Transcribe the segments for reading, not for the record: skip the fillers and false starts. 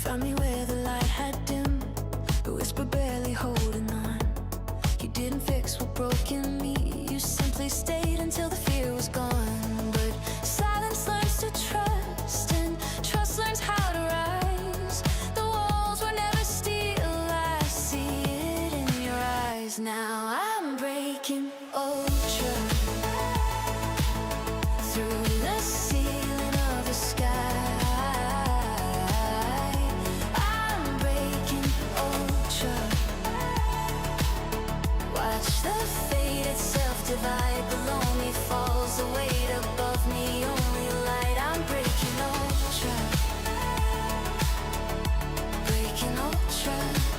found me where the light had dimmed, a whisper barely holding on. You didn't fix what broke in me, you simply stayed until the fear was gone. But silence learns to trust, and trust learns how to rise. The walls were never steel, I see it in your eyes. Now I'm breaking ultra through the ceiling of the sky. Divide below me, falls the weight above me, only light. I'm breaking ultra, breaking ultra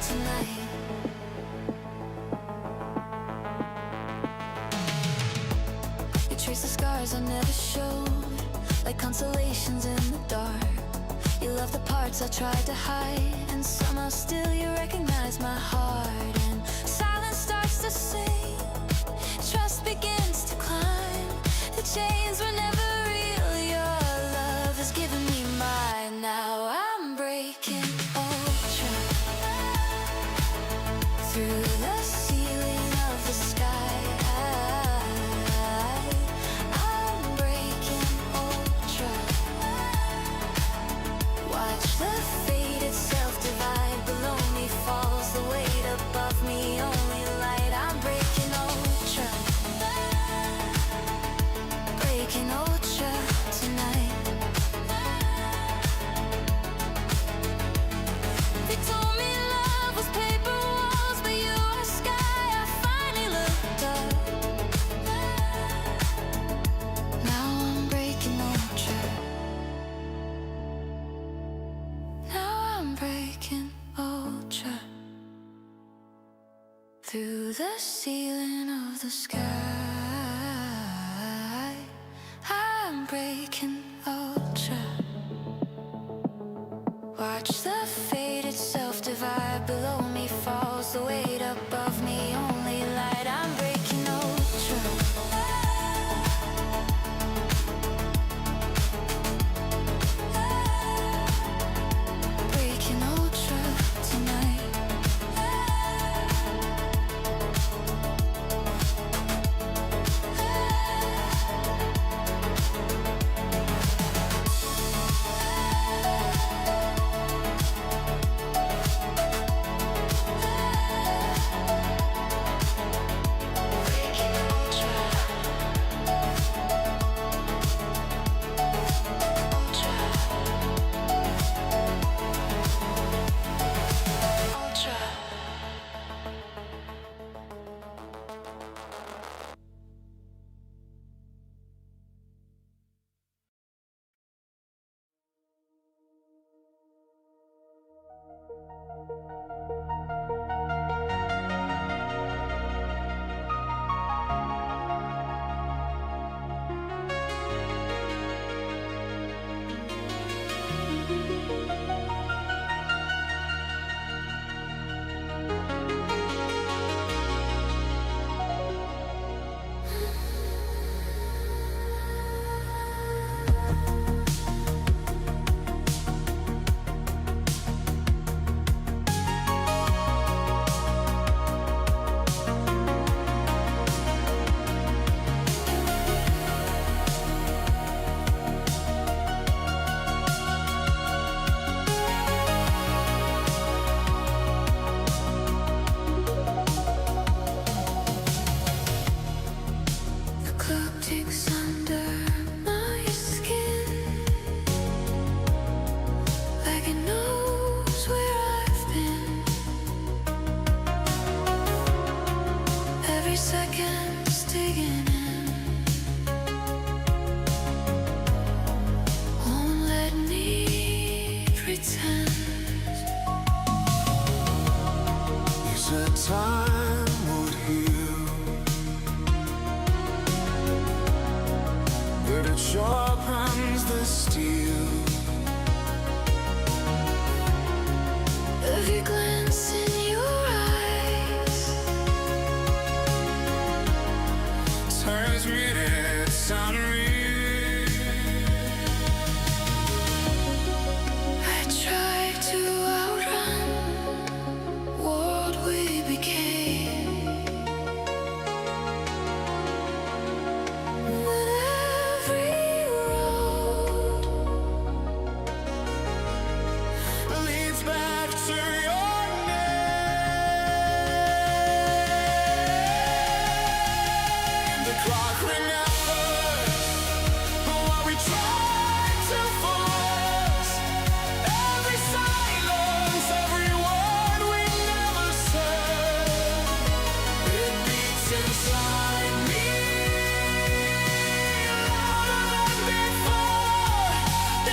tonight. You trace the scars I never showed, like consolations in the dark. You love the parts I tried to hide, and somehow still you recognize my heart. And silence starts to sing, trust begins to climb. The chains were never real, your love has given me mine. Now I'm breaking ultra through the ceiling of the sky. I'm breaking ultra. Watch the fate itself divide below me, falls the weight above me, only light. I'm breaking ultra, breaking ultra tonight. They told me love was paper walls, but you are sky. I finally looked up. Now I'm breaking ultra. Now I'm breaking ultra through the ceiling of the sky. I'm breaking ultra. Watch the fate itself divide below me, falls the weight above me, only light. I'm breaking ultra. Breaking ultra tonight. Time would heal, but it sharpens the steel. Every glance in your eyes turns me to sunrise. I try to answer your name. The clock remembers what we tried to force. Every silence, every word we never said. It beats inside me louder than before.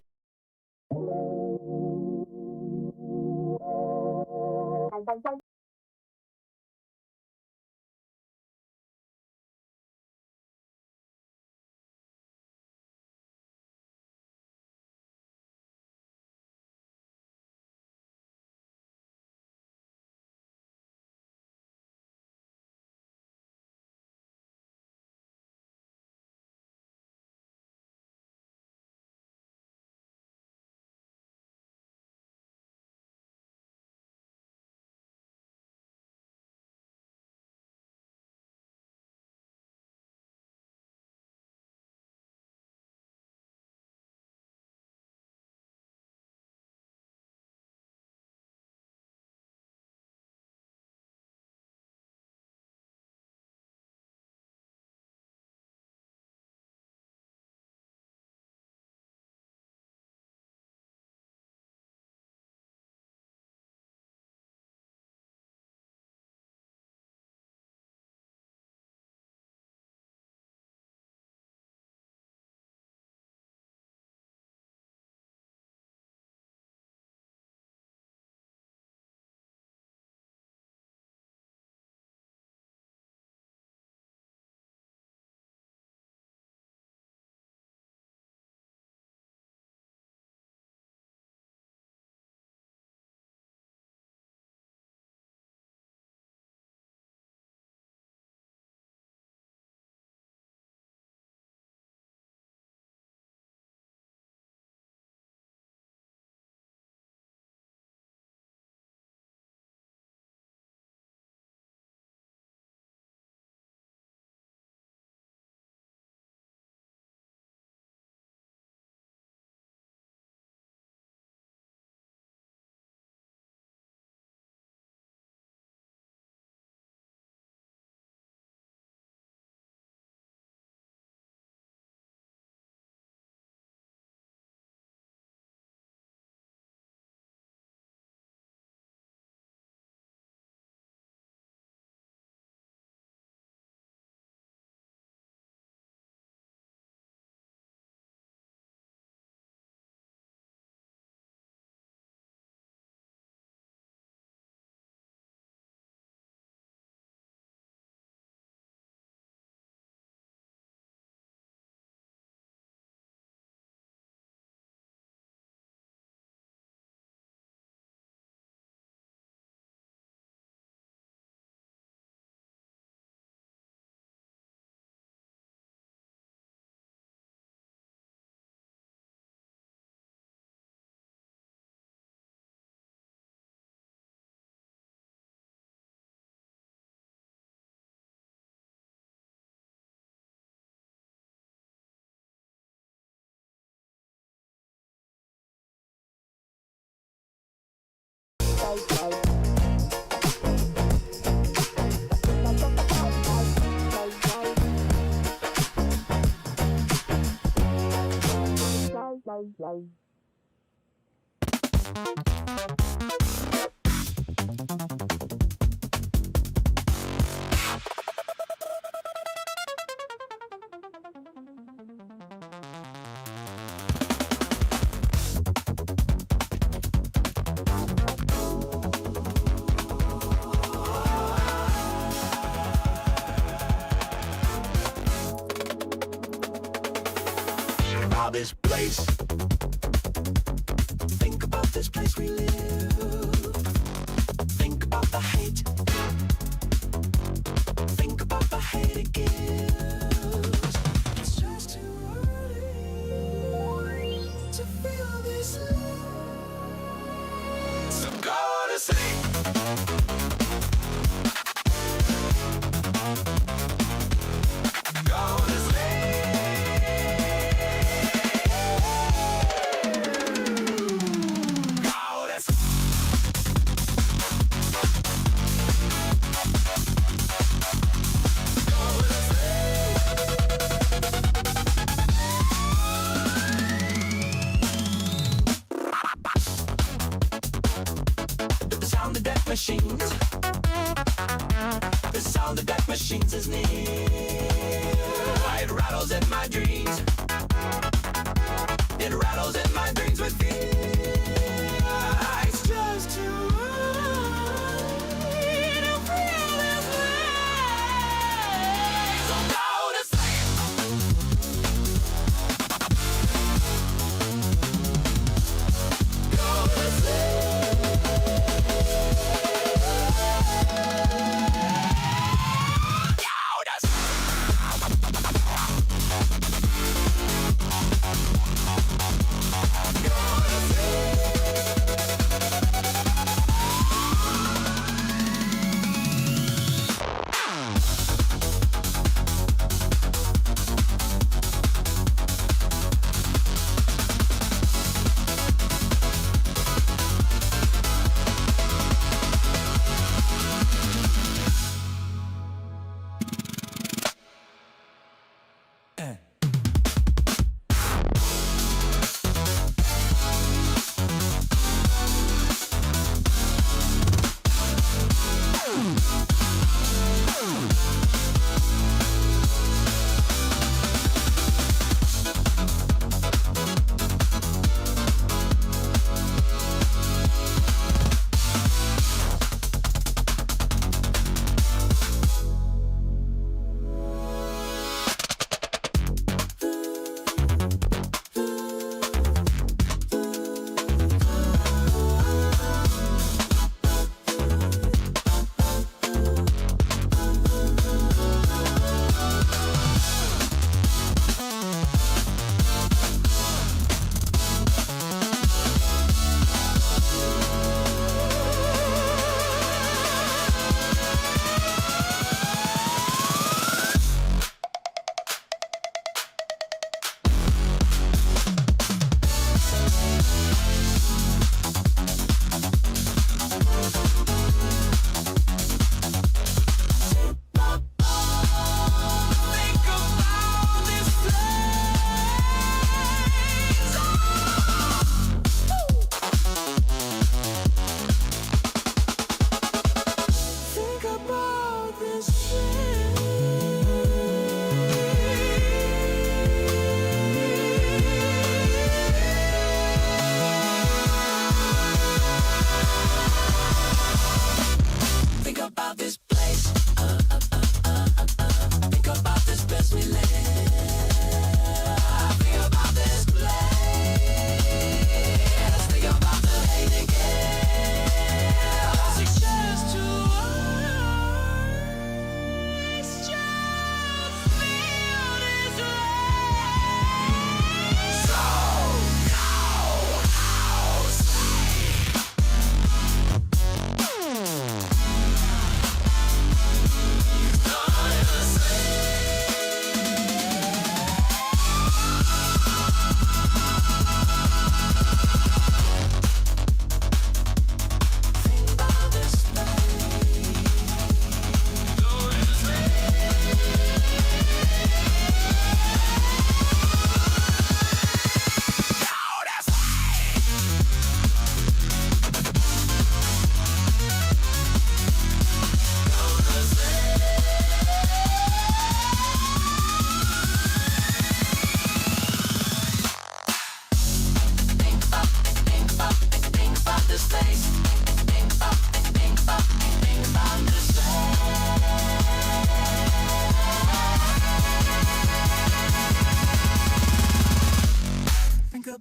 About this place. Think about this place we live. Think about the hate. Think about the hate it gives. It's just too early to feel this love. So go to sleep. Go to sleep. Go to sleep. machines. The sound of death machines is near. It rattles in my dreams. It rattles in my dreams with fear. It's just too early to feel this way. So go to sleep. Go to sleep.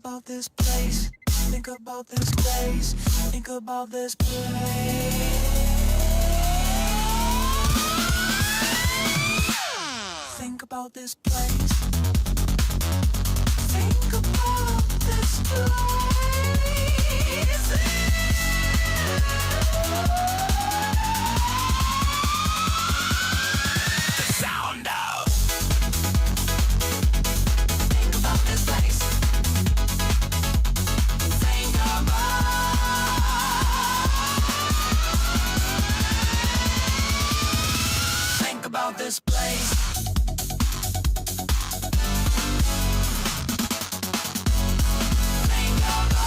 about this place. Think about this place. Think about this place. Think about this place. Think about this place. The sound of. Think about this place. Think about this place. Think about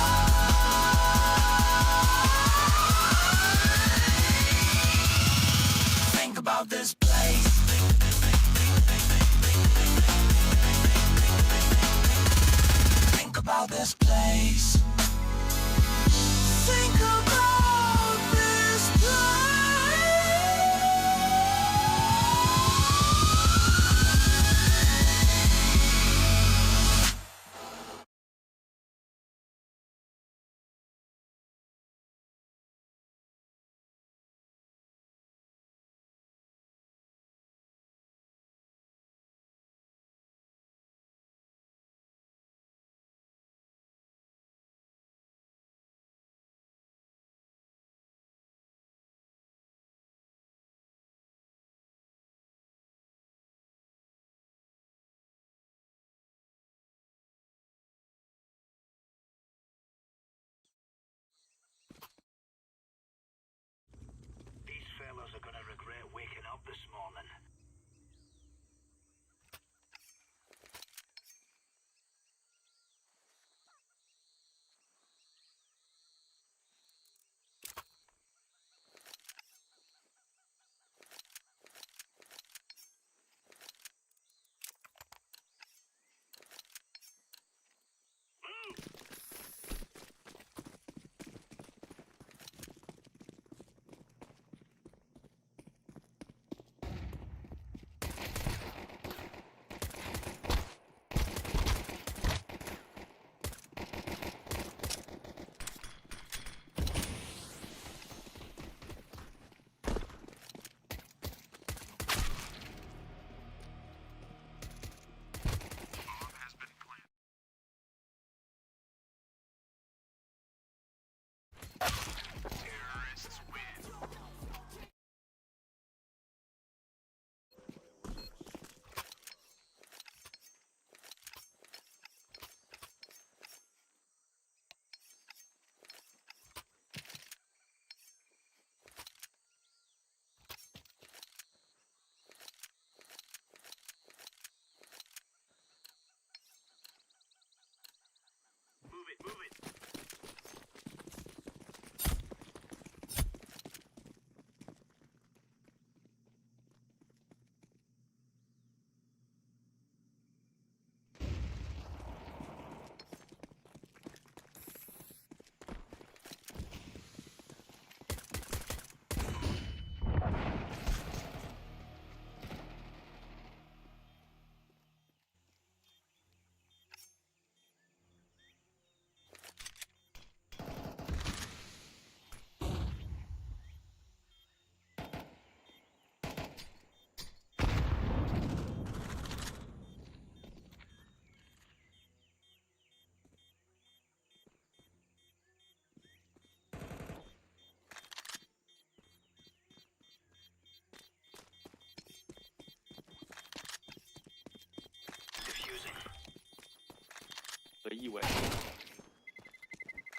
以为。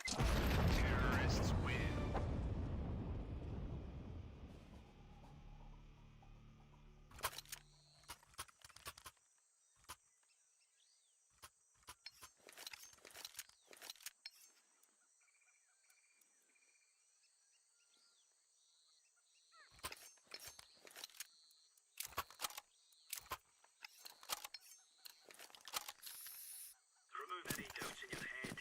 Terrorists win. Remove any doubts in your head.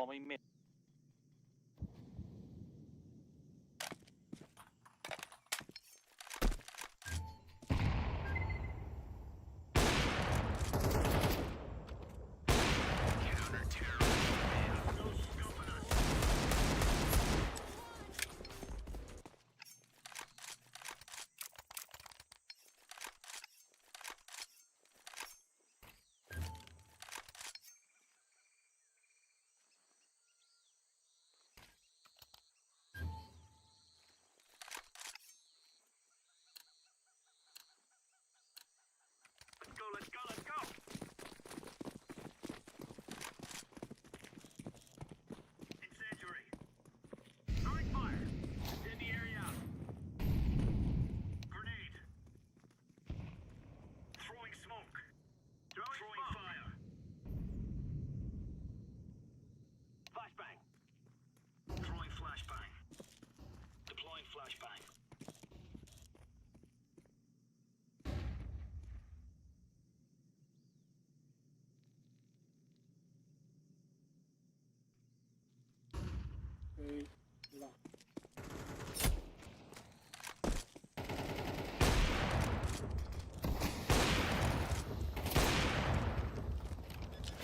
ไม่เม็ด Let's go, let's go! Incendiary. Throwing fire. Incendiary out. Grenade. Throwing smoke. Throwing fire. Flashbang. Throwing flashbang. Deploying flashbang.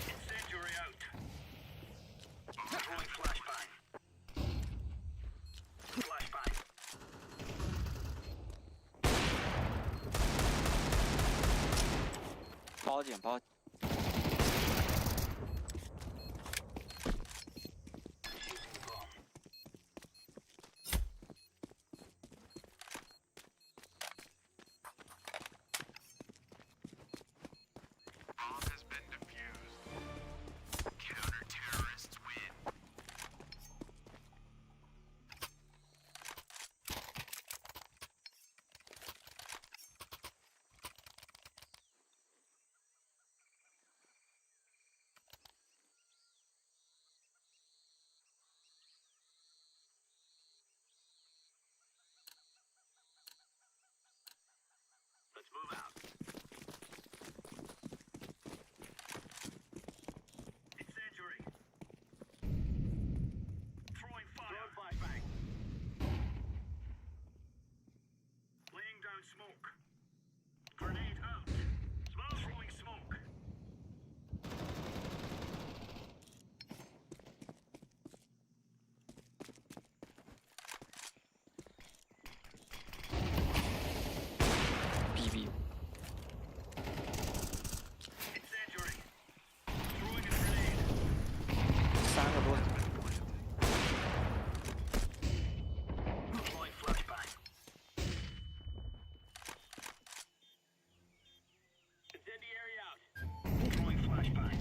Incendiary out. Throwing flashbang. Flashbang.抛警抛。 Defusing the bomb. Bomb has been defused. Counter-terrorists win. Let's move out. Incendiary. Throwing fire. Flashbang. Laying down smoke. Grenade out. Smoke. Throwing smoke. BB。 Incendiary. Throwing a grenade. 3个多。 Deploying flashbang. Incendiary out. Throwing flashbang.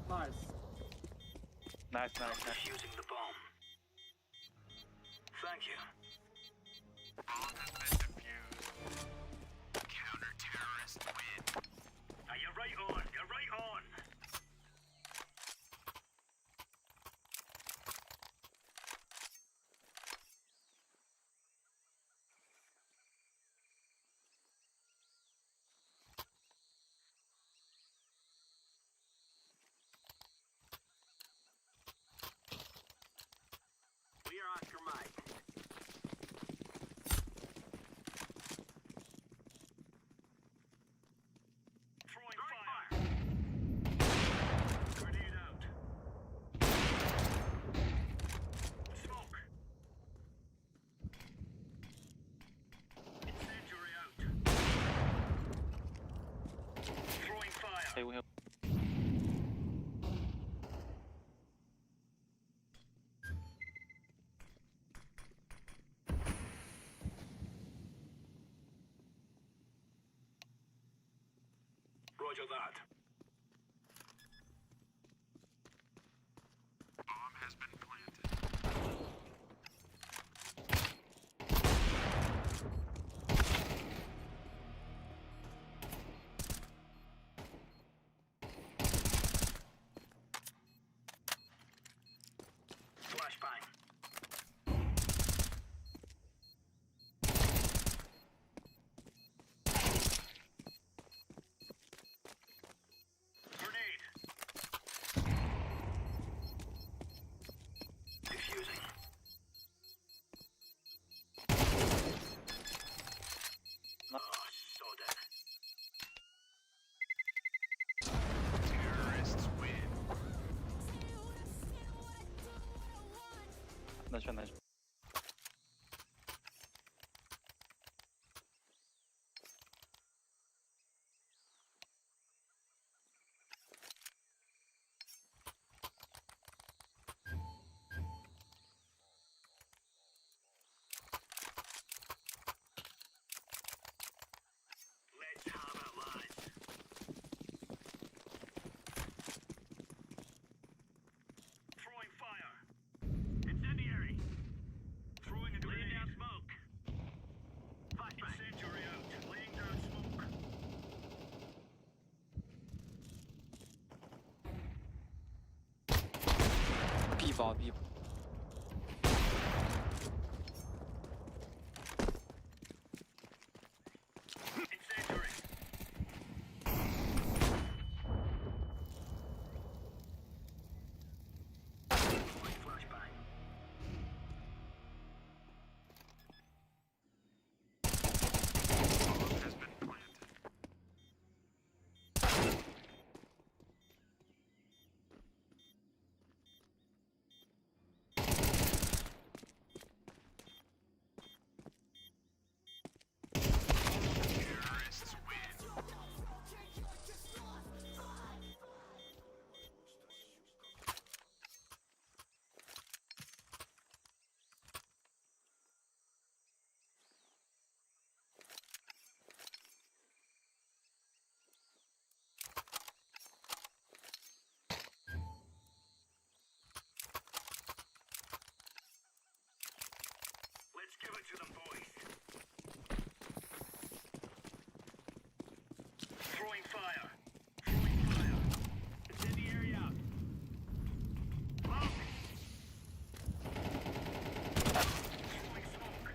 Nice, nice, nice. Defusing the bomb. Thank you. Bomb has been defused. Counter-terrorists win. Now you're right on. You're right on. We are Oscar Mike. Throwing fire. Grenade out. Smoke. Incendiary out. Throwing fire. Hey, we have. Roger that. Bomb has been planted. Flashbang. Nice. Let's have it, lads. Throwing fire. Incendiary. Throwing a grenade. Laying down smoke. Flashbang. Incendiary out. Laying down smoke. B包 B 包。 Incendiary. Throwing flashbang. Bomb has been planted. Terrorists win. Let's give it to them, boys. Throwing fire. Throwing fire. Incendiary out. Smoke. Throwing smoke.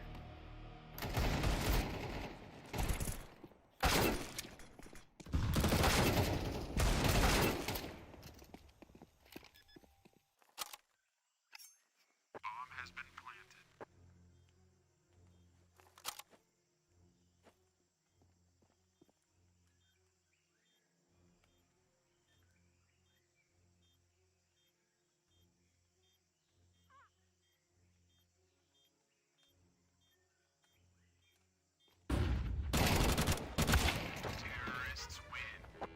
Bomb has been planted. Terrorists win.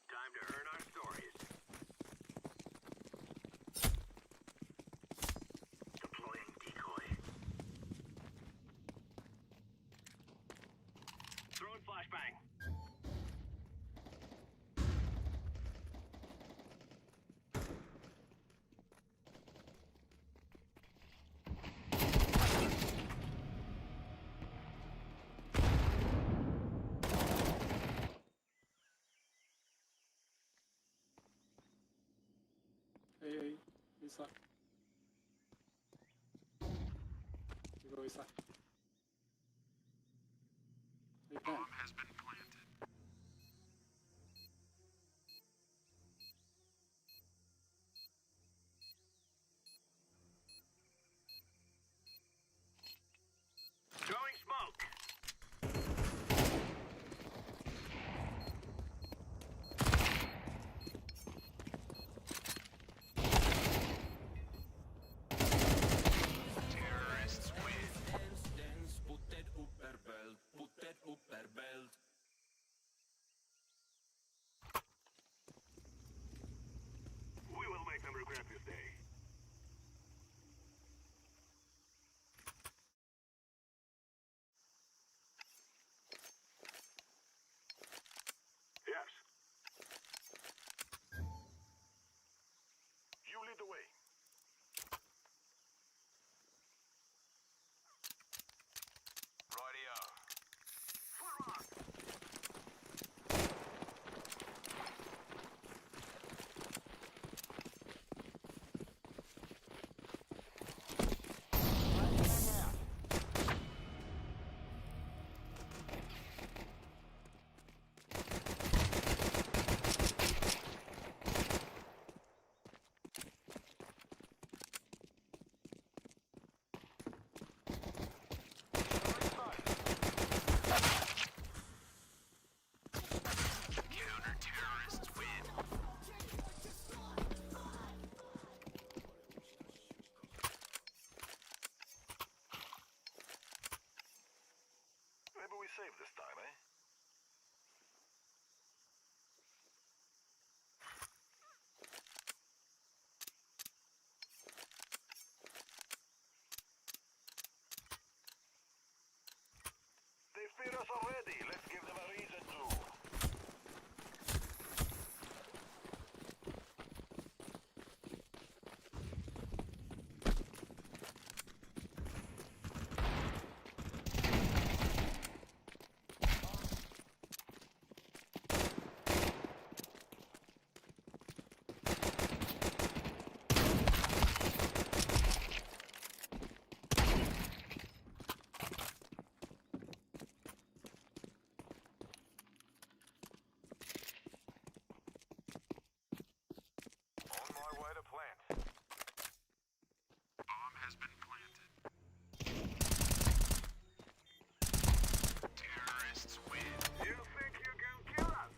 Time to earn our stories. Deploying decoy. Throwing flashbang. Hey, inside. You go inside. Hey, Bomb Ben. has been planted. Throwing smoke. Terrorists win. Dance, put that upper belt, put that upper belt. we safe this time, eh? They fear us already. Let's give them a reason to. On my way to plant. Bomb has been planted. Terrorists win. You think you can kill us?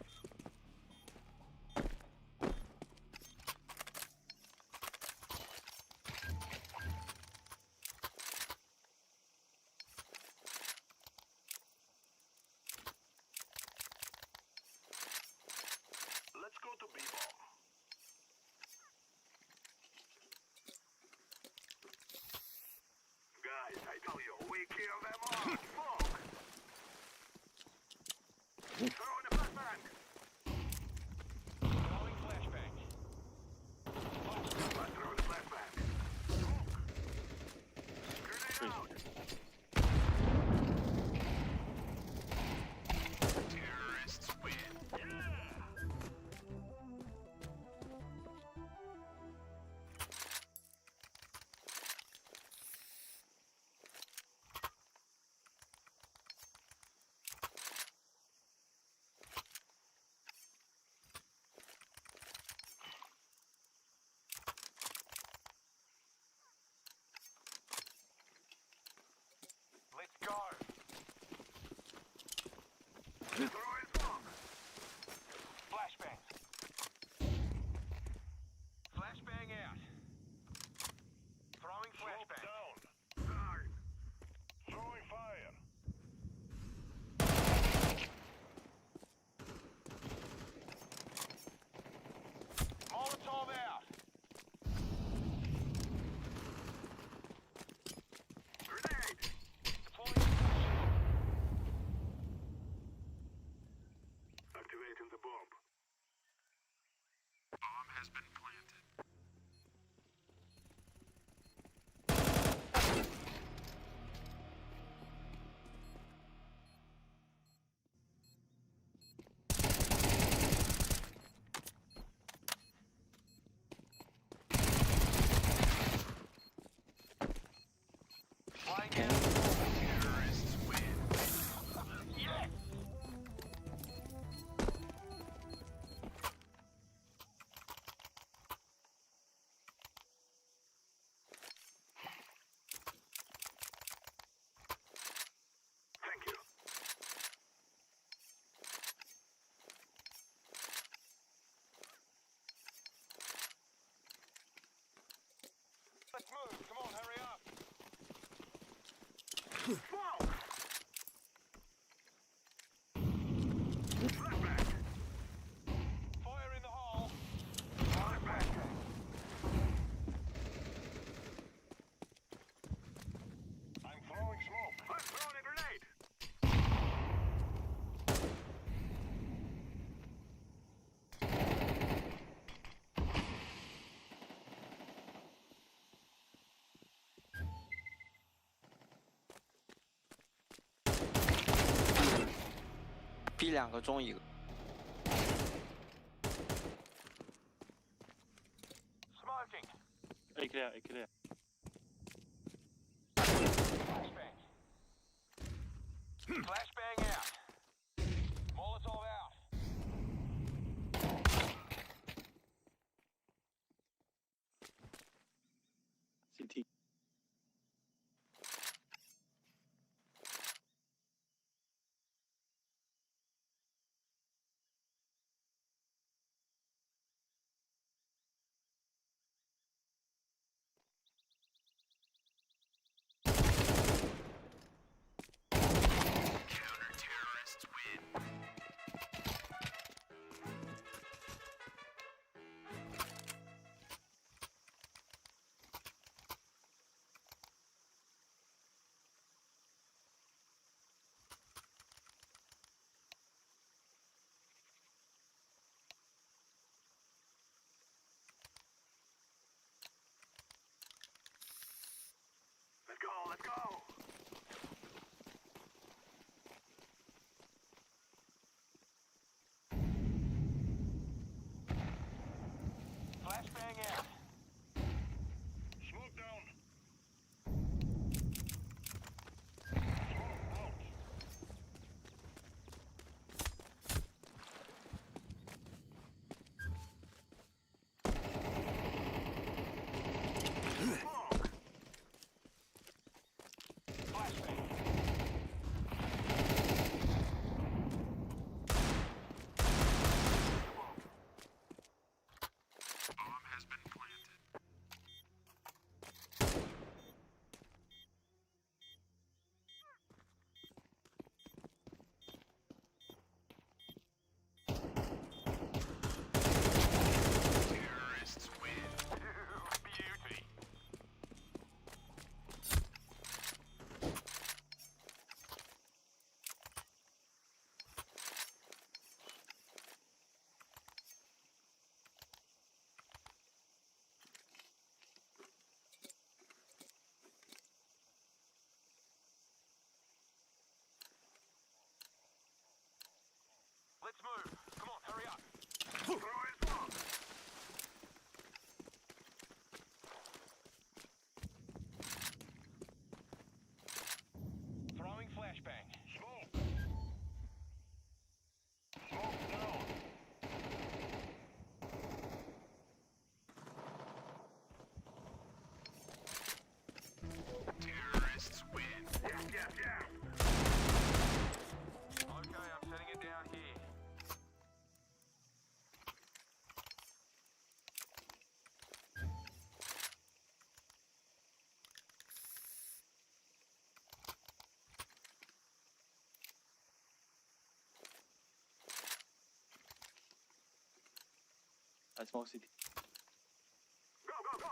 Let's go to B-bomb. Guys, I tell you, we kill them all. Fuck! Throw in the flashbang. Throwing flashbang. Let's throw in the flashbang. Grenade out. Terrorists win. Let's go. Throw in smoke. Flashbang. Flashbang out. Throwing flashbang. Down. Guard. Throwing fire. Molotov out. Grenade. Deploying. Activating the bomb. Bomb has been planted. Flying down. Terrorists win. Yes! Thank you. Let's move. Come on, hurry up. Smoke. Flashbang. Fire in the hole. Flashbang. I'm throwing smoke. I'm throwing a grenade. B 2个中1个。 Smoking. A clear, A clear. Flashbang. Flashbang out. Molotov out. CT. I smoke city. Go, go, go!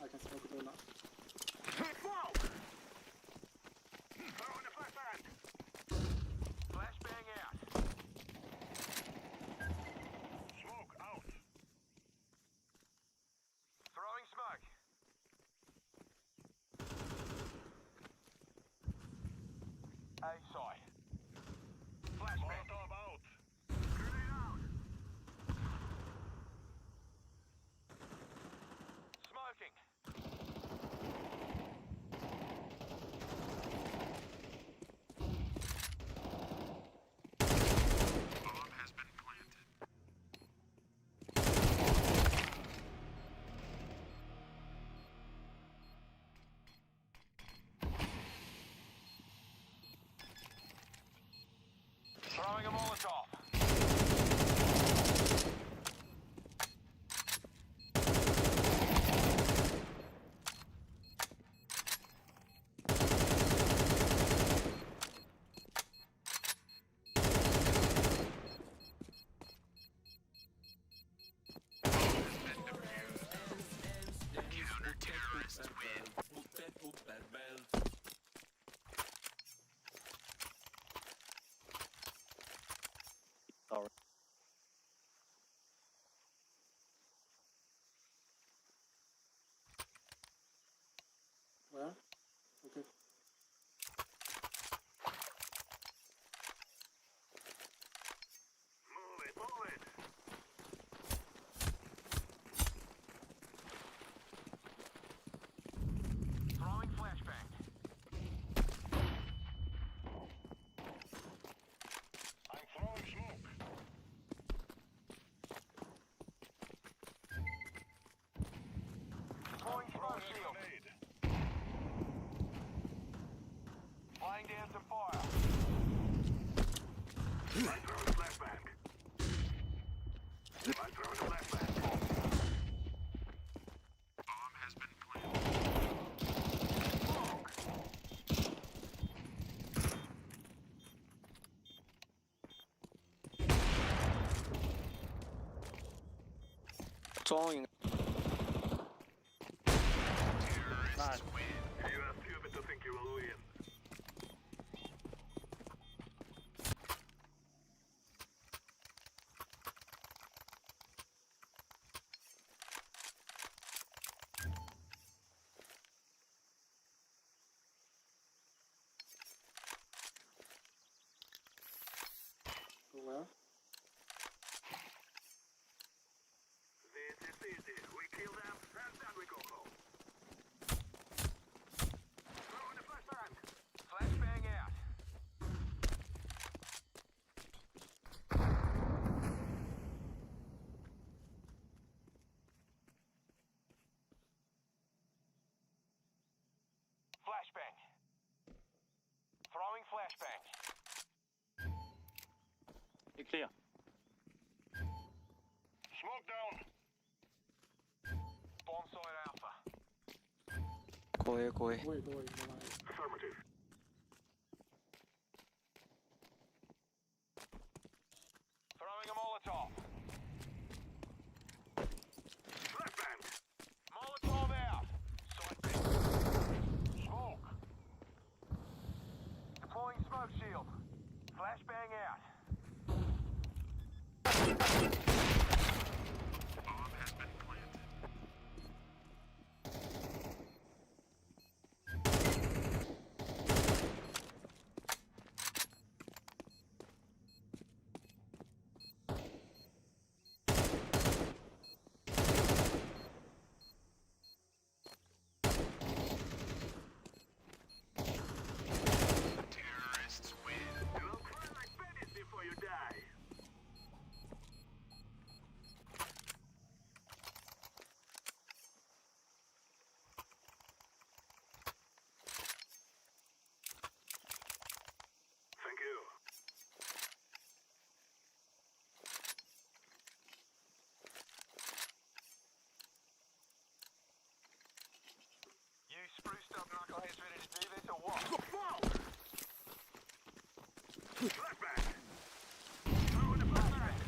I can smoke it all now. Smoke! Throw in the flashbang! Flashbang out. Smoke out. Throwing smoke. A side. Flashbang. Molotov out. Grenade out. Smoking. Bomb has been planted. Throwing a Molotov. Tower. Where? Okay. Move it, move it. Throwing flashbang. I'm throwing smoke. Throwing smoke shield. Flying down to fire. I'm throwing flashbang. I'm throwing a flashbang. Bomb has been planted. Smoke.中应 Nice. You are stupid to think you will win. Go where? This is easy. We kill them, and then we go home. Throw in the flashbang. Flashbang out. Flashbang. Throwing flashbang. You clear. Smoke down. Bomb side alpha. 过位过位， Go away, go away, no lie. Affirmative. Throwing a Molotov. Flashbang. Molotov out. Side bang. Smoke. Deploying smoke shield. Flashbang out. Bomb has been planted. Terrorists win. You will cry like babies before you die. Thank you. You spruced up knuckleheads ready to do this or what? Flashbang! Throw in the flashbang!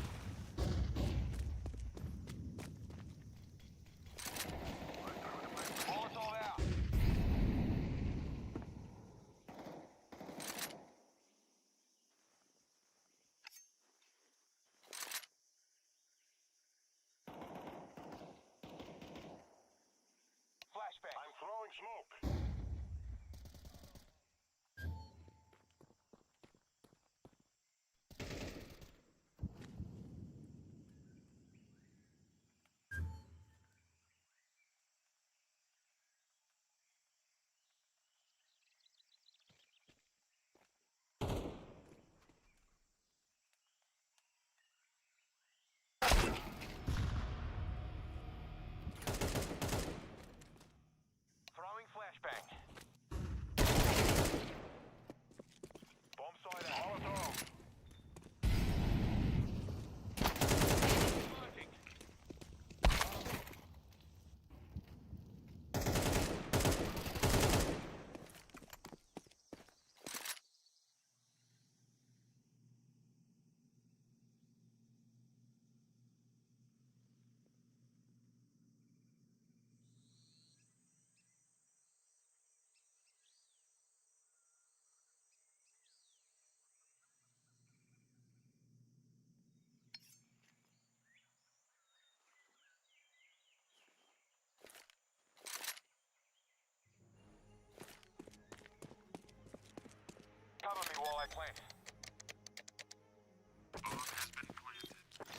Cover me while I plant.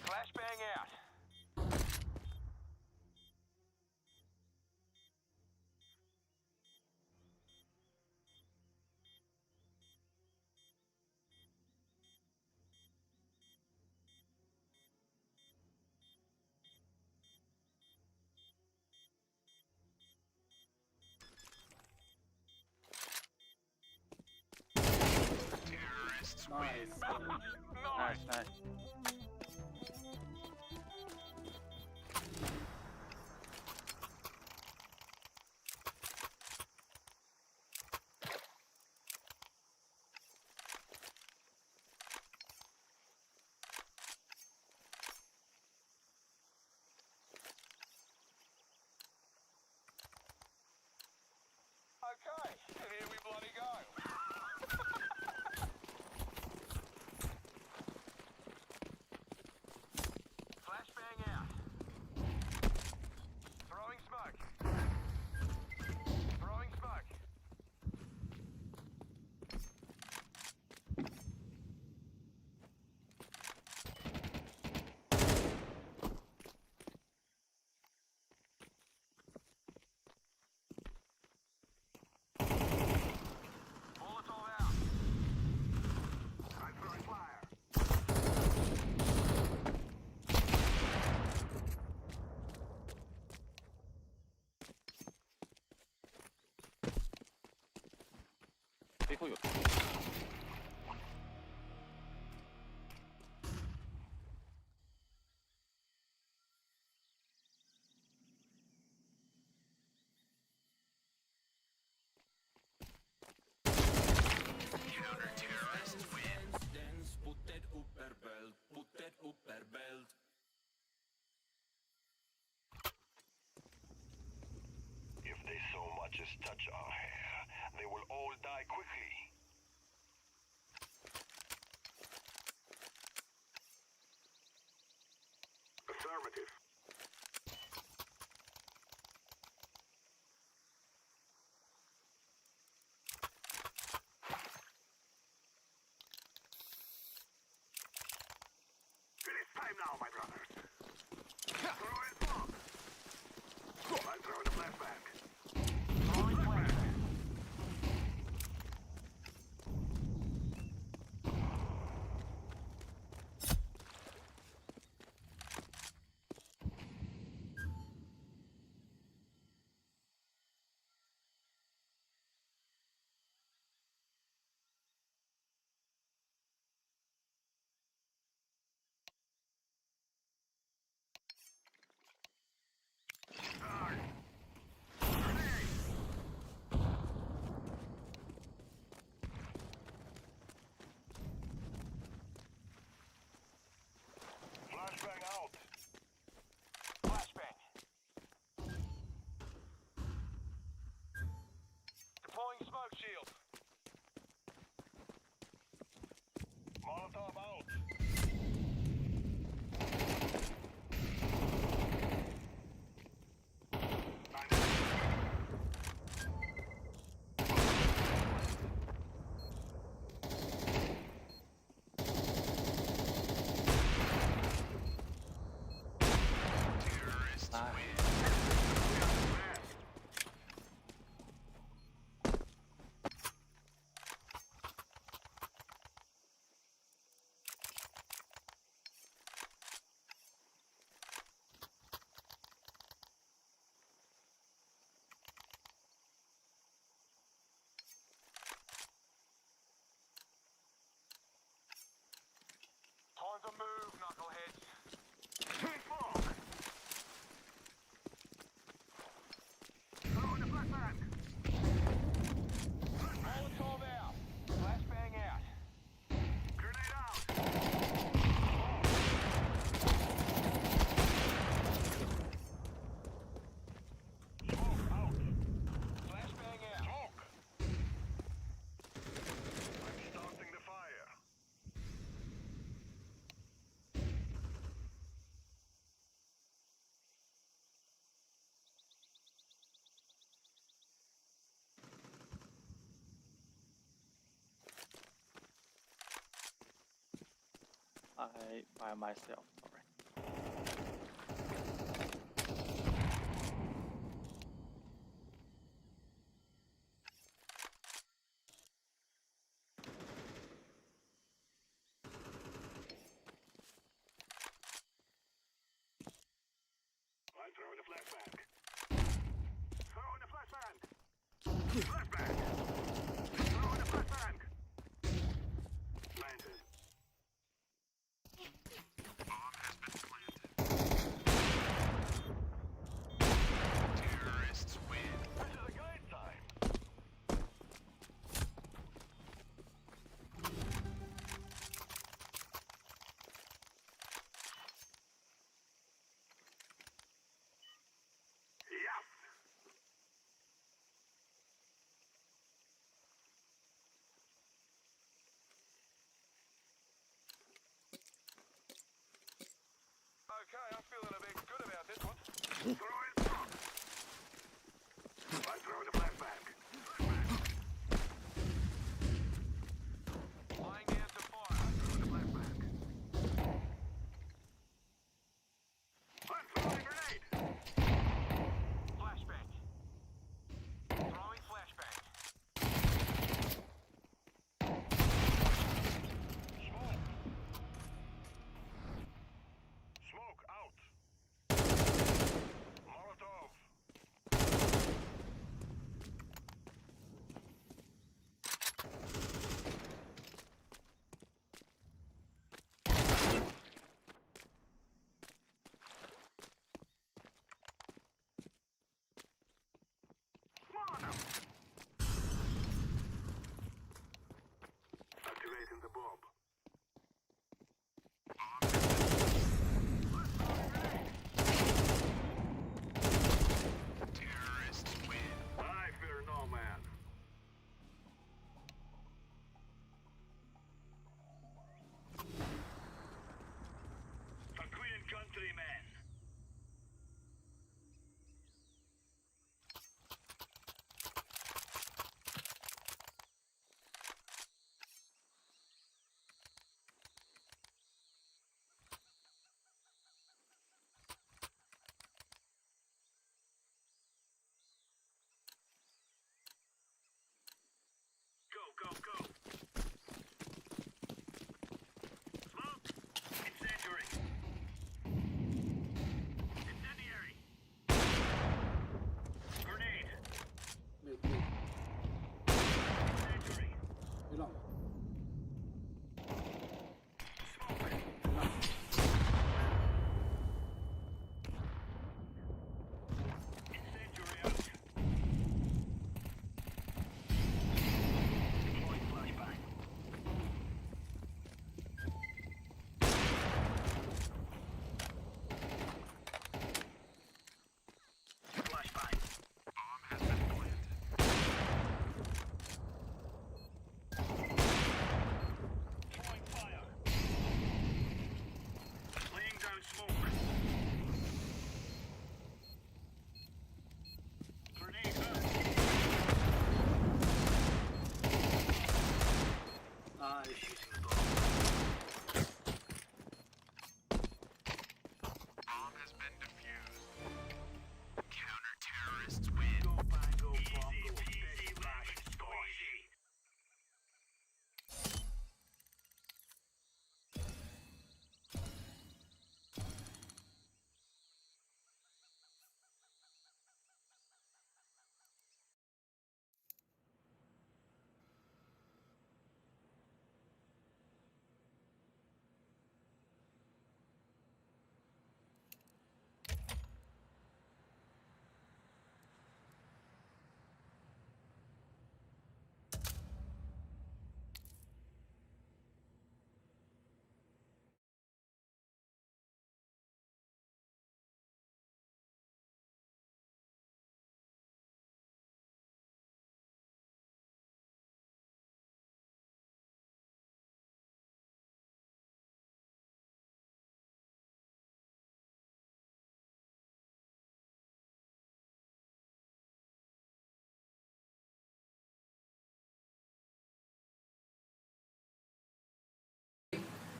Flashbang out. Nice. Nice, nice. Okay, and here we bloody go. Flashbang out. Throwing smoke. Throwing smoke. Molotov out. I'm throwing fire. Decoy. If they so much as touch our hair, they will all die quickly. Affirmative. It is time now, my brothers. Throw in smoke. I'm throwing a flashbang. Throwing flashbang. I by myself. Sorry. I'm throwing a flashbang. Throwing a flashbang. Flashbang. Throwing a flashbang. Planted. Bomb has been planted. Terrorists win. This is a good time. Yes. Okay, I'm feeling a bit good about this one. Throwing smoke. I'm throwing a flashbang. Laying down some fire. Throwing a flashbang. I'm throwing a grenade. Flashbang. Throwing flashbang. Smoke. Smoke out.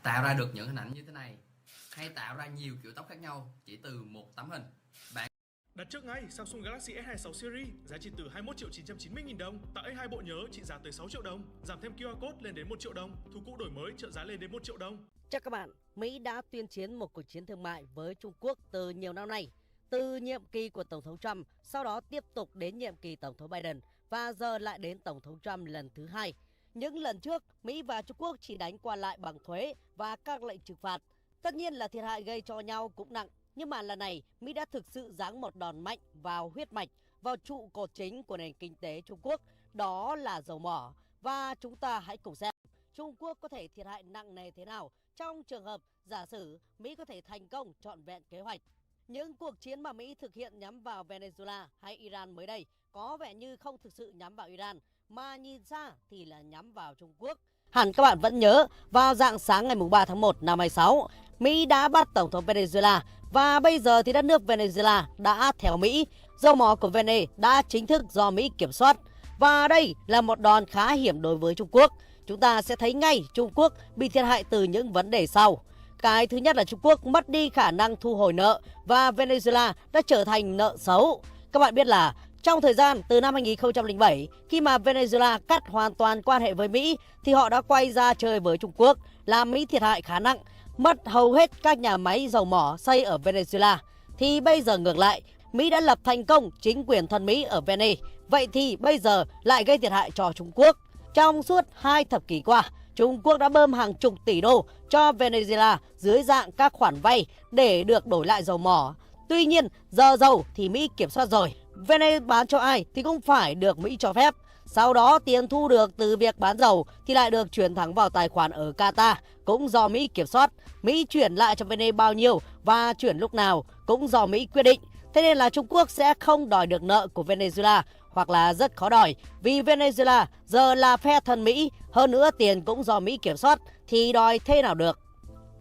Tạo ra được những hình ảnh như thế này hay tạo ra nhiều kiểu tóc khác nhau chỉ từ một tấm hình. Đặt trước ngay Samsung Galaxy S26 series, giá chỉ từ 21.990.000 đồng, tặng A2 bộ nhớ trị giá tới 6 triệu đồng, giảm thêm QR code lên đến 1 triệu đồng, thu cũ đổi mới trợ giá lên đến 1 triệu đồng. Chắc các bạn, Mỹ đã tuyên chiến một cuộc chiến thương mại với Trung Quốc từ nhiều năm nay. Từ nhiệm kỳ của Tổng thống Trump, sau đó tiếp tục đến nhiệm kỳ Tổng thống Biden và giờ lại đến Tổng thống Trump lần thứ hai. Những lần trước, Mỹ và Trung Quốc chỉ đánh qua lại bằng thuế và các lệnh trừng phạt. Tất nhiên là thiệt hại gây cho nhau cũng nặng. Nhưng mà lần này, Mỹ đã thực sự giáng một đòn mạnh vào huyết mạch, vào trụ cột chính của nền kinh tế Trung Quốc, đó là dầu mỏ. Và chúng ta hãy cùng xem Trung Quốc có thể thiệt hại nặng nề thế nào trong trường hợp giả sử Mỹ có thể thành công trọn vẹn kế hoạch. Những cuộc chiến mà Mỹ thực hiện nhắm vào Venezuela hay Iran mới đây có vẻ như không thực sự nhắm vào Iran, mà nhìn xa thì là nhắm vào Trung Quốc. Hẳn các bạn vẫn nhớ, vào rạng sáng ngày 3 tháng 1 năm 26, Mỹ đã bắt Tổng thống Venezuela và bây giờ thì đất nước Venezuela đã theo Mỹ. Dầu mỏ của Venezuela đã chính thức do Mỹ kiểm soát. Và đây là một đòn khá hiểm đối với Trung Quốc. Chúng ta sẽ thấy ngay Trung Quốc bị thiệt hại từ những vấn đề sau. Cái thứ nhất là Trung Quốc mất đi khả năng thu hồi nợ và Venezuela đã trở thành nợ xấu. Các bạn biết là trong thời gian từ năm 2007, khi mà Venezuela cắt hoàn toàn quan hệ với Mỹ, thì họ đã quay ra chơi với Trung Quốc, làm Mỹ thiệt hại khá nặng, mất hầu hết các nhà máy dầu mỏ xây ở Venezuela. Thì bây giờ ngược lại, Mỹ đã lập thành công chính quyền thân Mỹ ở Venezuela. Vậy thì bây giờ lại gây thiệt hại cho Trung Quốc. Trong suốt 2 thập kỷ qua, Trung Quốc đã bơm hàng chục tỷ đô cho Venezuela dưới dạng các khoản vay để được đổi lại dầu mỏ. Tuy nhiên, giờ dầu thì Mỹ kiểm soát rồi. Venezuela bán cho ai thì cũng phải được Mỹ cho phép. Sau đó tiền thu được từ việc bán dầu thì lại được chuyển thẳng vào tài khoản ở Qatar, cũng do Mỹ kiểm soát. Mỹ chuyển lại cho Venezuela bao nhiêu và chuyển lúc nào cũng do Mỹ quyết định. Thế nên là Trung Quốc sẽ không đòi được nợ của Venezuela, hoặc là rất khó đòi, vì Venezuela giờ là phe thân Mỹ, hơn nữa tiền cũng do Mỹ kiểm soát thì đòi thế nào được.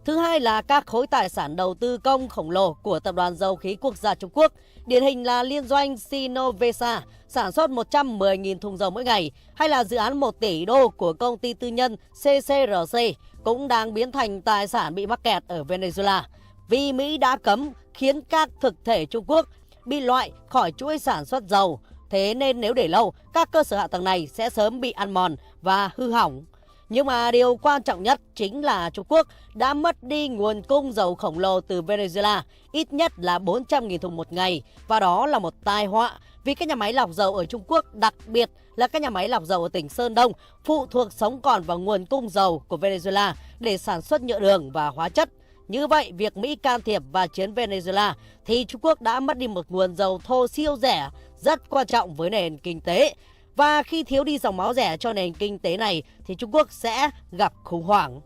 Thứ hai là các khối tài sản đầu tư công khổng lồ của Tập đoàn Dầu khí Quốc gia Trung Quốc, điển hình là liên doanh Sinovesa sản xuất 110.000 thùng dầu mỗi ngày, hay là dự án 1 tỷ đô của công ty tư nhân CCRC cũng đang biến thành tài sản bị mắc kẹt ở Venezuela. Vì Mỹ đã cấm khiến các thực thể Trung Quốc bị loại khỏi chuỗi sản xuất dầu. Thế nên nếu để lâu, các cơ sở hạ tầng này sẽ sớm bị ăn mòn và hư hỏng. Nhưng mà điều quan trọng nhất chính là Trung Quốc đã mất đi nguồn cung dầu khổng lồ từ Venezuela, ít nhất là 400.000 thùng một ngày. Và đó là một tai họa, vì các nhà máy lọc dầu ở Trung Quốc, đặc biệt là các nhà máy lọc dầu ở tỉnh Sơn Đông, phụ thuộc sống còn vào nguồn cung dầu của Venezuela để sản xuất nhựa đường và hóa chất. Như vậy, việc Mỹ can thiệp vào chiến Venezuela thì Trung Quốc đã mất đi một nguồn dầu thô siêu rẻ, rất quan trọng với nền kinh tế. Và khi thiếu đi dòng máu rẻ cho nền kinh tế này thì Trung Quốc sẽ gặp khủng hoảng.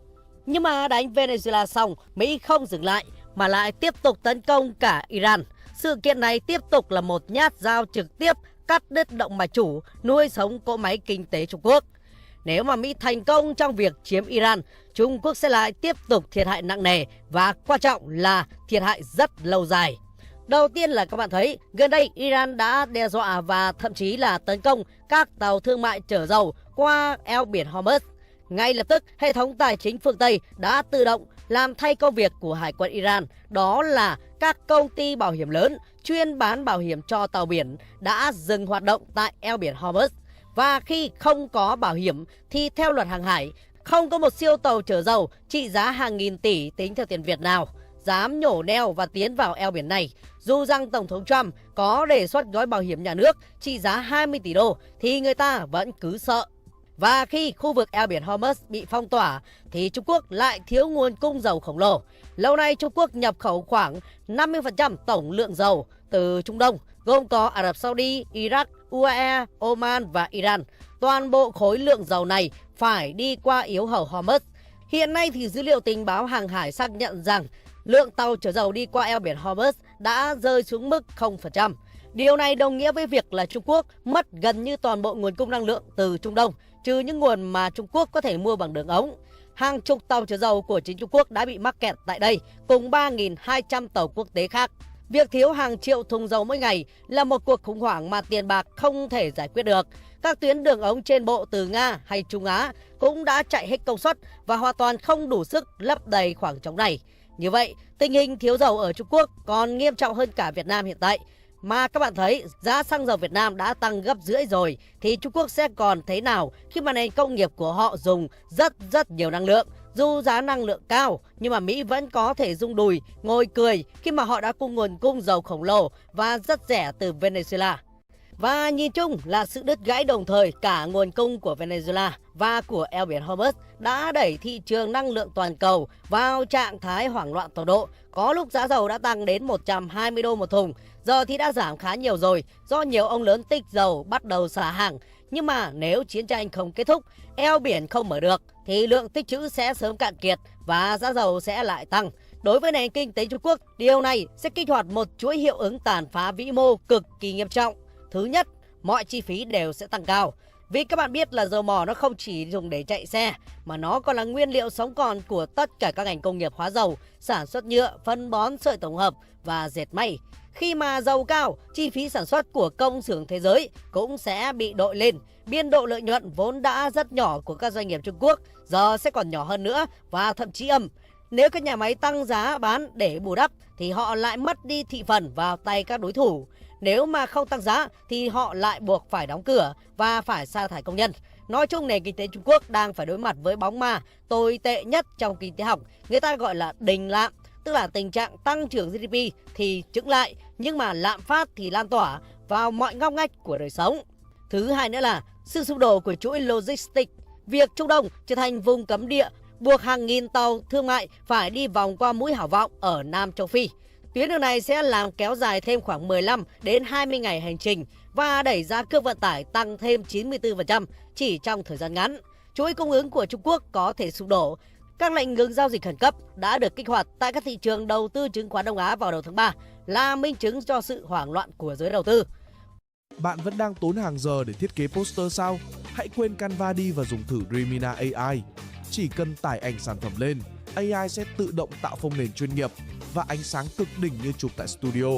Nhưng mà đánh Venezuela xong, Mỹ không dừng lại mà lại tiếp tục tấn công cả Iran. Sự kiện này tiếp tục là một nhát dao trực tiếp cắt đứt động mạch chủ nuôi sống cỗ máy kinh tế Trung Quốc. Nếu mà Mỹ thành công trong việc chiếm Iran, Trung Quốc sẽ lại tiếp tục thiệt hại nặng nề và quan trọng là thiệt hại rất lâu dài. Đầu tiên là các bạn thấy, gần đây Iran đã đe dọa và thậm chí là tấn công các tàu thương mại chở dầu qua eo biển Hormuz. Ngay lập tức, hệ thống tài chính phương Tây đã tự động làm thay công việc của Hải quân Iran. Đó là các công ty bảo hiểm lớn chuyên bán bảo hiểm cho tàu biển đã dừng hoạt động tại eo biển Hormuz. Và khi không có bảo hiểm thì theo luật hàng hải, không có một siêu tàu chở dầu trị giá hàng nghìn tỷ tính theo tiền Việt nào dám nhổ neo và tiến vào eo biển này. Dù rằng Tổng thống Trump có đề xuất gói bảo hiểm nhà nước trị giá 20 tỷ đô thì người ta vẫn cứ sợ. Và khi khu vực eo biển Hormuz bị phong tỏa thì Trung Quốc lại thiếu nguồn cung dầu khổng lồ. Lâu nay Trung Quốc nhập khẩu khoảng 50% tổng lượng dầu từ Trung Đông, gồm có Ả Rập Saudi, Iraq, UAE, Oman và Iran. Toàn bộ khối lượng dầu này phải đi qua yếu hầu Hormuz. Hiện nay thì dữ liệu tình báo hàng hải xác nhận rằng lượng tàu chở dầu đi qua eo biển Hormuz đã rơi xuống mức 0%. Điều này đồng nghĩa với việc là Trung Quốc mất gần như toàn bộ nguồn cung năng lượng từ Trung Đông, trừ những nguồn mà Trung Quốc có thể mua bằng đường ống. Hàng chục tàu chở dầu của chính Trung Quốc đã bị mắc kẹt tại đây, cùng 3.200 tàu quốc tế khác. Việc thiếu hàng triệu thùng dầu mỗi ngày là một cuộc khủng hoảng mà tiền bạc không thể giải quyết được. Các tuyến đường ống trên bộ từ Nga hay Trung Á cũng đã chạy hết công suất và hoàn toàn không đủ sức lấp đầy khoảng trống này. Như vậy, tình hình thiếu dầu ở Trung Quốc còn nghiêm trọng hơn cả Việt Nam hiện tại. Mà các bạn thấy giá xăng dầu Việt Nam đã tăng gấp rưỡi rồi thì Trung Quốc sẽ còn thế nào khi mà nền công nghiệp của họ dùng rất nhiều năng lượng. Dù giá năng lượng cao nhưng mà Mỹ vẫn có thể rung đùi, ngồi cười khi mà họ đã cung nguồn cung dầu khổng lồ và rất rẻ từ Venezuela. Và nhìn chung là sự đứt gãy đồng thời cả nguồn cung của Venezuela và của eo biển Hormuz đã đẩy thị trường năng lượng toàn cầu vào trạng thái hoảng loạn tột độ. Có lúc giá dầu đã tăng đến 120 đô một thùng, giờ thì đã giảm khá nhiều rồi do nhiều ông lớn tích dầu bắt đầu xả hàng. Nhưng mà nếu chiến tranh không kết thúc, eo biển không mở được thì lượng tích trữ sẽ sớm cạn kiệt và giá dầu sẽ lại tăng. Đối với nền kinh tế Trung Quốc, điều này sẽ kích hoạt một chuỗi hiệu ứng tàn phá vĩ mô cực kỳ nghiêm trọng. Thứ nhất, mọi chi phí đều sẽ tăng cao. Vì các bạn biết là dầu mỏ nó không chỉ dùng để chạy xe mà nó còn là nguyên liệu sống còn của tất cả các ngành công nghiệp hóa dầu, sản xuất nhựa, phân bón, sợi tổng hợp và dệt may. Khi mà dầu cao, chi phí sản xuất của công xưởng thế giới cũng sẽ bị đội lên. Biên độ lợi nhuận vốn đã rất nhỏ của các doanh nghiệp Trung Quốc giờ sẽ còn nhỏ hơn nữa và thậm chí âm. Nếu các nhà máy tăng giá bán để bù đắp thì họ lại mất đi thị phần vào tay các đối thủ. Nếu mà không tăng giá thì họ lại buộc phải đóng cửa và phải sa thải công nhân. Nói chung nền kinh tế Trung Quốc đang phải đối mặt với bóng ma tồi tệ nhất trong kinh tế học, người ta gọi là đình lạm, tức là tình trạng tăng trưởng GDP thì chững lại nhưng mà lạm phát thì lan tỏa vào mọi ngóc ngách của đời sống. Thứ hai nữa là sự sụp đổ của chuỗi logistics. Việc Trung Đông trở thành vùng cấm địa buộc hàng nghìn tàu thương mại phải đi vòng qua mũi Hảo Vọng ở Nam Châu Phi. Tuyến đường này sẽ làm kéo dài thêm khoảng 15 đến 20 ngày hành trình và đẩy giá cước vận tải tăng thêm 94% chỉ trong thời gian ngắn. Chuỗi cung ứng của Trung Quốc có thể sụp đổ. Các lệnh ngừng giao dịch khẩn cấp đã được kích hoạt tại các thị trường đầu tư chứng khoán Đông Á vào đầu tháng 3 là minh chứng cho sự hoảng loạn của giới đầu tư. Bạn vẫn đang tốn hàng giờ để thiết kế poster sao? Hãy quên Canva đi và dùng thử Remina AI. Chỉ cần tải ảnh sản phẩm lên, AI sẽ tự động tạo phông nền chuyên nghiệp và ánh sáng cực đỉnh như chụp tại studio.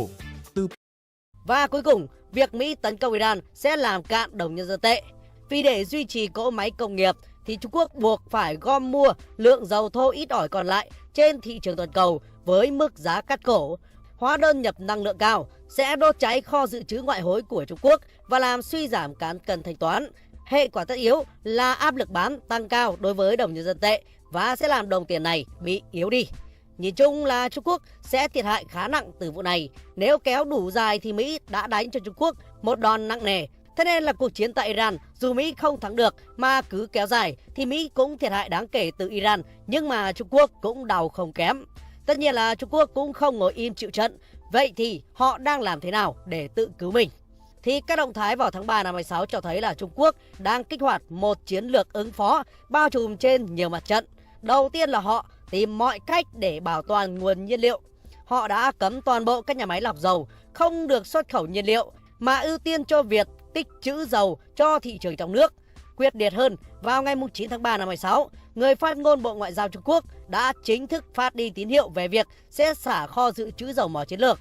Và cuối cùng, việc Mỹ tấn công Iran sẽ làm cạn đồng nhân dân tệ. Vì để duy trì cỗ máy công nghiệp thì Trung Quốc buộc phải gom mua lượng dầu thô ít ỏi còn lại trên thị trường toàn cầu với mức giá cắt cổ. Hóa đơn nhập năng lượng cao sẽ đốt cháy kho dự trữ ngoại hối của Trung Quốc và làm suy giảm cán cân thanh toán. Hệ quả tất yếu là áp lực bán tăng cao đối với đồng nhân dân tệ và sẽ làm đồng tiền này bị yếu đi. Nhìn chung là Trung Quốc sẽ thiệt hại khá nặng từ vụ này. Nếu kéo đủ dài thì Mỹ đã đánh cho Trung Quốc một đòn nặng nề. Thế nên là cuộc chiến tại Iran, dù Mỹ không thắng được mà cứ kéo dài thì Mỹ cũng thiệt hại đáng kể từ Iran, nhưng mà Trung Quốc cũng đau không kém. Tất nhiên là Trung Quốc cũng không ngồi im chịu trận. Vậy thì họ đang làm thế nào để tự cứu mình? Thì các động thái vào tháng 3 năm 2026 cho thấy là Trung Quốc đang kích hoạt một chiến lược ứng phó bao trùm trên nhiều mặt trận. Đầu tiên là họ tìm mọi cách để bảo toàn nguồn nhiên liệu. Họ đã cấm toàn bộ các nhà máy lọc dầu không được xuất khẩu nhiên liệu mà ưu tiên cho việc tích trữ dầu cho thị trường trong nước. Quyết liệt hơn, vào ngày 9 tháng 3 năm 2026, người phát ngôn Bộ Ngoại giao Trung Quốc đã chính thức phát đi tín hiệu về việc sẽ xả kho dự trữ dầu mỏ chiến lược.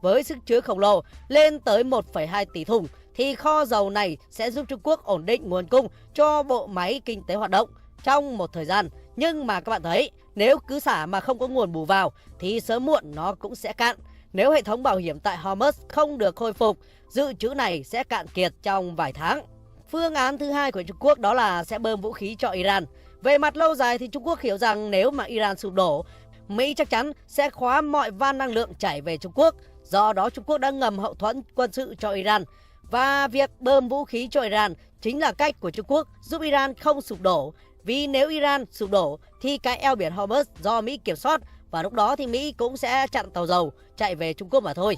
Với sức chứa khổng lồ lên tới 1,2 tỷ thùng thì kho dầu này sẽ giúp Trung Quốc ổn định nguồn cung cho bộ máy kinh tế hoạt động trong một thời gian. Nhưng mà các bạn thấy, nếu cứ xả mà không có nguồn bù vào thì sớm muộn nó cũng sẽ cạn. Nếu hệ thống bảo hiểm tại Hormuz không được khôi phục, dự trữ này sẽ cạn kiệt trong vài tháng. Phương án thứ hai của Trung Quốc đó là sẽ bơm vũ khí cho Iran. Về mặt lâu dài thì Trung Quốc hiểu rằng nếu mà Iran sụp đổ, Mỹ chắc chắn sẽ khóa mọi van năng lượng chảy về Trung Quốc. Do đó Trung Quốc đã ngầm hậu thuẫn quân sự cho Iran. Và việc bơm vũ khí cho Iran chính là cách của Trung Quốc giúp Iran không sụp đổ. Vì nếu Iran sụp đổ thì cái eo biển Hormuz do Mỹ kiểm soát và lúc đó thì Mỹ cũng sẽ chặn tàu dầu chạy về Trung Quốc mà thôi.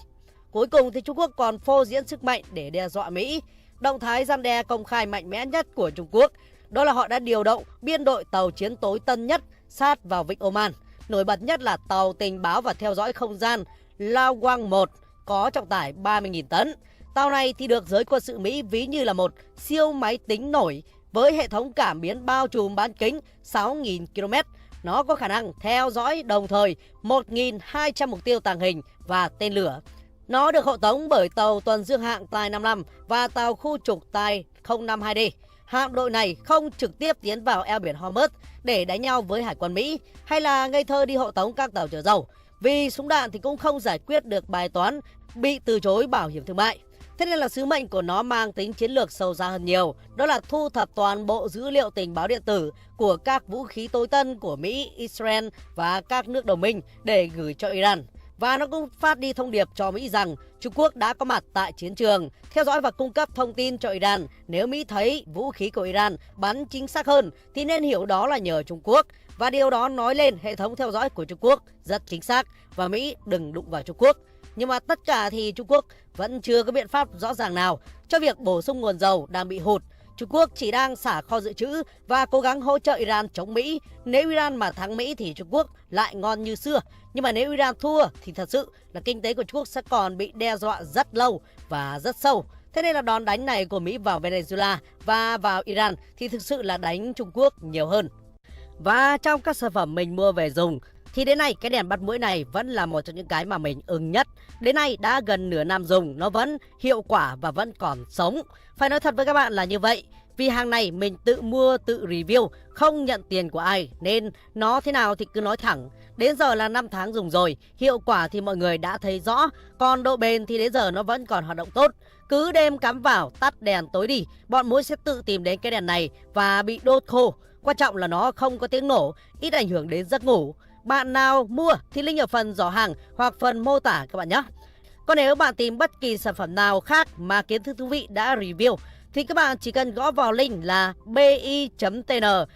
Cuối cùng thì Trung Quốc còn phô diễn sức mạnh để đe dọa Mỹ. Động thái răn đe công khai mạnh mẽ nhất của Trung Quốc đó là họ đã điều động biên đội tàu chiến tối tân nhất sát vào vịnh Oman. Nổi bật nhất là tàu tình báo và theo dõi không gian Lao Quang 1 có trọng tải 30.000 tấn. Tàu này thì được giới quân sự Mỹ ví như là một siêu máy tính nổi với hệ thống cảm biến bao trùm bán kính 6.000 km. Nó có khả năng theo dõi đồng thời 1.200 mục tiêu tàng hình và tên lửa. Nó được hộ tống bởi tàu tuần dương hạm Tai 55 và tàu khu trục Tai 052D. Hạm đội này không trực tiếp tiến vào eo biển Hormuz để đánh nhau với hải quân Mỹ hay là ngây thơ đi hộ tống các tàu chở dầu, vì súng đạn thì cũng không giải quyết được bài toán bị từ chối bảo hiểm thương mại. Thế nên là sứ mệnh của nó mang tính chiến lược sâu xa hơn nhiều, đó là thu thập toàn bộ dữ liệu tình báo điện tử của các vũ khí tối tân của Mỹ, Israel và các nước đồng minh để gửi cho Iran. Và nó cũng phát đi thông điệp cho Mỹ rằng Trung Quốc đã có mặt tại chiến trường, theo dõi và cung cấp thông tin cho Iran. Nếu Mỹ thấy vũ khí của Iran bắn chính xác hơn thì nên hiểu đó là nhờ Trung Quốc. Và điều đó nói lên hệ thống theo dõi của Trung Quốc rất chính xác và Mỹ đừng đụng vào Trung Quốc. Nhưng mà tất cả thì Trung Quốc vẫn chưa có biện pháp rõ ràng nào cho việc bổ sung nguồn dầu đang bị hụt. Trung Quốc chỉ đang xả kho dự trữ và cố gắng hỗ trợ Iran chống Mỹ. Nếu Iran mà thắng Mỹ thì Trung Quốc lại ngon như xưa. Nhưng mà nếu Iran thua thì thật sự là kinh tế của Trung Quốc sẽ còn bị đe dọa rất lâu và rất sâu. Thế nên là đòn đánh này của Mỹ vào Venezuela và vào Iran thì thực sự là đánh Trung Quốc nhiều hơn. Và trong các sản phẩm mình mua về dùng thì đến nay cái đèn bắt muỗi này vẫn là một trong những cái mà mình ưng nhất. Đến nay đã gần nửa năm dùng, nó vẫn hiệu quả và vẫn còn sống. Phải nói thật với các bạn là như vậy. Vì hàng này mình tự mua, tự review, không nhận tiền của ai, nên nó thế nào thì cứ nói thẳng. Đến giờ là 5 tháng dùng rồi, hiệu quả thì mọi người đã thấy rõ, còn độ bền thì đến giờ nó vẫn còn hoạt động tốt. Cứ đêm cắm vào, tắt đèn tối đi, bọn muỗi sẽ tự tìm đến cái đèn này và bị đốt khô. Quan trọng là nó không có tiếng nổ, ít ảnh hưởng đến giấc ngủ. Bạn nào mua thì link ở phần giỏ hàng hoặc phần mô tả các bạn nhé. Còn nếu bạn tìm bất kỳ sản phẩm nào khác mà kiến thức thú vị đã review thì các bạn chỉ cần gõ vào link là bi.tn/mua.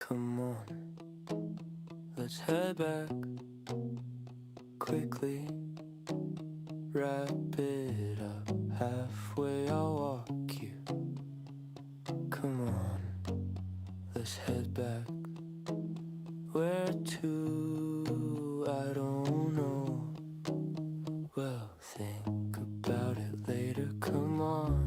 Come on, let's head back quickly. Wrap it up halfway, I'll walk you. Come on, let's head back. Where to? I don't know. Well, think about it later. Come on.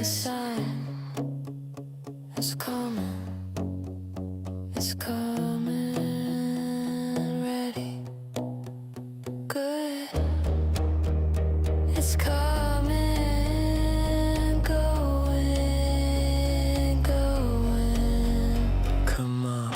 sign. It's coming. It's coming. Ready. Good. It's coming. Going. Going. Come on.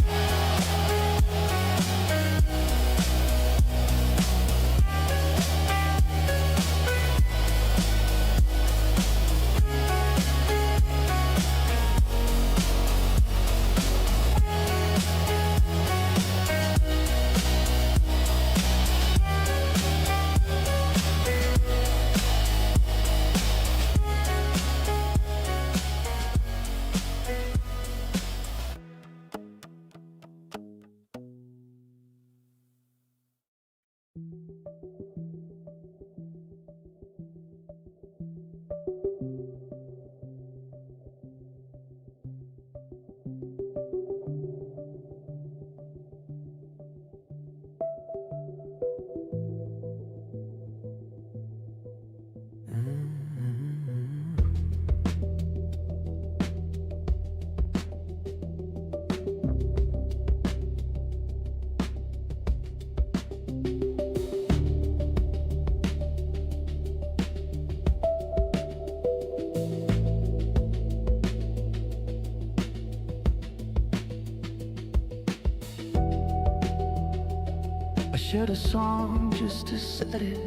I shared a song just to set it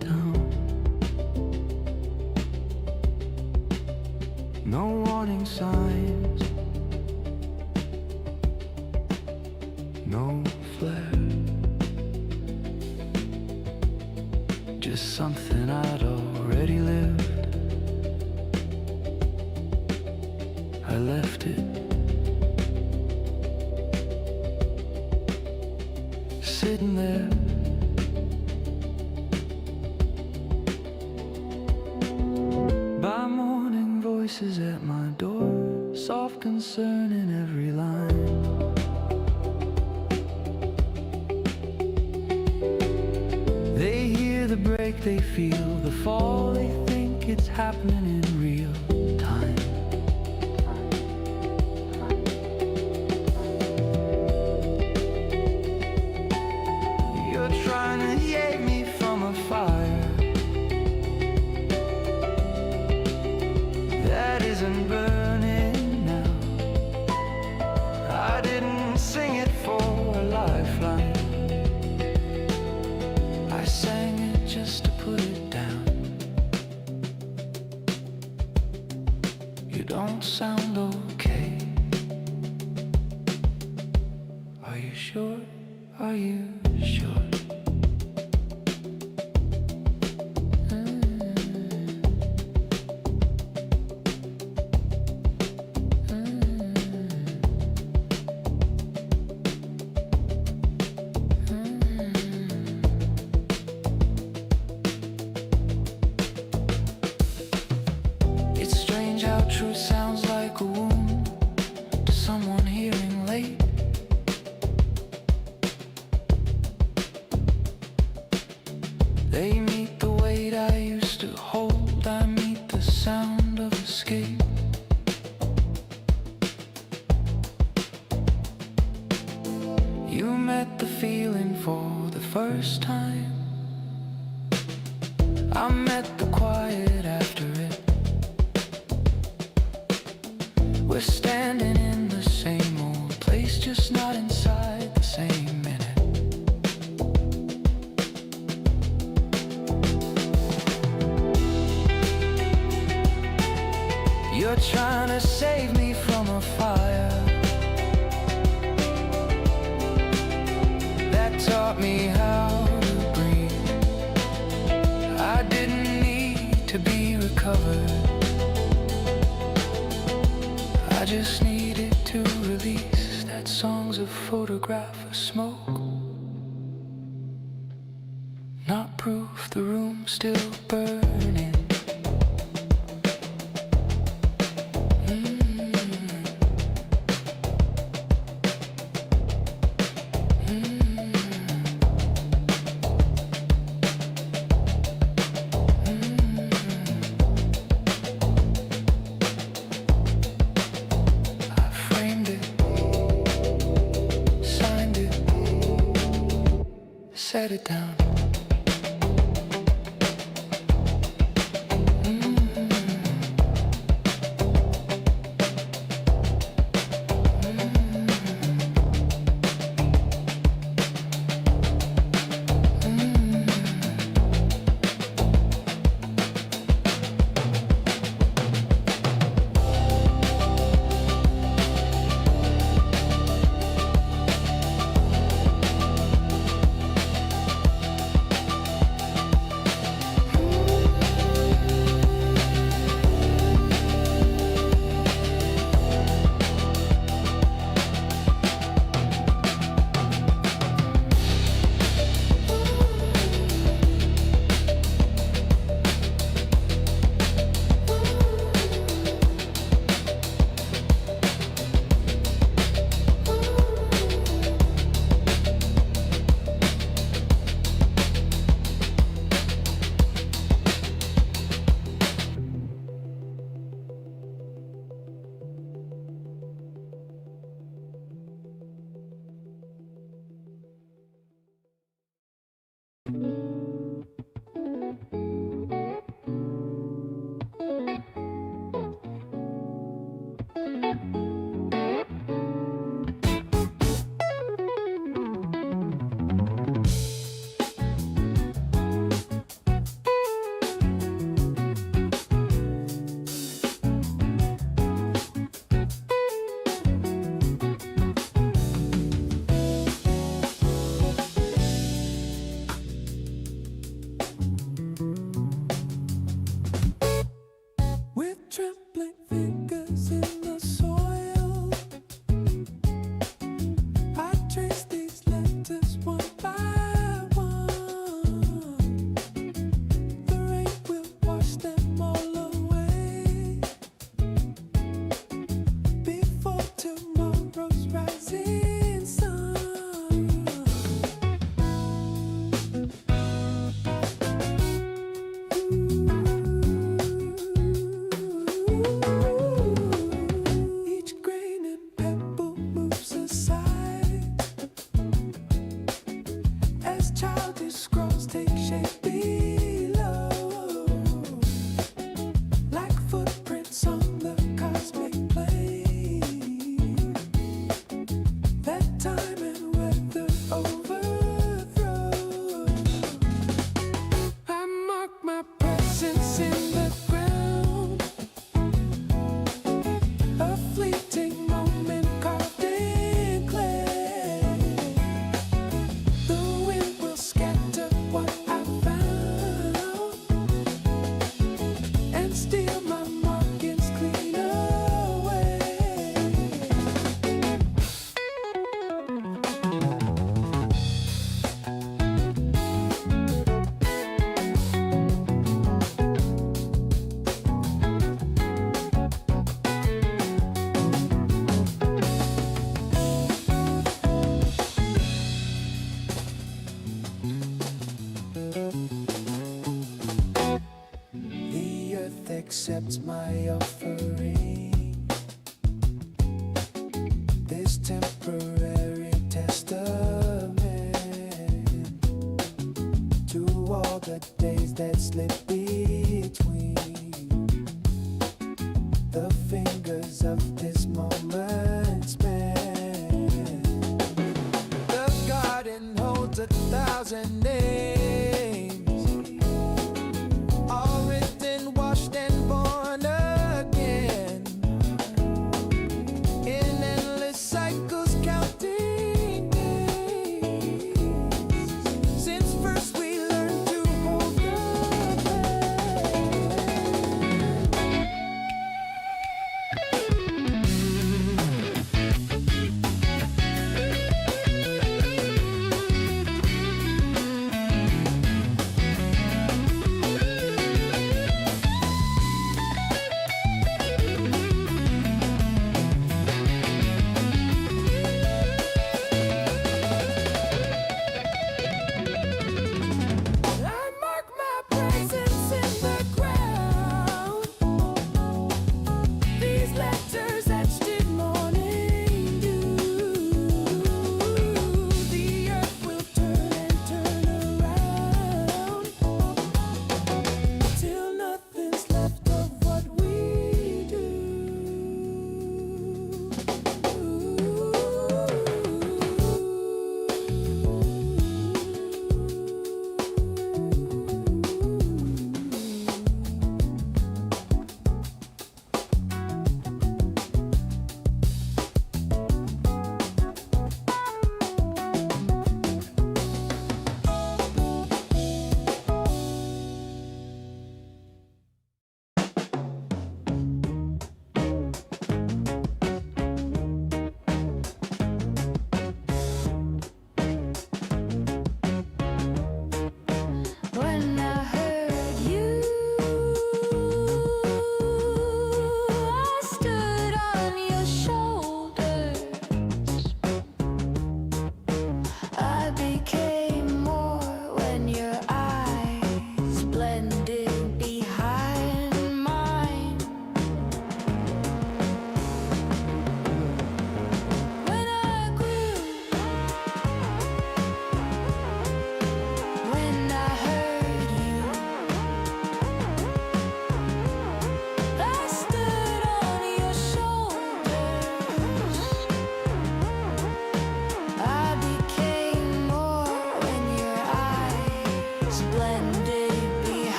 down. No warning signs, no flare, just something I'd already lived. I left it sitting there. By morning, voices at my door, soft concern in every line. They hear the break, they feel the fall, they think it's happening in real time. You're trying to yank me from a fire that isn't burning now. I didn't sing it for a lifeline, I sang it just to put it down. You don't sound okay. Are you sure? Are you sure? It's strange how truth sounds like a wound to someone hearing late. They meet the weight I used to hold, I meet the sound of escape. You met the feeling for the first time, I met the quiet after it. We're standing in the same old place, just not inside the same minute. You're trying to save me from a fire that taught me how to breathe. I didn't need to be recovered, I just needed to release. That song's a photograph of smoke, not proof the room's still burning. it down. Accepts my offering, this temporary testament to all the days that slip between the fingers of this moment span. The garden holds 1,000 names, all written, washed and born again, in endless cycles counting days, since first we learned to hold the pen.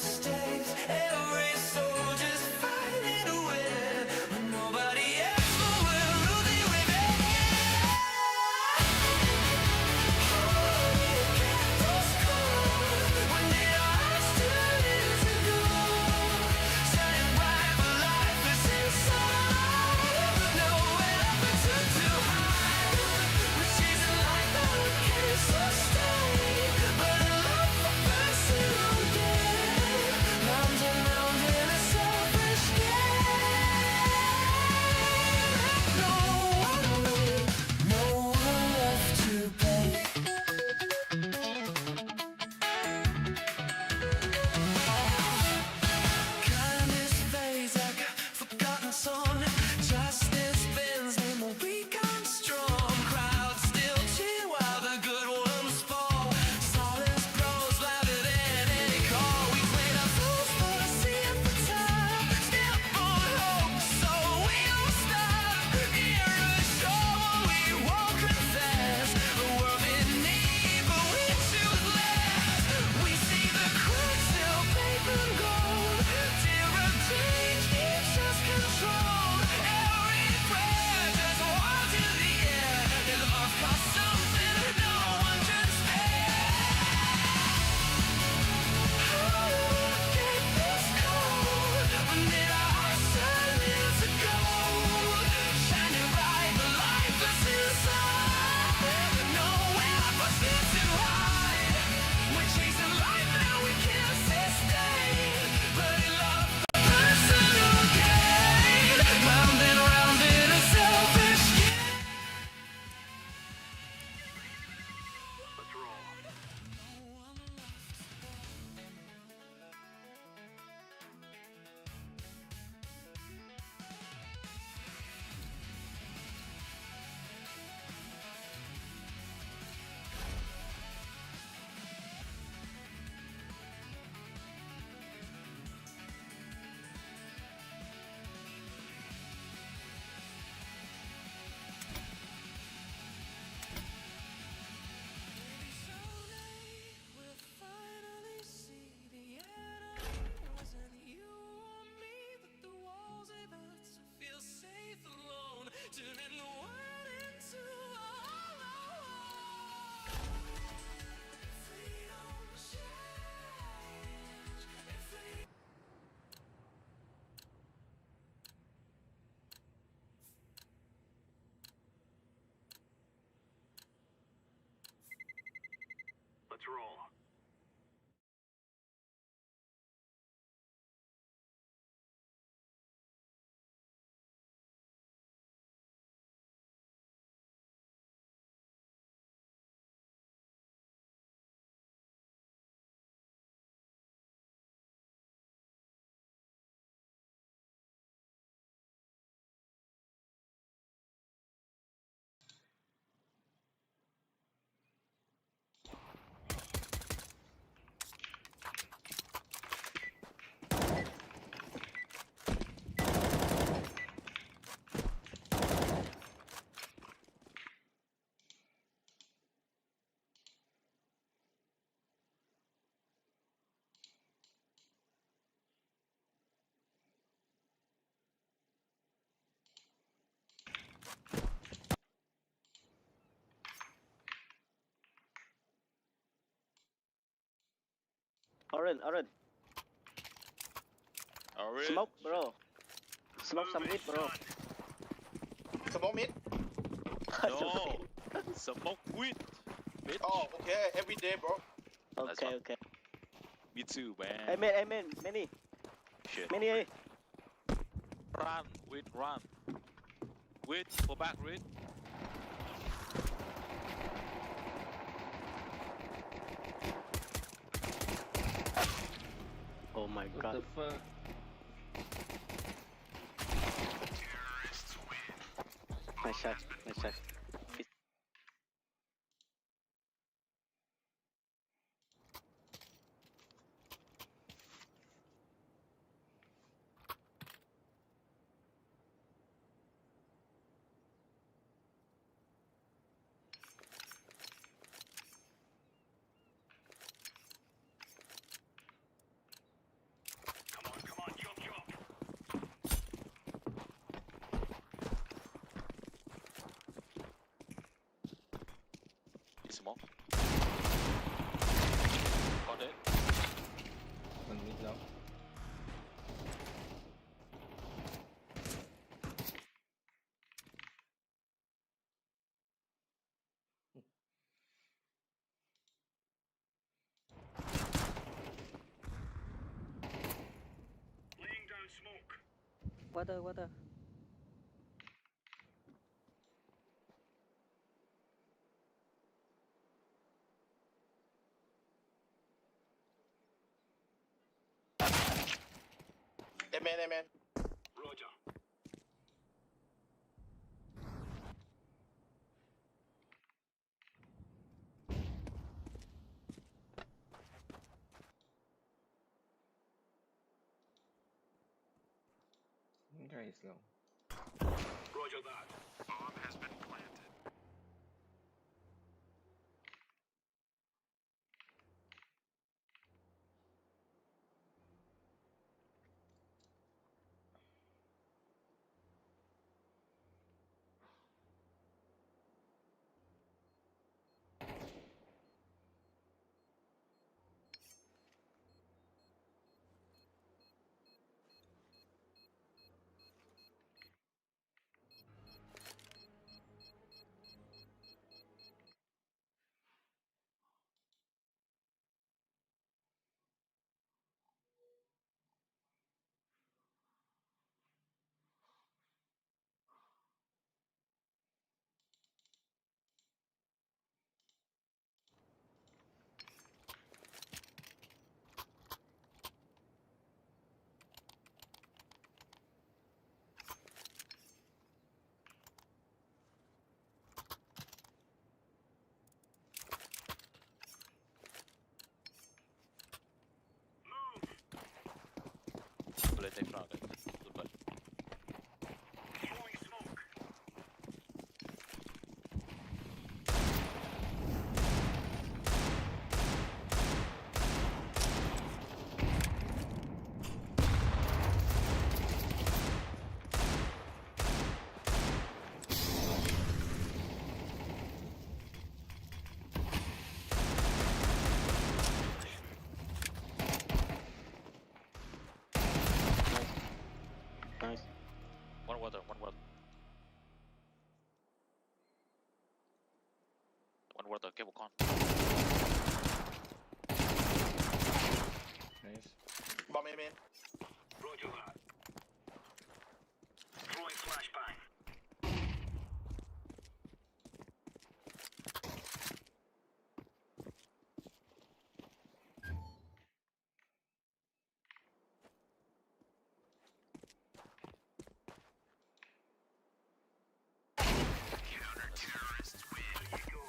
mistakes. Every soldier's fighting to win, but nobody else will lose it with me. When did our eyes turn into gold? Shining bright, but life is inside. Nowhere left to hide. We're chasing light that we can't sustain, but in love for personal gain. Round and round in a selfish game. No one left to blame. Kindness fades like a forgotten song. Justice bends when the weak are strong. Crowds still cheer while the good ones fall. Silence grows louder than any call. We played our souls for the sea at the top. Still on hope, so we don't stop. Irresolvable, we won't confess. The world in need, but we choose less. We see the cracks still paper gold. Tear of change keeps us controlled. Every prayer just walks in the air. If love costs something, no one can spare. How do we keep this cold? When did our hearts turn into gold? Shining bright, but lifeless inside. Nowhere but still to hide. We're chasing life now we can't sustain, but in love for personal gain. Round and round in a selfish game. Let's roll. We'll finally see the enemy wasn't you or me, but the walls they built to feel safe alone, turning the world into a hollow. If we don't change, if we Let's roll. Orange. Orange. Smoke, bro. Smoke some weed, bro. Smoke meat? No. Smoke weed. Bitch. Oh, okay. Every day, bro. That's Okay, fine. okay. Me too, man. Amen. Many. Shit. Many, eh? Run. Wait, run. Wait, go back, wait. Oh my god. Nice shot. smoke. Got it. One mid low. Laying down smoke. Water. Amen. Roger. Guy is low. Roger that. Bomb has been planted. Play take front, guys. Good play. Throwing smoke. Nice. One water. One water. Cable con. Nice. Bomb amen. Roger that. Throwing flashbang. Counter-terrorists win. There you go.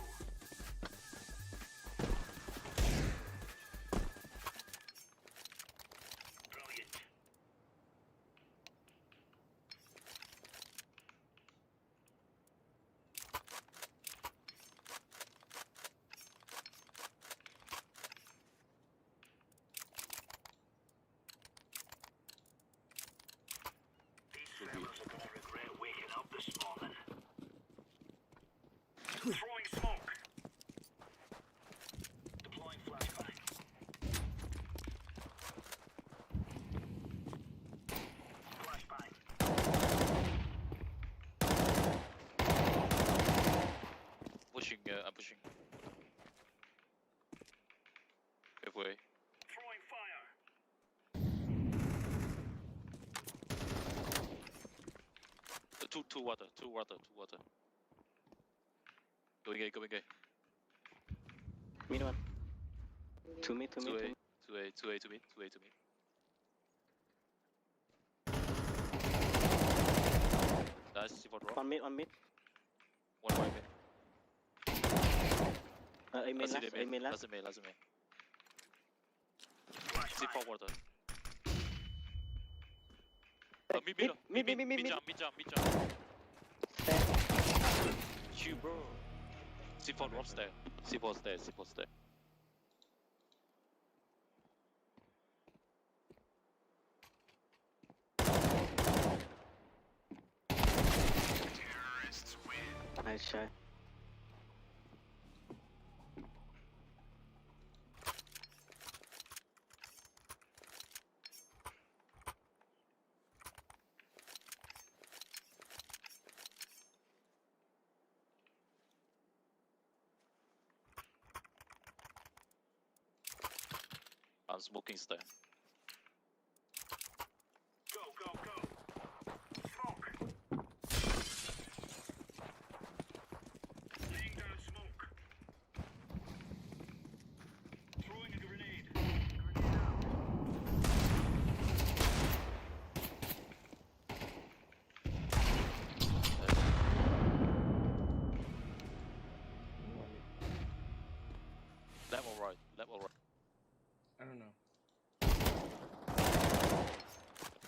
Brilliant. These fellas are gonna regret waking up this morning. Throwing smoke. Deploying flashbang. Flashbang. Pushing. I'm pushing. Give way. Throwing fire. Two water. Going A. Mid one. Two mid. 2A to mid. Nice. C4 drop. One mid. One right mid. Amen Last last. it, Amen last. Last it, main. Flashbang. C4 water. Mid jump. You bro. C4 drop stairs. C4 stairs. Terrorists win. Nice shot. I'm smoking stair. Go, go, go. Smoke. Laying down smoke. Throwing a grenade. Grenade out. One mid. Level right, level right. I don't know.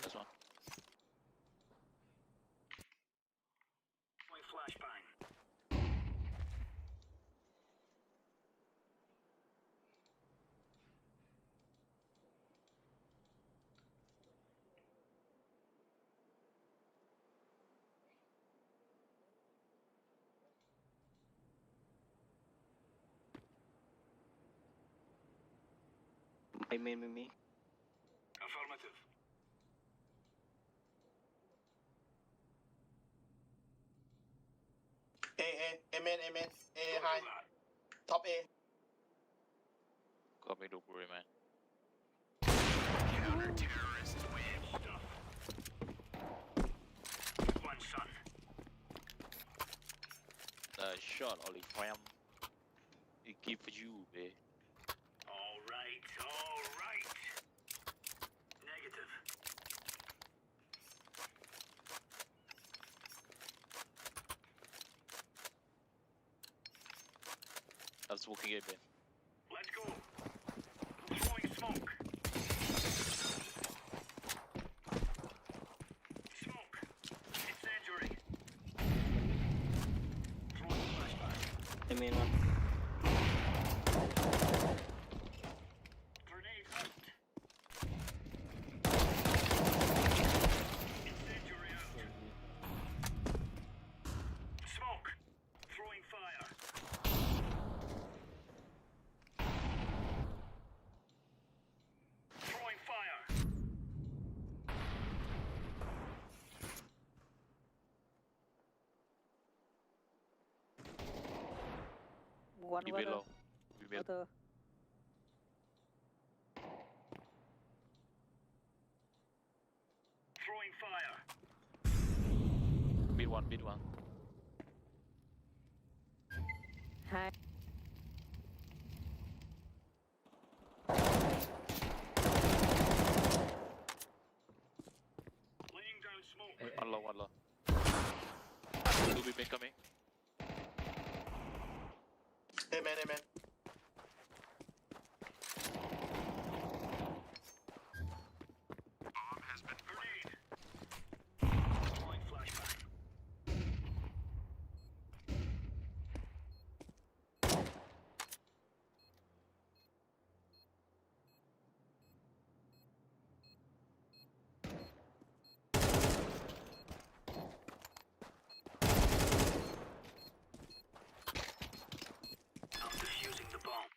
That's one. Throwing flashbang. Me. Affirmative. Amen, amen. A Roger high. that. Top A. Got me, don't worry, man. Counter-terrorist win. Stuff. One son. Nice shot, Ollie Fram. It keep for you, eh? All right, all right. Negative. I'm smoking it, man. Let's go. Throwing smoke. Smoke. Incendiary. Throwing flashbang. Main one. Grenade out. Incendiary out. One mid. Smoke. Throwing fire. Throwing fire. One Be below. Be below. water. Throwing fire. Mid one, mid one. Hai. Laying down smoke. One low, one low. Two be coming. Amen, amen. Bomb has been Grenade. Throwing flashbang. I'm defusing the bomb.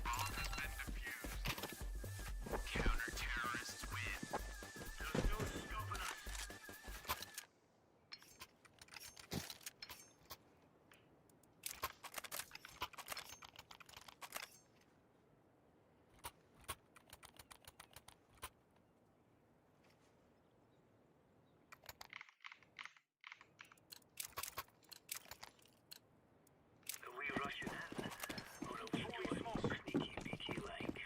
Bomb has been defused. Counter-terrorists win. There's no stopping us. Are we rushing in? Or are we doing smoke? Sneaky beaky like?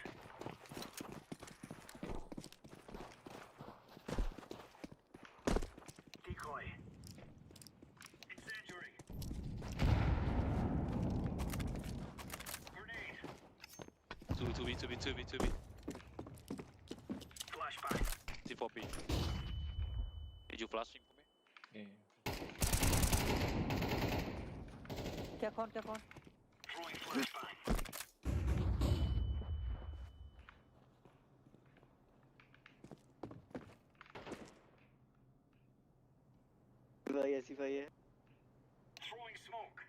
Decoy. Incendiary. Grenade. 2B. Flashbang. C4B. Did you flashing for me? Yeah. Careful. Throwing flashbang. Fire. Throwing smoke.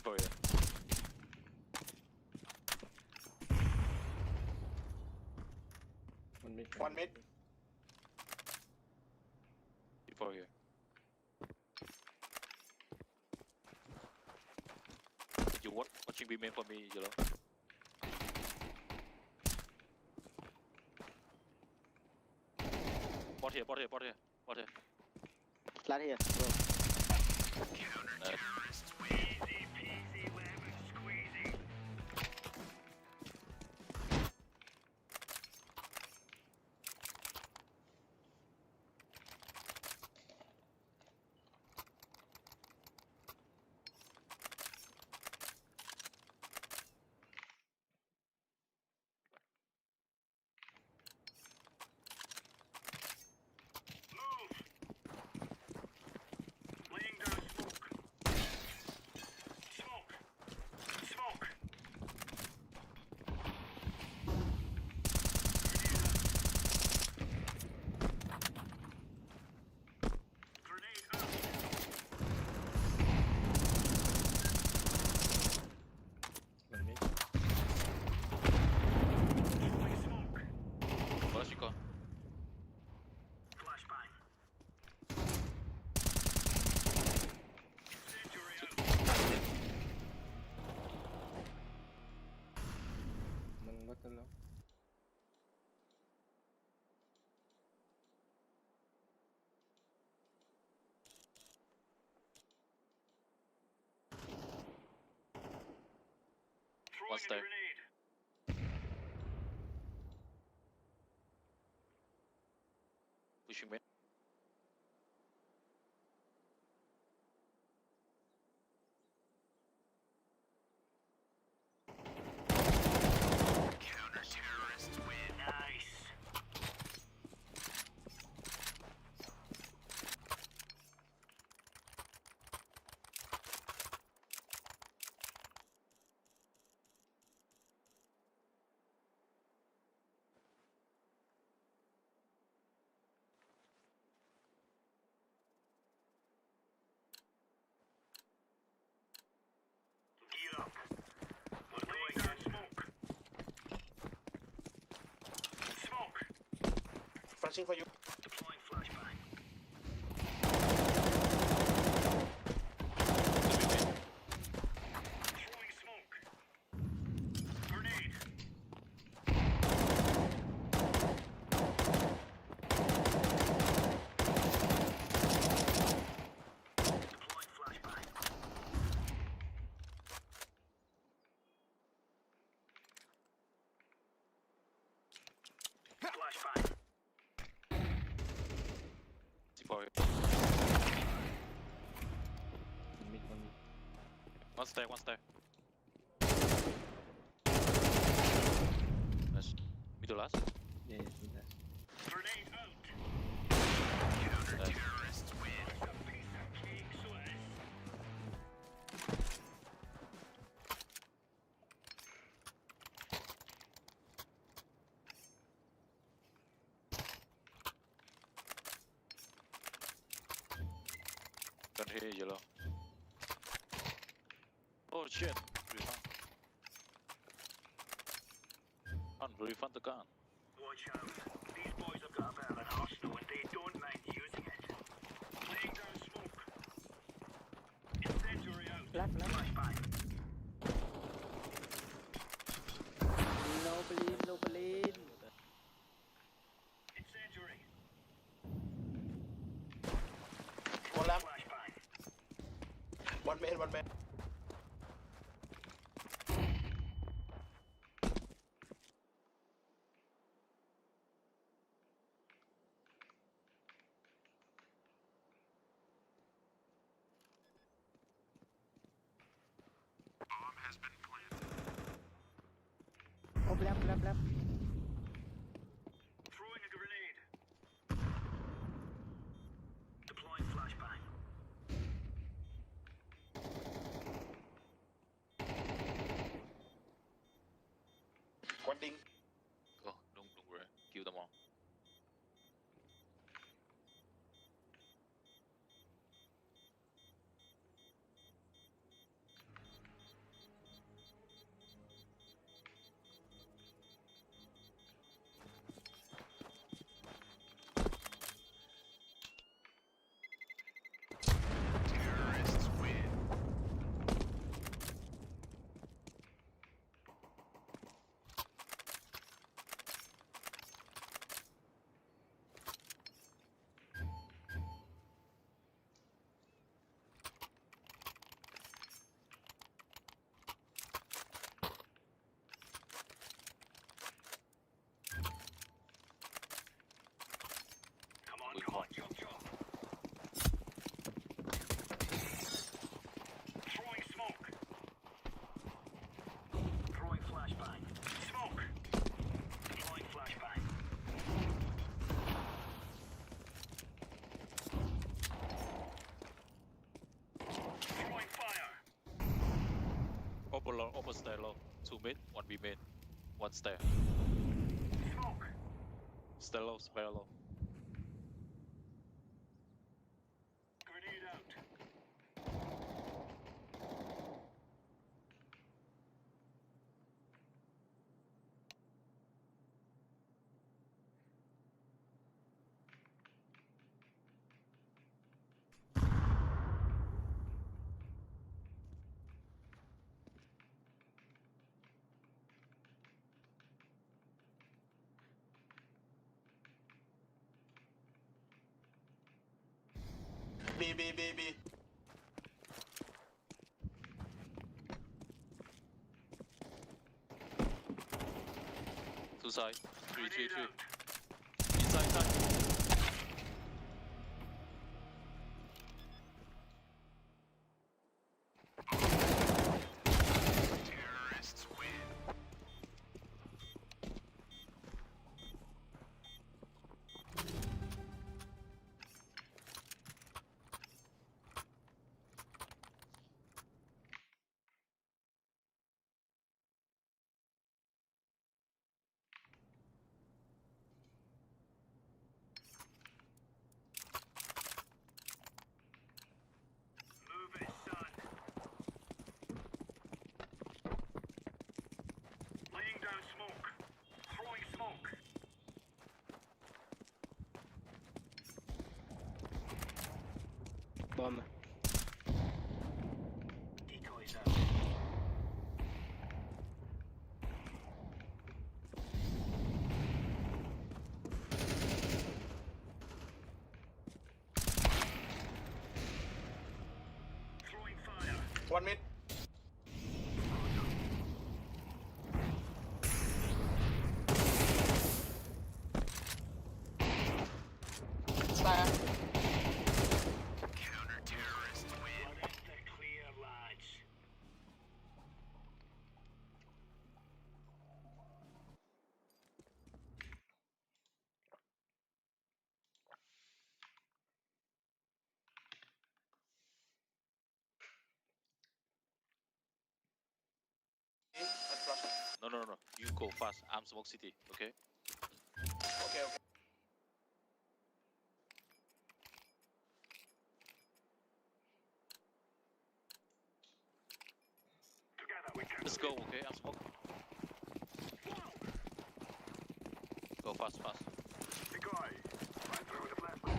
C4 here. One mid. One mid. C4 here. Did you watching be main for me, yellow. Bot here, bot here, bot here, bot here. Flat here, bro. Counter-terrorists win. Easy peasy lemon squeezy. Move. Laying down smoke. Smoke. Smoke. Grenade out. One mid. Throwing smoke. Flash, you go. Flashbang. Incendiary out. One bottle lang. Throwing What's a that? grenade. Pushing mid. Counter-terrorists win. Nice. Gear up. We're going down smoke. Smoke. Flashing for you. Deploying flashbang. Throwing smoke. Grenade. Deploying flashbang. Flashbang. C4 here. One mid, one mid. One stair, one stair. Nice. Middle last. Yeah, yeah, mid last. Grenade out. Counter-terrorists win. It's a piece of cake, so it is. Gun here, yellow. Oh shit. Refund. Refund the gun. Watch out. These boys have got a bit of an arsenal and they don't mind using it. Laying down smoke. Incendiary out. Flashbang. No bleed, no bleed. Incendiary. One lamp. Flashbang. One main, one main. Bomb has been planted. Oh, left, left, left. Throwing a grenade. Deploying flashbang. One ding. Go, don't worry. Kill them all. low, upper stair low. 2 mid, 1 B main, 1 stair. Smoke. Stair low, very low. Grenade out. B. 2 side, 3. Grenade out. Inside. Terrorists win. Move it, son. Laying down smoke. Throwing smoke. Bomb. Decoys out. Throwing fire. 1 mid. Stair. Counter-terrorists win. One is the clear, lads. And flash. No. You go fast. I'm smoke city, okay? Okay. Together we can. Let's go, okay? I'm smoke. Go fast. Decoy. I'm throwing a flashbang.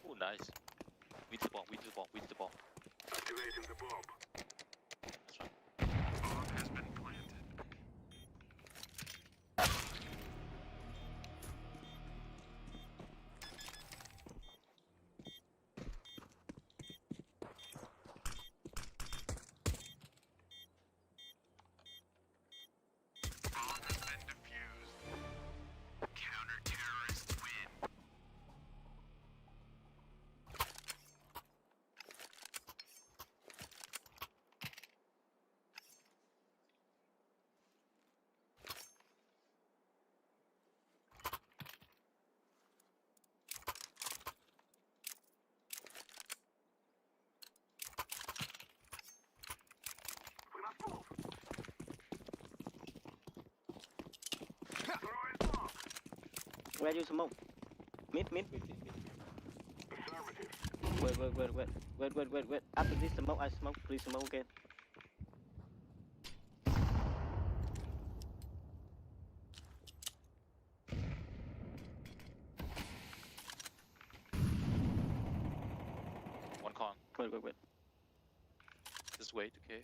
Oh, nice. We need the ball. Activating the bomb. That's right. Bomb has been planted. Bomb has been defused. Counter-terrorists win. We must move. Throwing smoke. Where you smoke? Mid. Affirmative. Wait. After this smoke, I smoke. Please smoke again. One con. Wait. Just wait, okay?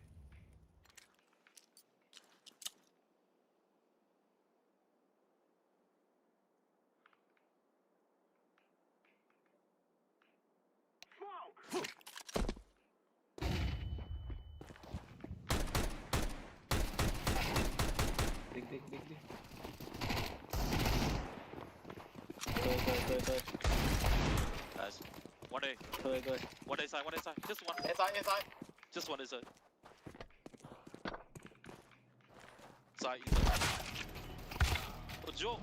Smoke. Dig. Good. Nice. 1A. Good. 1A side. Just one. Inside. Just one inside. Inside. Oh, Joe.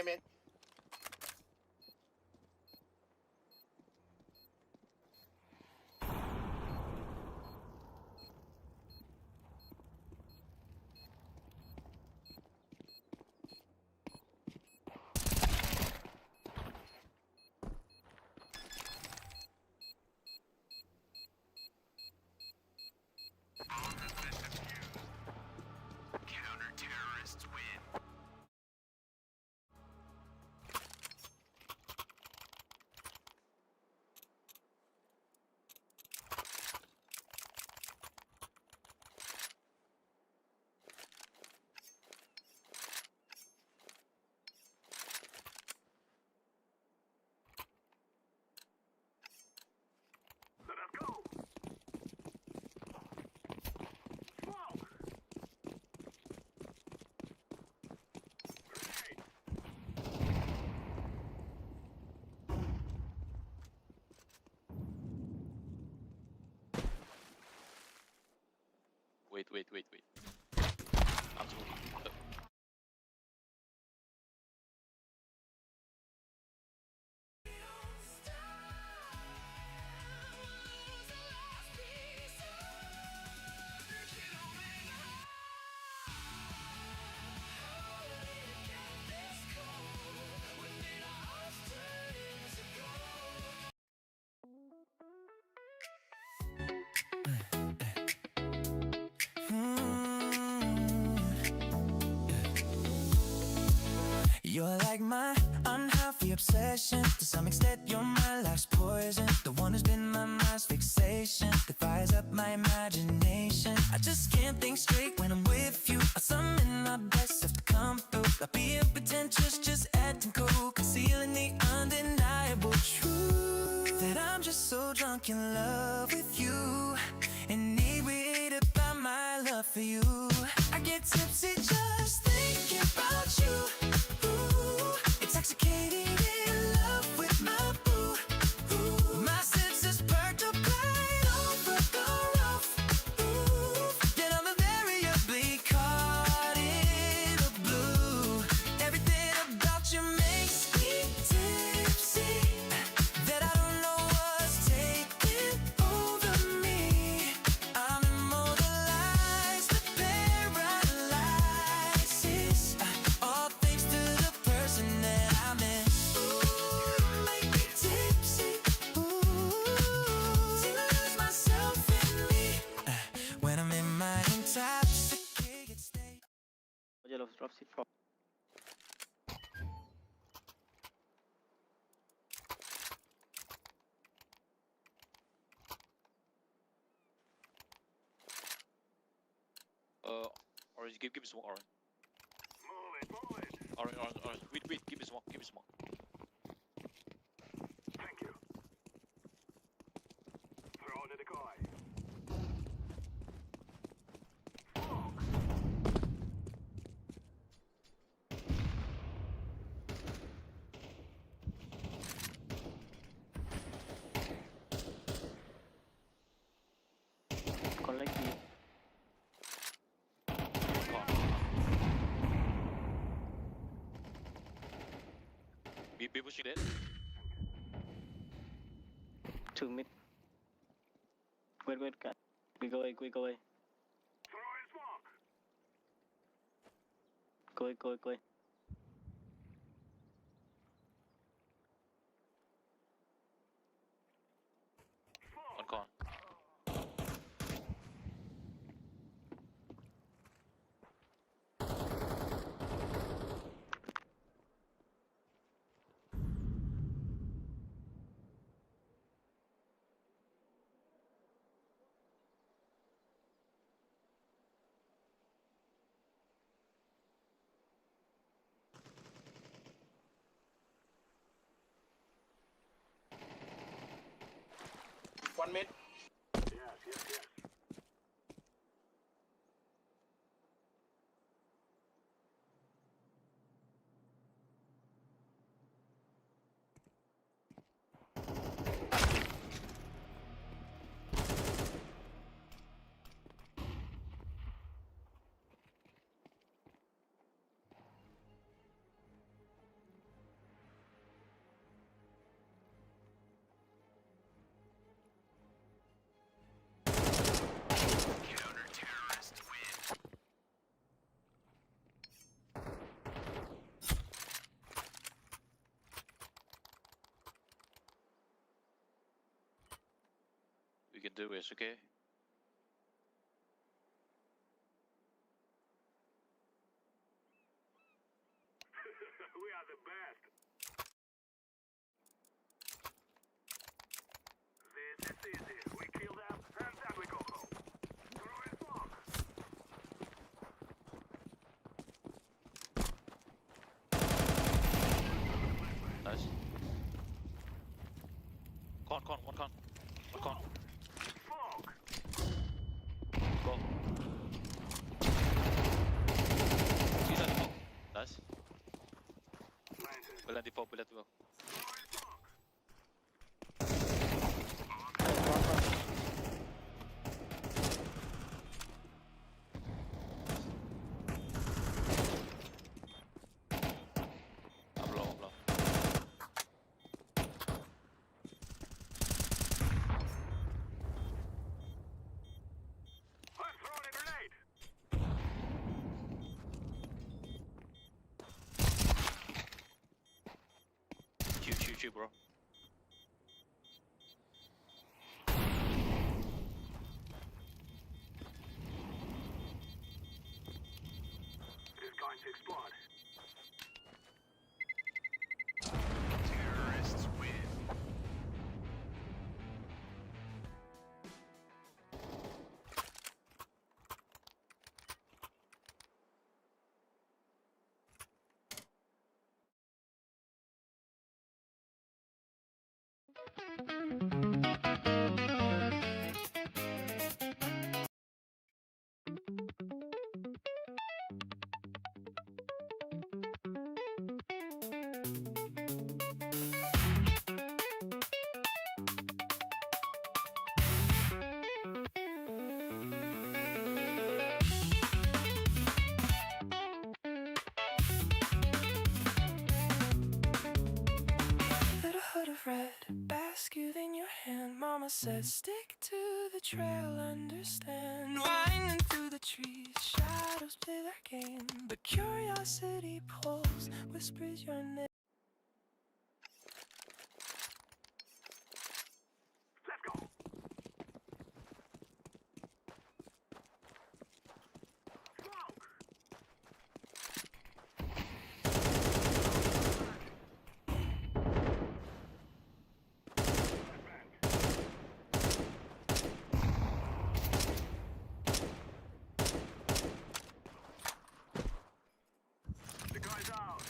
main. Counter-terrorists win. Let us go. Smoke. Grenade. Wait. Absolutely. You're like my unhealthy obsession. To some extent, you're my life's poison. The one who's been my mind's fixation, that fires up my imagination. I just can't think straight when I'm with you. I summon my best self to come through. Not being pretentious, just acting cool, concealing the undeniable truth that I'm just so drunk in love with you, inebriated by my love for you. I get tipsy just thinking about you. Ooh, intoxicated in love with my boo. Ooh, my senses perked up right over the roof. Ooh, yet I'm invariably caught in the blue. Everything about you makes me tipsy, that I don't know what's taking over me. I'm immobilized with paralysis, all thanks to the person that I miss. Ooh, make me tipsy. Ooh, till I lose myself in me, when I'm in my intoxicated state. Yellow drop seat for. Orange, give me some orange. Move it. Orange. Wait, give me some. Thank you. Throw the decoy. Smoke. Collect the Be pushing it. 2 mid. Wait, cut. Quick away. Throw in smoke. Go away. One con. One mid. Yes. can do is, okay? We are the best. This is easy. We kill them, and then we go home. Throw in smoke. Nice. Con, one con. One con. Smoke. Go. She's at the ball. Nice. Planted. Bullet default, bullet default. Throw in smoke. I'm low, I'm low. I'm throwing a grenade. Shoot, bro. It's going to explode. Terrorists win. Little hood of red, basket in your hand. Mama said, stick to the trail, understand. Winding through the trees, shadows play their game. But curiosity pulls, whispers your name. Let's go. Smoke. The guy's out.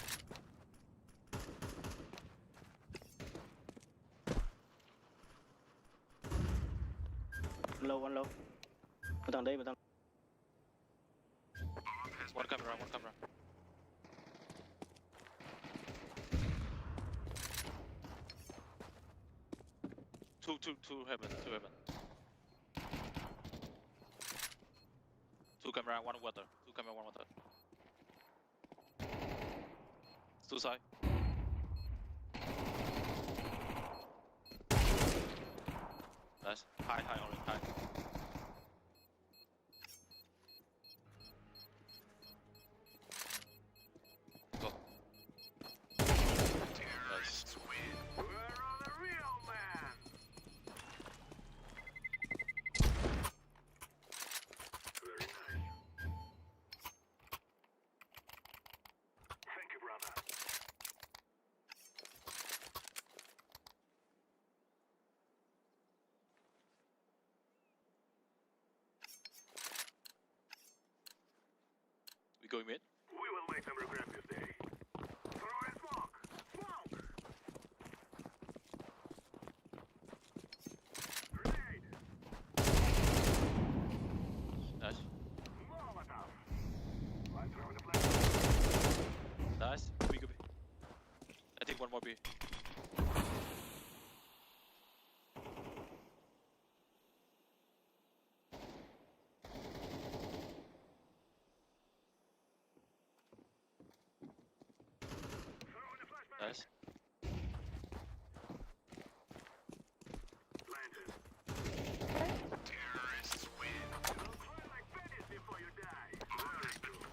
One low. Một thằng đây, một thằng. One camera, one camera. Two heaven. Two camera, one water. Two camera, one water. Two side. Nice. High, orange, high. Go. Terrorists win. We're on the real man. Very nice. Thank you, brother. We going mid? We will make them regret this day. Throw in smoke. Smoke. Grenade. Nice. Molotov. I'm throwing the flash. Nice. Go B. I think one more B. Throwing the flashbang. Nice. Planted. Terrorists win. You'll cry like bandits before you die. Very good.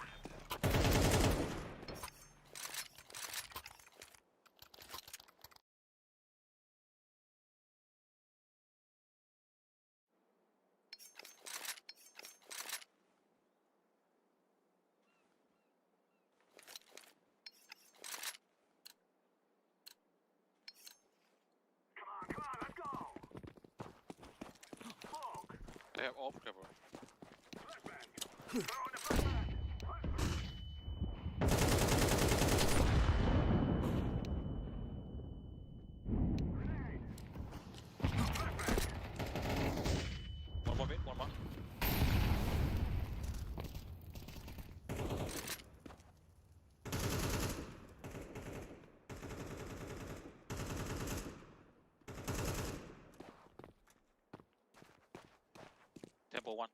They have off, careful. One more mid, one more.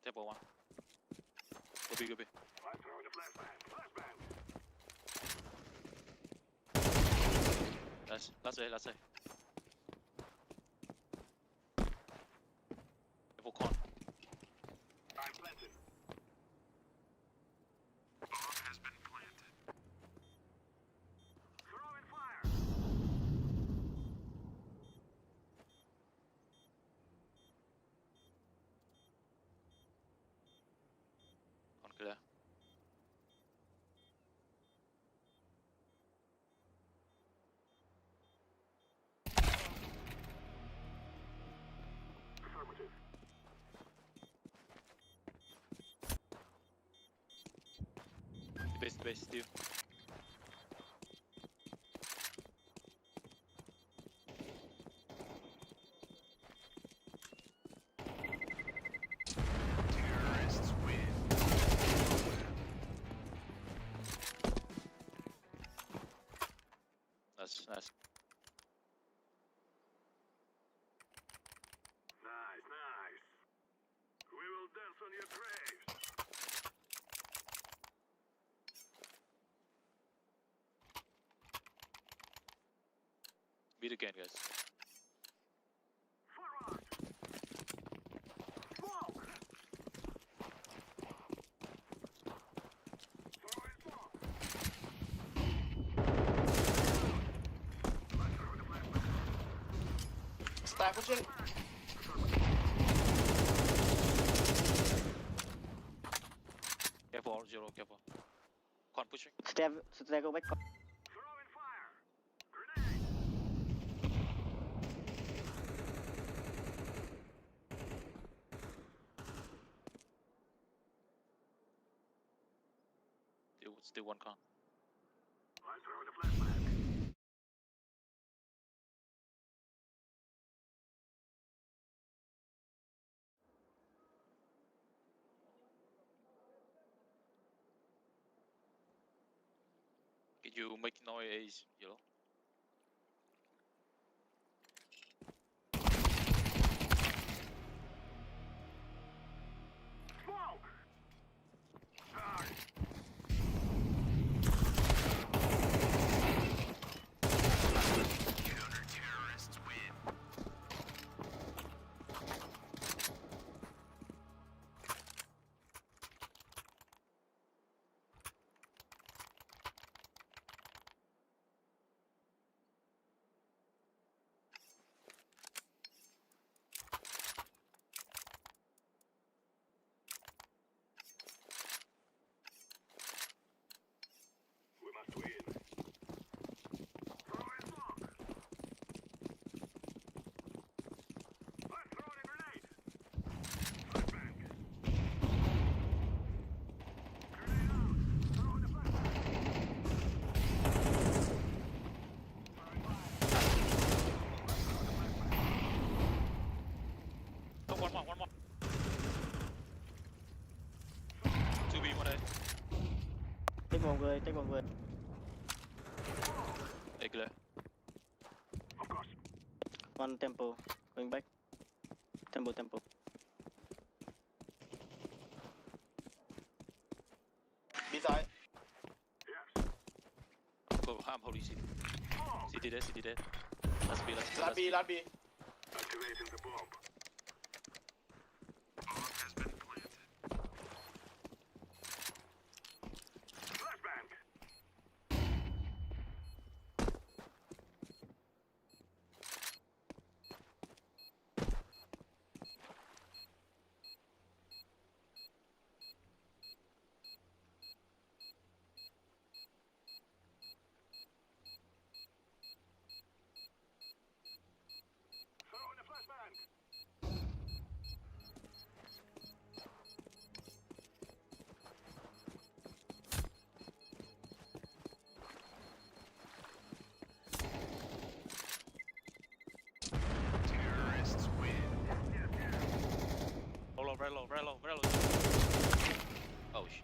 Temple one. Go B, go B. I'm throwing a flashbang. Flashbang. Last A. Temple con. I'm planted. Bomb has been planted. Throwing fire. Con clear. Affirmative. The base, still. Terrorists win. Nice. Nice, nice. We will dance on your graves. Beat again, guys. Forward. Smoke. Throwing smoke. I'm throwing a flashbang. Stack pushing. Careful, zero, careful. Con pushing. Stay go back. Throwing fire. Grenade. Still one con. I'm throwing a flashbang. Can you make noise, yellow? Smoke. Nice. Counter-terrorists win. We must win. Throwing smoke. I'm throwing a grenade. Flashbang. Grenade out. Throwing a flashbang. Throwing fire. Oh, one more. 2B, 1A. Take one người. A clear. Of course. One tempo. Going back. Tempo. B side. Yes. I'm holding CT. Smoke. CT dead. Let's B. Last B. Last B. Activating the bomb. Bomb has been planted. Flashbang. Throwing a flashbang. very low, very low, very low. Oh shit.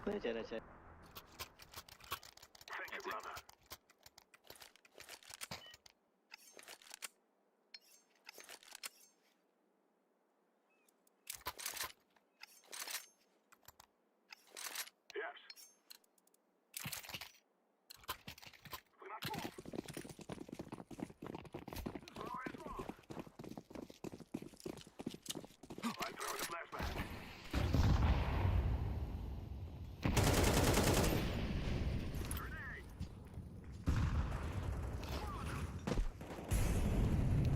Để chơi, để chơi. Thank you, brother. Yes. We're not full. Throw is wrong. I'm throwing a flashback. Grenade.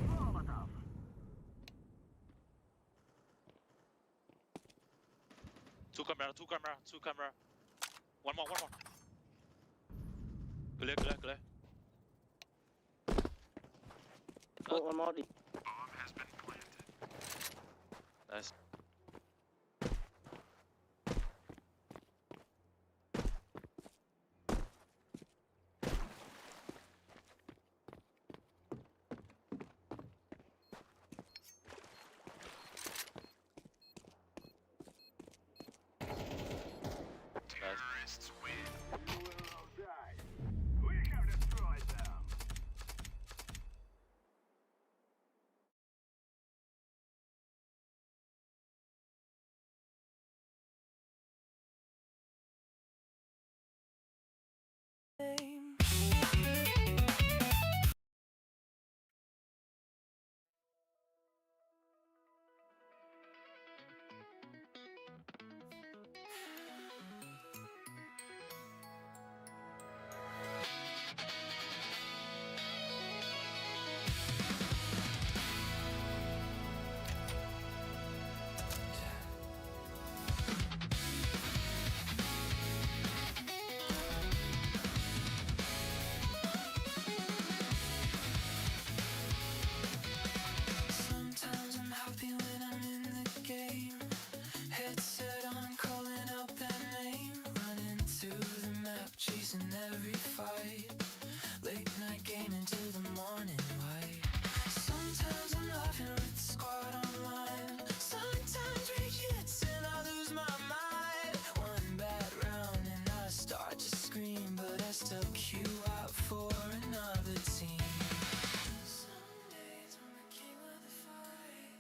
Molotov. Two camera, two camera, two camera. One more, one more. Clear, clear, clear. One more đi. Bomb has been planted. Nice. Terrorists win. You will all die. We have destroyed them. Sometimes I'm happy when I'm in the game. Headset on, calling out that name. Running through the map, chasing every fight. Late night gaming till the morning light. Sometimes I'm laughing with the squad online. Sometimes rage hits and I lose my mind. One bad round and I start to scream, but I still queue out for another team. Some days I'm the king of the fight.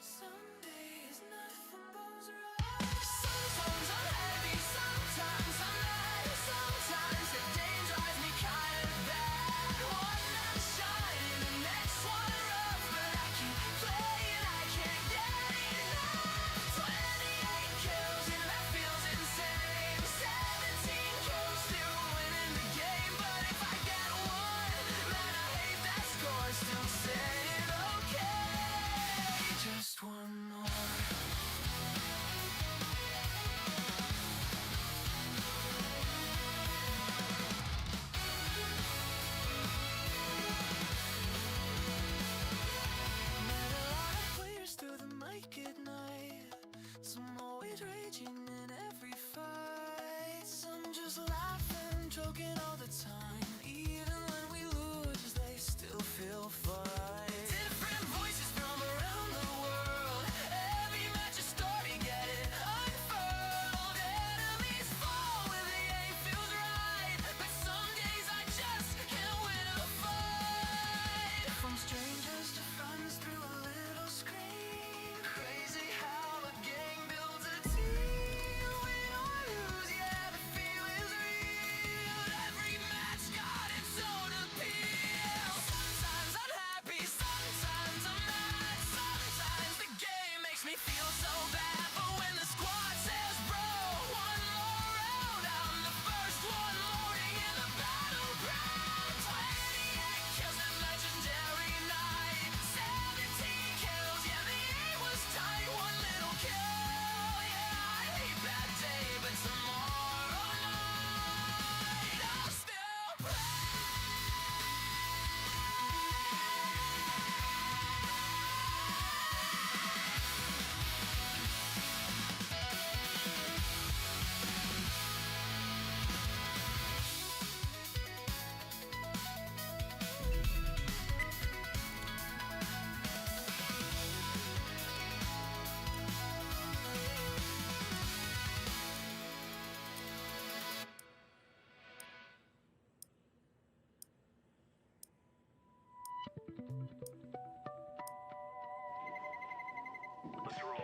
Some days nothing goes right. Sometimes I'm happy, sometimes I'm mad. Sometimes the day drives me kind of bad. One night shine, the next one rough, but I keep playing, I can't get enough. 28 kills and that feels insane. 17 kills, still winning the game, but if I get one, man, I hate that score. Still saying okay, just one more. Met a lot of players through the mic at night. Some always raging in every fight. Some just laughing, joking all the time. Even when we lose, they still feel fine. Different voices from around the world. Every match a story, get it unfurled. Enemies fall when the aim feels right, but some days I just can't win a fight. From strangers to friends through a little screen. Crazy how a gang builds a team. Win or lose, yeah, the feeling's real. Every match got its own appeal. Sometimes I'm happy, sometimes I'm mad. Sometimes the game makes me feel so bad. But when the squad says, bro, one more round, I'm the first one loading in the battleground. 28 kills and legendary night. 17 kills, yeah, the aim was tight. One little kill, yeah, I hate that day, but tomorrow night I'll still play. Let's roll.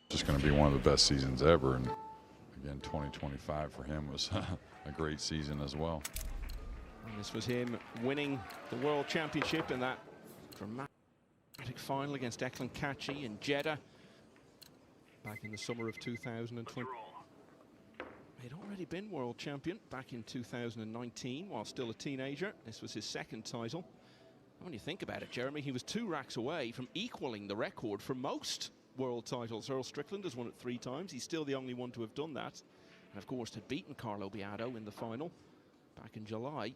Just going to be one of the best seasons ever, and again 2025 for him was a great season as well. And this was him winning the World Championship in that dramatic final against Declan Catchy in Jeddah back in the summer of 2020. He'd already been world champion back in 2019 while still a teenager. This was his second title. And when you think about it, Jeremy, he was 2 racks away from equaling the record for most world titles. Earl Strickland has won it 3 times. He's still the only one to have done that. And of course, had beaten Carlo Biado in the final back in July.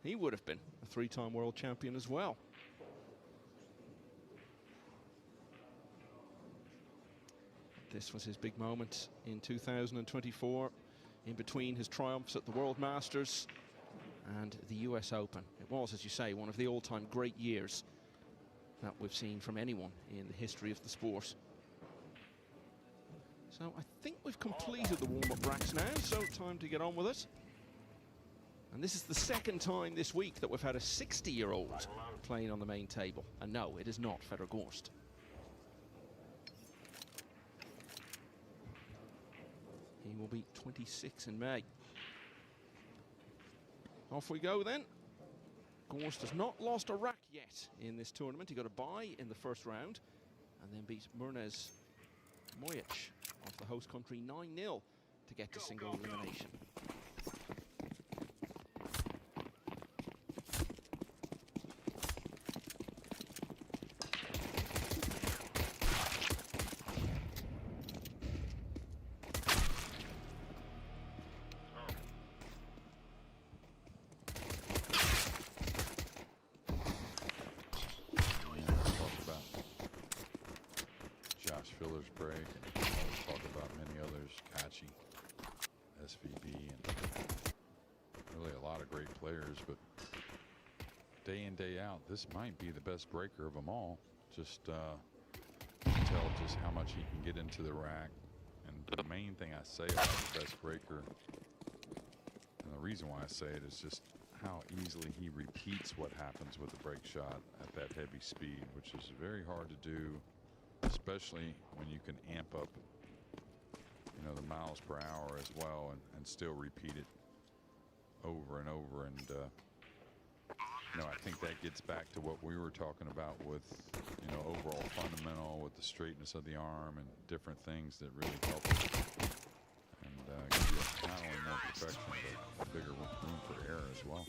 He would have been a 3-time world champion as well. This was his big moment in 2024, in between his triumphs at the World Masters and the US Open. It was, as you say, one of the all-time great years that we've seen from anyone in the history of the sport. So I think we've completed the warm-up racks now, so time to get on with it. And this is the second time this week that we've had a 60-year-old playing on the main table. And no, it is not Fedor Gorst. He will be 26 in May. Off we go then. Gorst has not lost a rack yet in this tournament. He got a bye in the first round and then beat Murnez Mojic of the host country 9-0 to get to single elimination. Filler's break. We'll talk about many others, Kachi, SVB, and really a lot of great players. But day in, day out, this might be the best breaker of them all. Just tell just how much he can get into the rack. And the main thing I say about the best breaker, and the reason why I say it, is just how easily he repeats what happens with the break shot at that heavy speed, which is very hard to do, especially when you can amp up, you know, the miles per hour as well, and still repeat it over and over. And you know, I think that gets back to what we were talking about with, you know, overall fundamental, with the straightness of the arm and different things that really help and give you not only more perfection but a bigger room for error as well.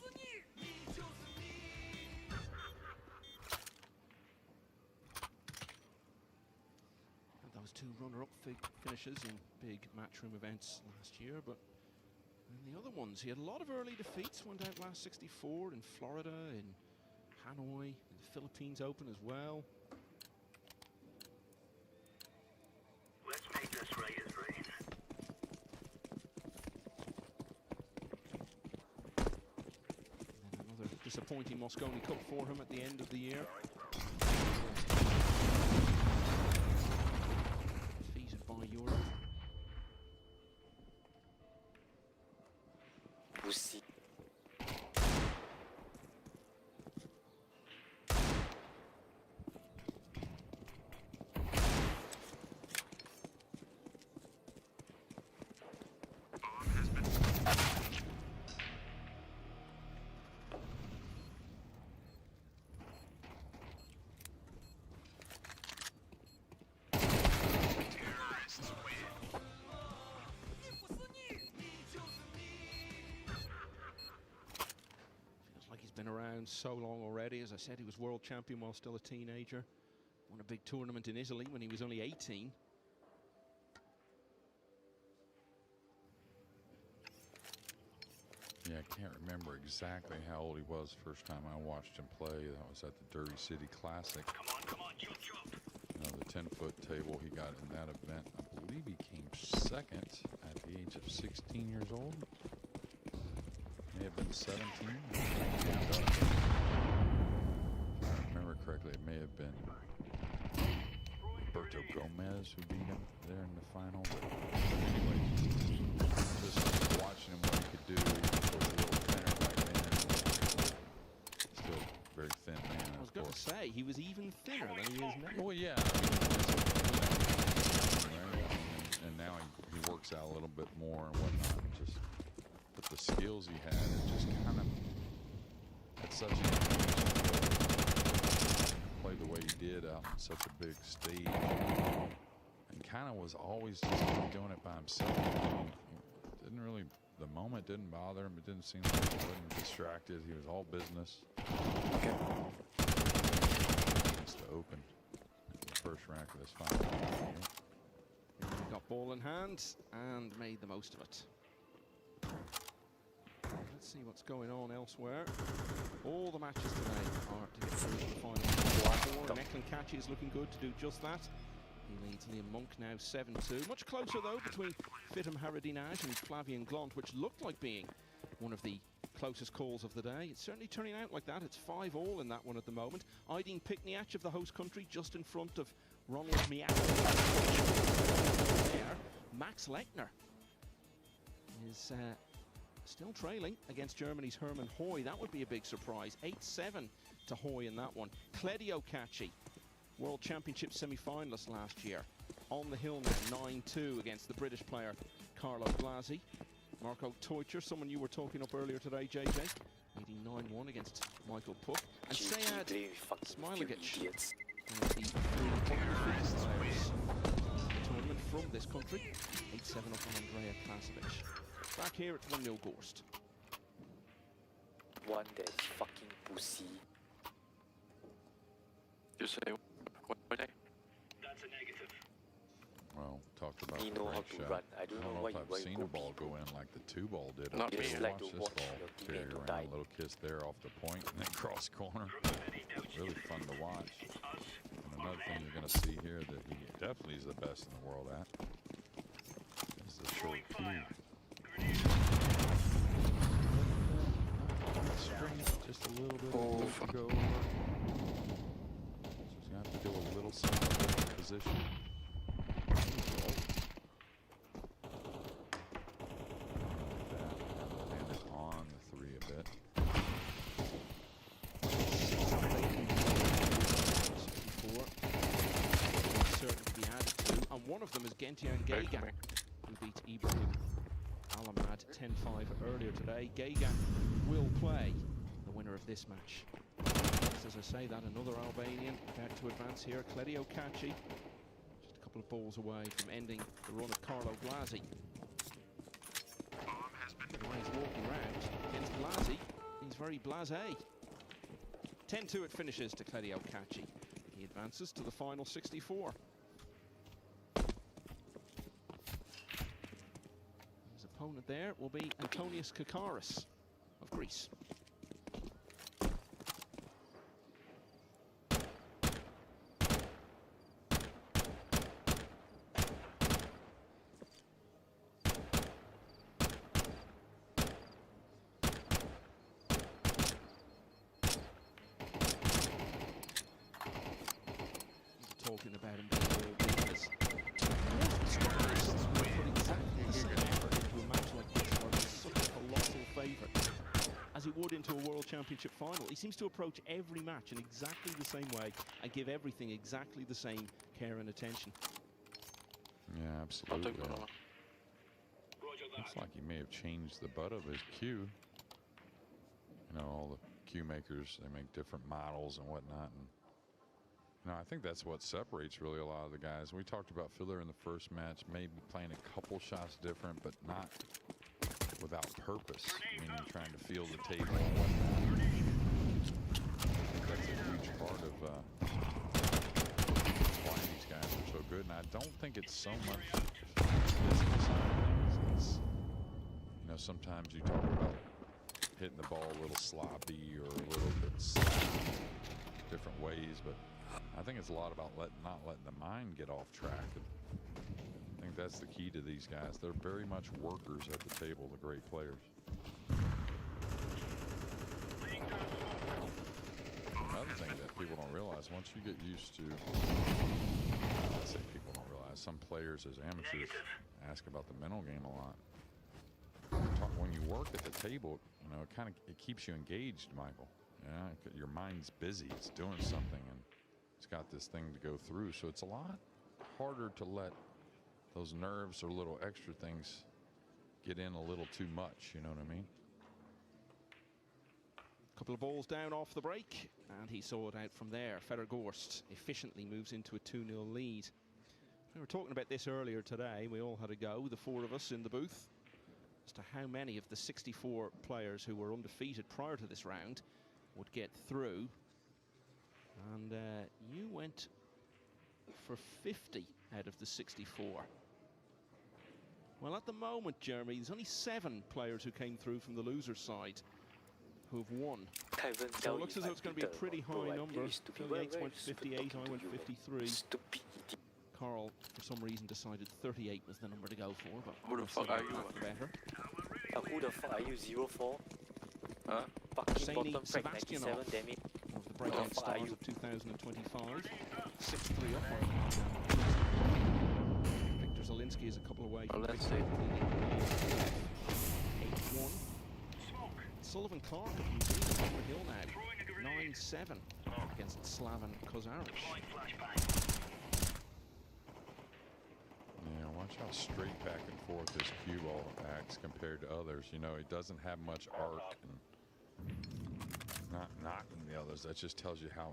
Two runner-up finishes in big matchroom events last year, but in the other ones he had a lot of early defeats. Went out last 64 in Florida, in Hanoi, in the Philippines Open as well. Let's make this right as rain. And another disappointing Mosconi Cup for him at the end of the year. By Europe. Pussy. Been around so long already. As I said, he was world champion while still a teenager. Won a big tournament in Italy when he was only 18. can't remember exactly how old he was first time I watched him play. That was at the Derby City Classic. Come on, chop, chop. You know, the 10-foot table he got in that event. I believe he came second at the age of 16 years old. May have been 17. If I remember correctly, it may have been Roberto Gomez who beat him there in the final. But anyway, just watching him what he could do. He was a little thinner back then. Still very thin man. I was going to say, he was even thinner than he is now. Well, yeah. And now he works out a little bit more and whatnot. Just, but the skills he had, it just kind of had such a play the way he did out on such a big stage, and kind of was always just doing it by himself. I mean, didn't really, the moment didn't bother him. It didn't seem like he wasn't distracted. He was all business. Okay. It's the open, the first rack of this final. He got ball in hand and made the most of it. Let's see what's going on elsewhere. All the matches today are to get through to the final. And Eklund Catchy is looking good to do just that. He leads Liam Monk now 7-2. Much closer though between Fitim Haradinaj and Flavian Glant, which looked like being one of the closest calls of the day. It's certainly turning out like that. It's 5-all in that one at the moment. Aydin Pikniach of the host country just in front of Ronald Miak. There, Max Lechner is still trailing against Germany's Hermann Hoy. That would be a big surprise. 8-7 to Hoy in that one. Cledio Catchy, World Championship semi-finalist last year. On the hill now, 9-2 against the British player Carlo Blasi. Marco Teutcher, someone you were talking up earlier today, JJ, leading 9-1 against Michael Puck. And Sead Smilogic, one of the players tournament from this country. 8-7 up on Andrea Klasovic. Back here, it's 1-0 Gorst. One that's fucking pussy. You say what? That's a negative. Well, talked about He the know how break to shot. run. I don't know why if you I've seen a ball go in like the 2-ball did. Not me. Just like to Watch this watch ball your carry teammate to around, die. a little kiss there off the point, and then cross corner. Really fun to watch. And another thing you're going to see here that he definitely is the best in the world at is the short cue. String just a little bit to go over. So he's going to have to do a little something in position. And on the 3 a bit. Certain to be added to, and one of them is Gentian Geiga, who beat Ibrahim Alamad 10-5 earlier today. Geiga will play the winner of this match. As I say that, another Albanian about to advance here, Cledio Catchy, just a couple of balls away from ending the run of Carlo Blasi. The way he's walking around against Blasi, he's very blasé. 10-2 it finishes to Cledio Catchy. He advances to the final 64. His opponent there will be Antonius Kakaris of Greece. Talking about him being all business. Put exactly the same effort into a match like this where he's such a colossal favourite as he would into a World Championship final. He seems to approach every match in exactly the same way and give everything exactly the same care and attention. Yeah, absolutely. Looks like he may have changed the butt of his cue. You know, all the cue makers, they make different models and whatnot. And no, I think that's what separates really a lot of the guys. We talked about Filler in the first match, maybe playing a couple shots different, but not without purpose, meaning trying to feel the table and whatnot. I think that's a huge part of why these guys are so good. And I don't think it's so much business side of things. It's, you know, sometimes you talk about hitting the ball a little sloppy or a little bit slack, different ways. But I think it's a lot about not letting the mind get off track. I think that's the key to these guys. They're very much workers at the table, the great players. Another thing that people don't realize, once you get used to, I say people don't realize, some players as amateurs ask about the mental game a lot. When you work at the table, you know, it keeps you engaged, Michael. Yeah, your mind's busy, it's doing something, and it's got this thing to go through. So it's a lot harder to let those nerves or little extra things get in a little too much, you know what I mean? Couple of balls down off the break, and he saw it out from there. Federgorst efficiently moves into a 2-0 lead. We were talking about this earlier today. We all had a go, the four of us in the booth, as to how many of the 64 players who were undefeated prior to this round would get through. And you went for 50 out of the 64. Well, at the moment, Jeremy, there's only 7 players who came through from the loser's side who've won. So it looks as though it's going to be a pretty high number. Phil Yates went 58, I went 53. Carl, for some reason, decided 38 was the number to go for, but who the fuck are you? Better. Who the fuck are you, 04? Huh? Fucking Saini bottom frag 97, Sebastianov, damn it. one of the breakout stars of 2025. 6-3 up on Victor Zielinski is a couple away from let's Victor. see. 8-1. Sullivan Clark of New Zealand over hill now. 9-7 against Slaven Kozaric. Yeah, watch how straight back and forth this cue ball acts compared to others. You know, he doesn't have much arc and not knocking the others. That just tells you how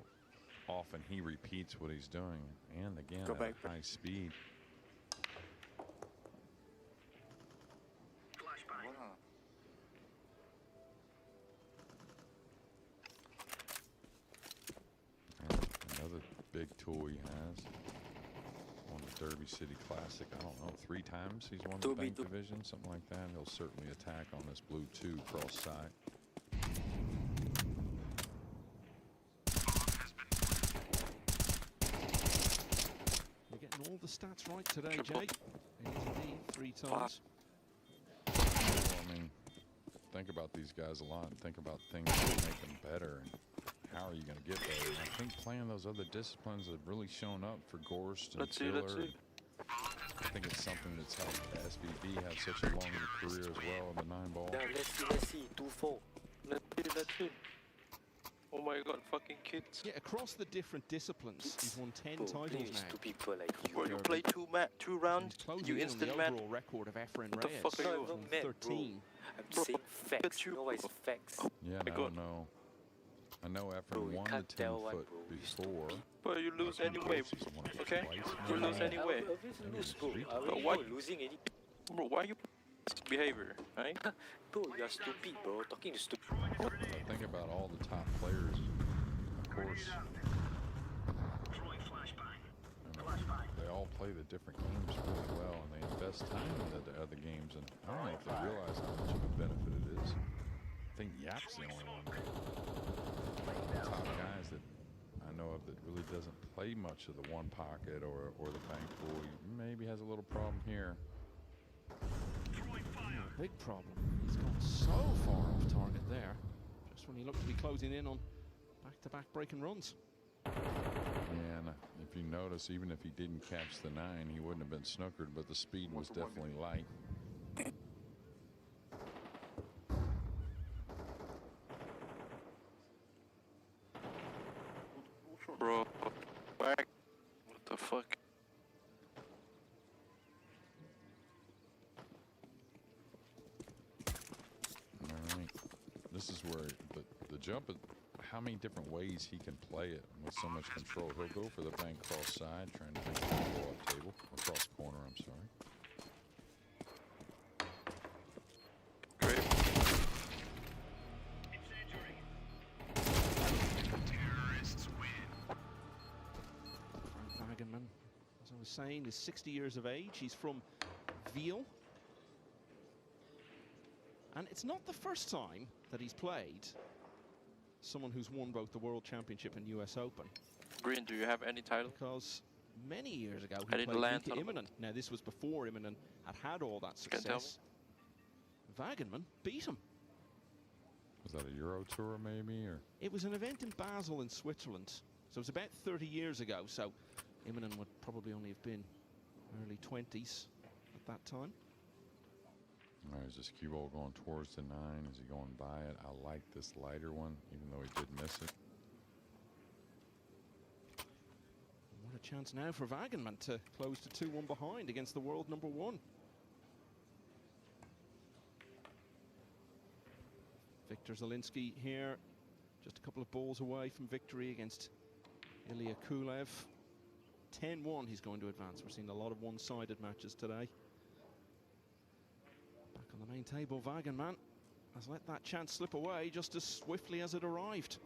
often he repeats what he's doing. And again, Go at back. high speed. Wow. Another big tool he has. Won the Derby City Classic, I don't know, 3 times he's won the bank division, something like that. He'll certainly attack on this blue 2 cross side. You're getting all the stats right today, Jay. It is indeed 3 times. Well, I mean, think about these guys a lot and think about things that make them better. And how are you going to get there? And I think playing those other disciplines have really shown up for Gorst and Taylor. I think it's something that's helped SVB have such a long career as well in the 9-ball. Yeah, let's see, 2-4. Let's see. Oh my god, fucking kids. Yeah, across the different disciplines, he's won 10 titles now. Stupid people like you. Bro, you play 2 rounds, you He's instant closing in on match. the overall record of Efren What the Reyes fuck are you from on? Mad, 13. I'm saying facts. You know what is facts? Yeah, my I God. don't know. I know Bro, Efren you won the can't 10 tell one, foot bro. You before. But you lose anyway, okay? You lose anyway. I lose, bro. I But already why- know losing already. Bro, why you behavior, right? Bro, you're stupid, bro. Talking to stupid. Think about all the top players. Of course, they all play the different games really well, and they invest time in the other games. And I don't know if they realize how much of a benefit it is. I think Yap's the only one. The top guys that I know of that really doesn't play much of the one pocket or the bank pool. He maybe has a little problem here. Big problem. He's gone so far off target there. Just when he looked to be closing in on back-to-back breaking runs. Yeah, and if you notice, even if he didn't catch the 9, he wouldn't have been snookered, but the speed was definitely light. Bro, back. What the fuck? All right. This is where the jump, how many different ways he can play it with so much control. He'll go for the bank cross side, trying to make the ball up table, or cross corner, I'm sorry. Great. Terrorists win. Frank Wagenman, as I was saying, is 60 years of age. He's from Wiel. And it's not the first time that he's played someone who's won both the World Championship and US Open. Green, do you have any title? Because many years ago I he didn't land played Mika tournament. Immonen. Now this was before Immonen had all that Can tell me. success. Wagenman beat him. Was that a Euro Tour maybe, or? It was an event in Basel in Switzerland. So it was about 30 years ago. So Immonen would probably only have been early 20s at that time. All right, is this cue ball going towards the 9? Is he going by it? I like this lighter one, even though he did miss it. What a chance now for Wagenman to close to 2-1 behind against the world number 1. Viktor Zielinski here, just a couple of balls away from victory against Ilya Kulev. 10-1 he's going to advance. We're seeing a lot of one-sided matches today. Back on the main table, Wagenman has let that chance slip away just as swiftly as it arrived.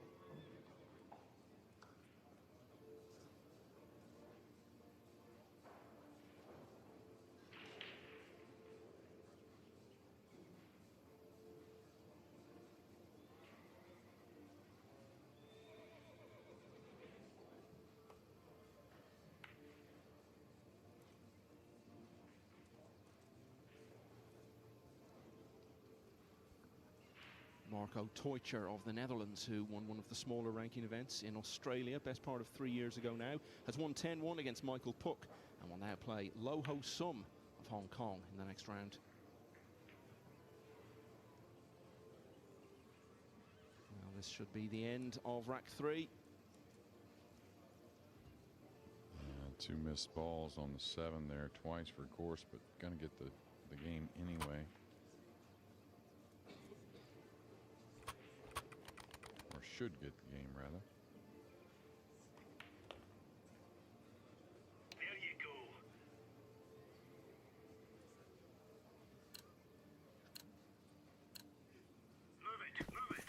Marco Teucher of the Netherlands, who won one of the smaller ranking events in Australia, best part of 3 years ago now, has won 10-1 against Michael Puck and will now play Lo Ho Sum of Hong Kong in the next round. Well, this should be the end of rack 3. Two missed balls on the 7 there, twice for Gorst, but gonna get the game anyway. Or should get the game, rather. There you go. Move it, move it.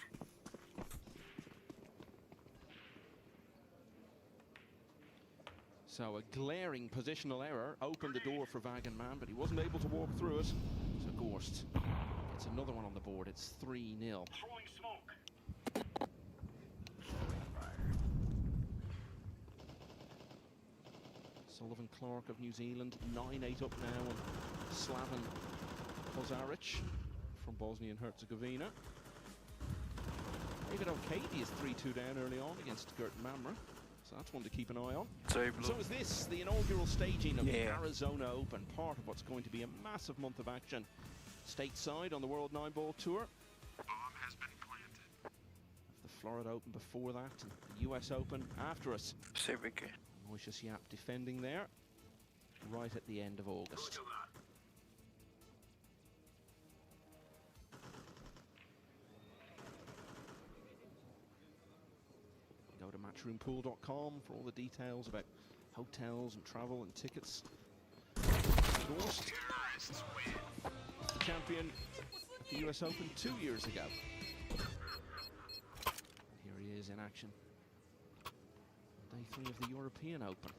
So a glaring positional error opened the door for Wagenman, but he wasn't able to walk through it. So Gorst gets another one on the board. It's 3-0. Throwing smoke. Sullivan Clark of New Zealand, 9-8 up now on Slaven Kozaric from Bosnia and Herzegovina. David O'Cady is 3-2 down early on against Gert Mamre, so that's one to keep an eye on. So is this, the inaugural staging of the Arizona Open, part of what's going to be a massive month of action stateside on the World 9-Ball Tour. Bomb has been planted. The Florida Open before that, and the US Open after us. Moises Yap defending there, right at the end of August. Go to matchroompool.com for all the details about hotels and travel and tickets. Gorst, the champion at the US Open 2 years ago. Here he is in action. Day 3 of the European Open.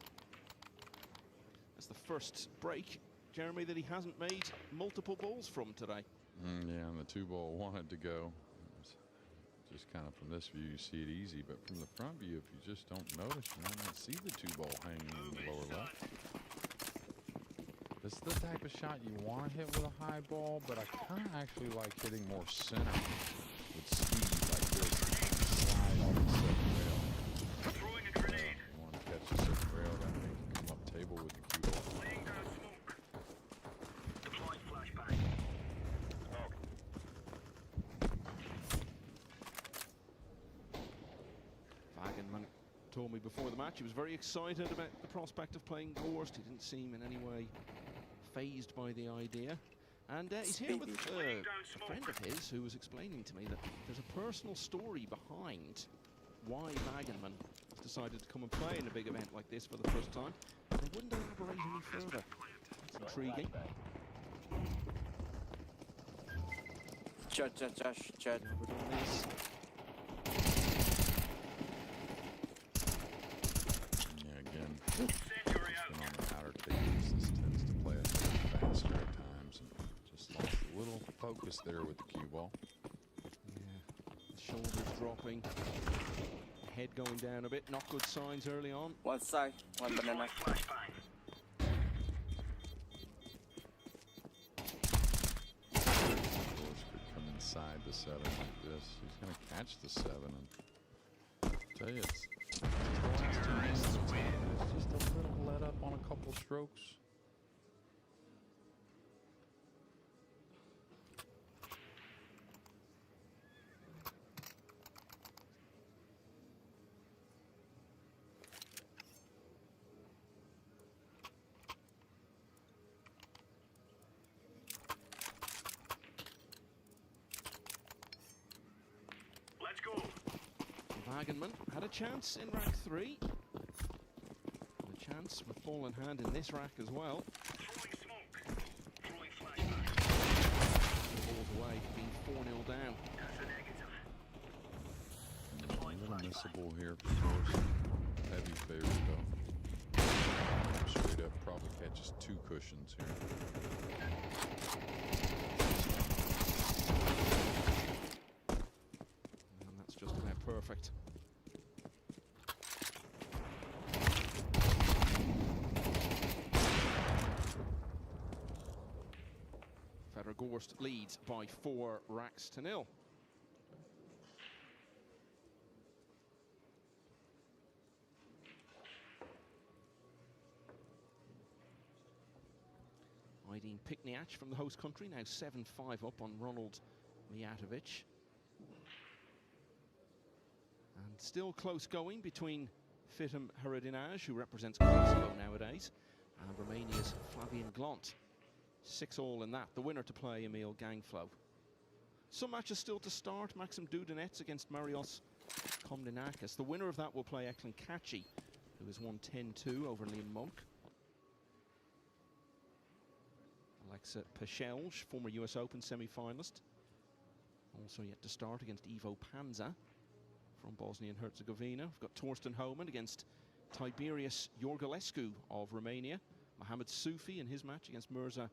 That's the first break, Jeremy, that he hasn't made multiple balls from today. Yeah, and the 2-ball wanted to go. Just kind of from this view, you see it easy, but from the front view, if you just don't notice, you might not see the 2-ball hanging in the lower left. This is the type of shot you want to hit with a high ball, but I kind of actually like hitting more center with speed like this. Slide off the second rail. Throwing a grenade. You want to catch the second rail, that makes you come up table with the cue ball. Laying down smoke. Deploying flashbang. Wagenman told me before the match he was very excited about the prospect of playing Gorst. He didn't seem in any way fazed by the idea. And he's here with a friend of his who was explaining to me that there's a personal story behind why Wagenman has decided to come and play in a big event like this for the first time. And they wouldn't elaborate any further. That's intriguing. Chad. With all this, Yeah, again, been on the outer tables. This tends to play a little faster at times, and just lost a little focus there with the cue ball. Yeah, shoulders dropping, head going down a bit. Not good signs early on. One side, one banana. Could come inside the 7 like this. He's going to catch the 7 and tell you, it's just the last 2 minutes. It's just a little let up on a couple strokes. Let's go. Wagenman had a chance in rack 3. A chance with ball in hand in this rack as well. Throwing smoke. Throwing flashbang. Balls away, being 4-0 down. That's a negative. A little missable here for Torsten. Heavy favorite though. Straight up probably catches 2 cushions here. And that's just about perfect. Gorst leads by 4 racks to 0. Aydin Pikniach from the host country, now 7-5 up on Ronald Mijatovic. And still close going between Fitim Haradinaj, who represents Kosovo nowadays, and Romania's Flavian Glont. 6-all in that. The winner to play, Emil Gangflow. Some matches still to start. Maxim Dudenets against Marios Komninakis. The winner of that will play Eklund Kachi, who has won 10-2 over Liam Monk. Alexa Peshelj, former US Open semi-finalist, also yet to start against Ivo Panza from Bosnia and Herzegovina. We've got Torsten Homan against Tiberius Yorgulescu of Romania. Mohamed Soufi in his match against Mirza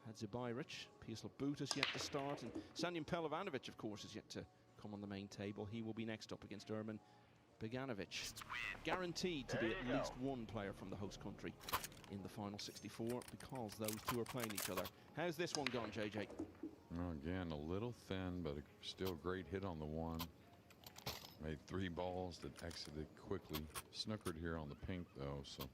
Hadzibiric. Piesla Butas yet to start, and Sanjin Pelovanovic, of course, is yet to come on the main table. He will be next up against Erman Beganovic. Guaranteed to be at least one player from the host country in the final 64, because those two are playing each other. How's this one gone, JJ? Well, again, a little thin, but still great hit on the 1. Made 3 balls that exited quickly. Snookered here on the pink, though, so...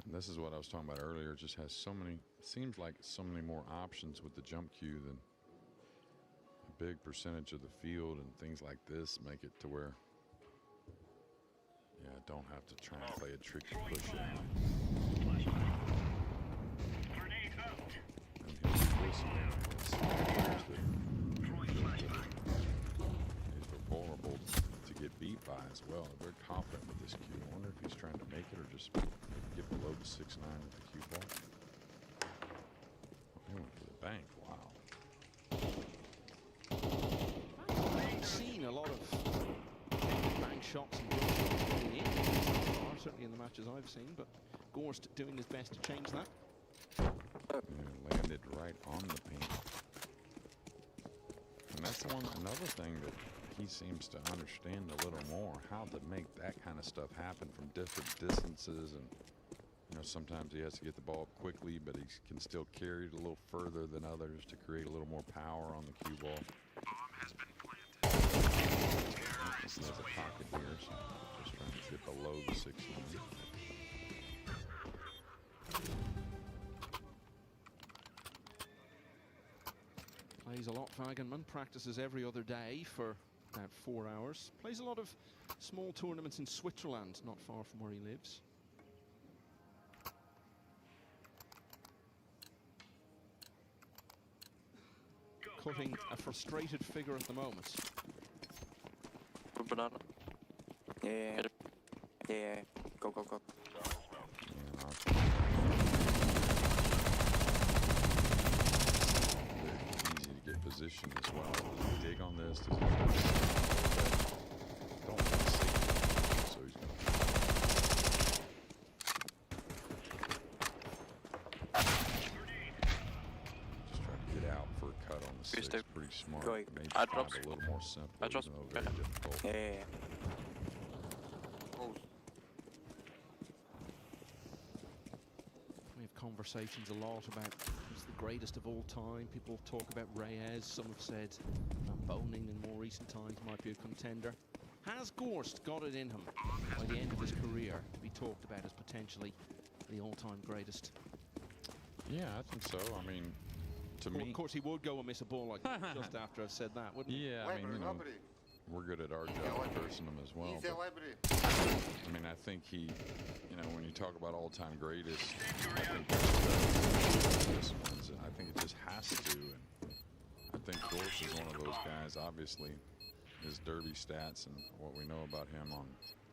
And this is what I was talking about earlier. It just has so many, it seems like so many more options with the jump cue than a big percentage of the field, and things like this make it to where, yeah, don't have to try and play a tricky push in. And he'll be listening. These are vulnerable to get beat by as well. They're very confident with this cue. I wonder if he's trying to make it or just get below the 6-9 with the cue ball. He went for the bank. Wow. I've seen a lot of bank shots and block shots going in so far, certainly in the matches I've seen, but Gorst doing his best to change that. Yeah, landed right on the paint. And that's another thing that he seems to understand a little more, how to make that kind of stuff happen from different distances. And you know, sometimes he has to get the ball quickly, but he can still carry it a little further than others to create a little more power on the cue ball. Bomb has been planted. He has a pocket here, so just trying to get below the 6-9. Plays a lot, Wagenman. Practices every other day for about 4 hours. Plays a lot of small tournaments in Switzerland, not far from where he lives. Cutting a frustrated figure at the moment. Banana. Yeah. Yeah. Go, go, go. Easy to get position as well. Does he dig on this? Does he don't want to see it. So he's going to just try to get 6, pretty smart. Great. Maybe I five dropped. a little more simple, I dropped. even though very difficult. Yeah. Oh. We have conversations a lot about who's the greatest of all time. People talk about Reyes. Some have said Boning in more recent times might be a contender. Has Gorst got it in him by the end of his career to be talked about as potentially the all-time greatest? Yeah, I think so. I mean, to me... Of course, he would go and miss a ball like that just after I've said that, wouldn't he? Yeah, I mean, you know, we're good at our job cursing him as well. But, I mean, I think he, you know, when you talk about all-time greatest, I think this one's, I think it just has to. And I think Gorst is one of those guys, obviously, his derby stats and what we know about him on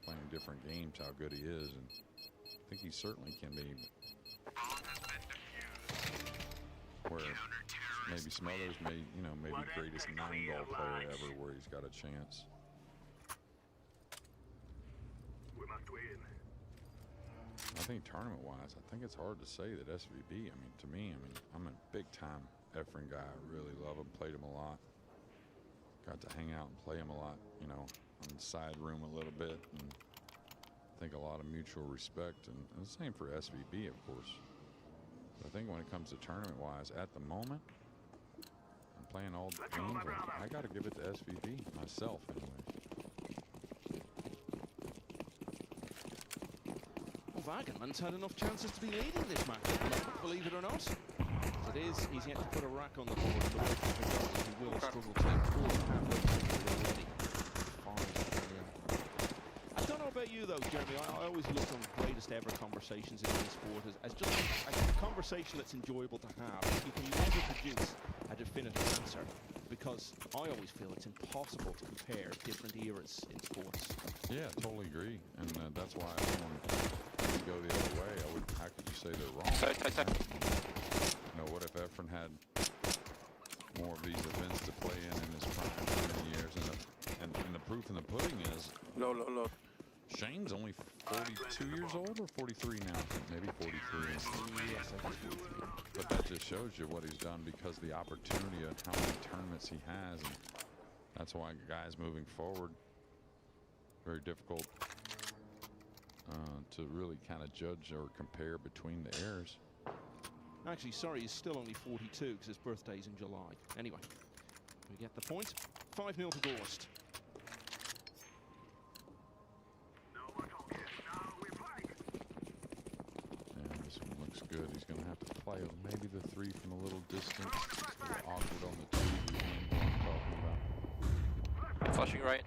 playing different games, how good he is. And I think he certainly can be. Where maybe some others may, you know, maybe greatest 9-ball player ever, where he's got a chance. We must win. I think tournament-wise, I think it's hard to say that SVB. I mean, to me, I'm a big-time Efren guy. I really love him. Played him a lot. Got to hang out and play him a lot. You know, in the side room a little bit, and I think a lot of mutual respect. And the same for SVB, of course. I think when it comes to tournament-wise, at the moment, I'm playing all games. I got to give it to SVB myself, anyway. Well, Wagenman's had enough chances to be leading this match, believe it or not. As it is, he's yet to put a rack on the board. The way he will struggle to pull halfway through already. I don't know about you, though, Jeremy. I always look on greatest ever conversations in this sport as just a conversation that's enjoyable to have. You can never produce a definitive answer because I always feel it's impossible to compare different eras in sports. Yeah, totally agree. And that's why I don't want to go the other way. How could you say they're wrong? You know, what if Efren had more of these events to play in his prime for many years? And the proof in the pudding is... Low. Shane's only 42 years old or 43 now? Maybe 43. Yes, I think 43. But that just shows you what he's done because the opportunity of how many tournaments he has. And that's why guys moving forward, very difficult to really kind of judge or compare between the eras. Actually, sorry, he's still only 42 because his birthday's in July. Anyway, we get the point. 5-0 to Gorst. Good. He's going to have to play maybe the 3 from a little distance. It's a little awkward on the 2. You know what I'm talking about. Flashing right.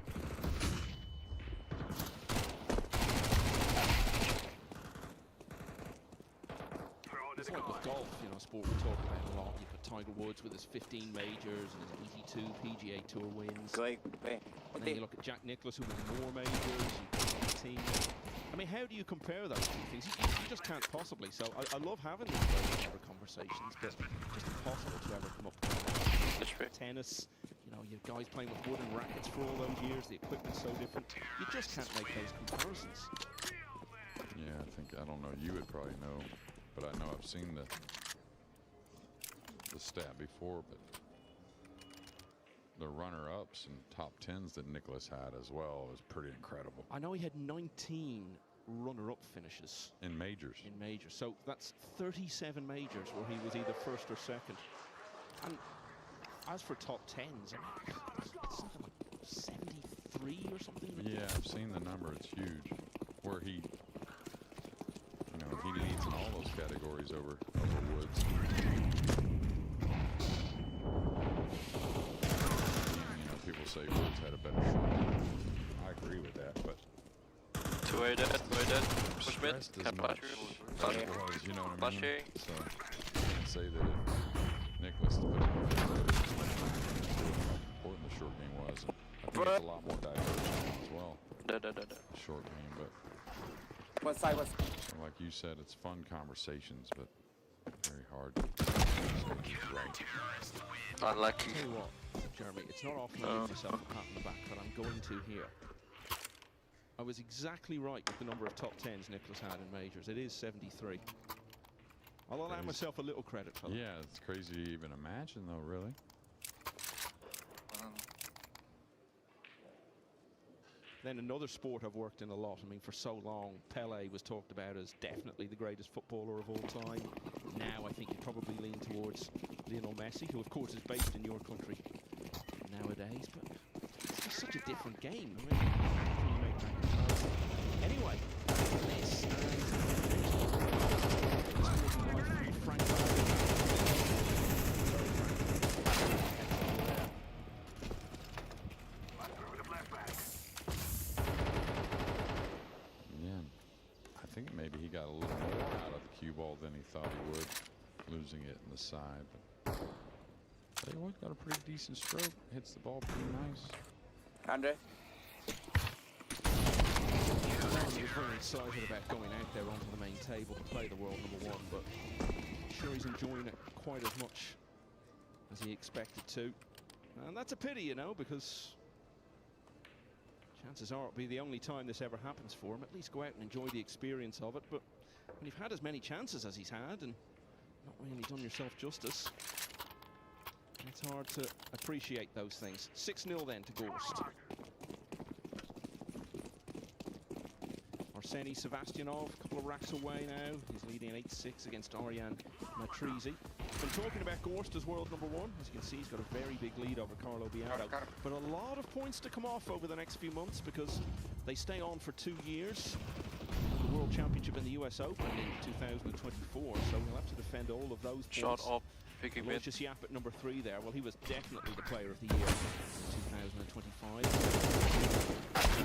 It's like with golf, you know, sport we talk about a lot. You've got Tiger Woods with his 15 majors and his 82 PGA Tour wins. Great. And then you look at Jack Nicklaus, who won more majors, and 18. I mean, how do you compare those two things? You just can't possibly. So I love having these great ever conversations, but it's just impossible to ever come up with tennis. You know, you guys playing with wooden rackets for all those years. The equipment's so different. You just can't make those comparisons. Yeah, I don't know. You would probably know, but I know I've seen the stat before, but the runner-ups and top 10s that Nicklaus had as well was pretty incredible. I know he had 19 runner-up finishes. In majors. In majors. So that's 37 majors where he was either first or second. And as for top 10s, I mean, it's something like 73 or something. Yeah, I've seen the number. It's huge. Where he, you know, he leads in all those categories over Woods. People say Woods had a better shot. I agree with that, but... Two-way dead. Push mid. Can't flash. You know what I mean? So, I can say that if Nicklaus put in more effort, how important the short game was. And I think it's a lot more diverse as well. The short game, but... One side. Like you said, it's fun conversations, but very hard. Unlucky. Tell you what, Jeremy, it's not often you give yourself a pat on the back, but I'm going to here. I was exactly right with the number of top 10s Nicklaus had in majors. It is 73. I'll allow myself a little credit for that. Yeah, it's crazy to even imagine, though, really. Then another sport I've worked in a lot. I mean, for so long, Pele was talked about as definitely the greatest footballer of all time. Now I think you probably lean towards Lionel Messi, who of course is based in your country nowadays, but it's just such a different game. I mean, how can you make that comparison? Anyway, this and Frank. Again, I think maybe he got a little more out of the cue ball than he thought he would, losing it in the side. But tell you what, got a pretty decent stroke. Hits the ball pretty nice. Andre? He was very excited about going out there onto the main table to play the world #1, but I'm sure he's enjoying it quite as much as he expected to. And that's a pity, you know, because chances are it'll be the only time this ever happens for him. At least go out and enjoy the experience of it. But when you've had as many chances as he's had and not really done yourself justice, it's hard to appreciate those things. 6-0 then to Gorst. Arseny Sevastianov, a couple of racks away now. He's leading 8-6 against Ariane Matrizi. Been talking about Gorst as world #1. As you can see, he's got a very big lead over Carlo Biado. But a lot of points to come off over the next few months because they stay on for 2 years. The World Championship in the US Open in 2024, so he'll have to defend all of those points. Shot up, picking mid. Aloysius Yapp at #3 there. Well, he was definitely the player of the year in 2025.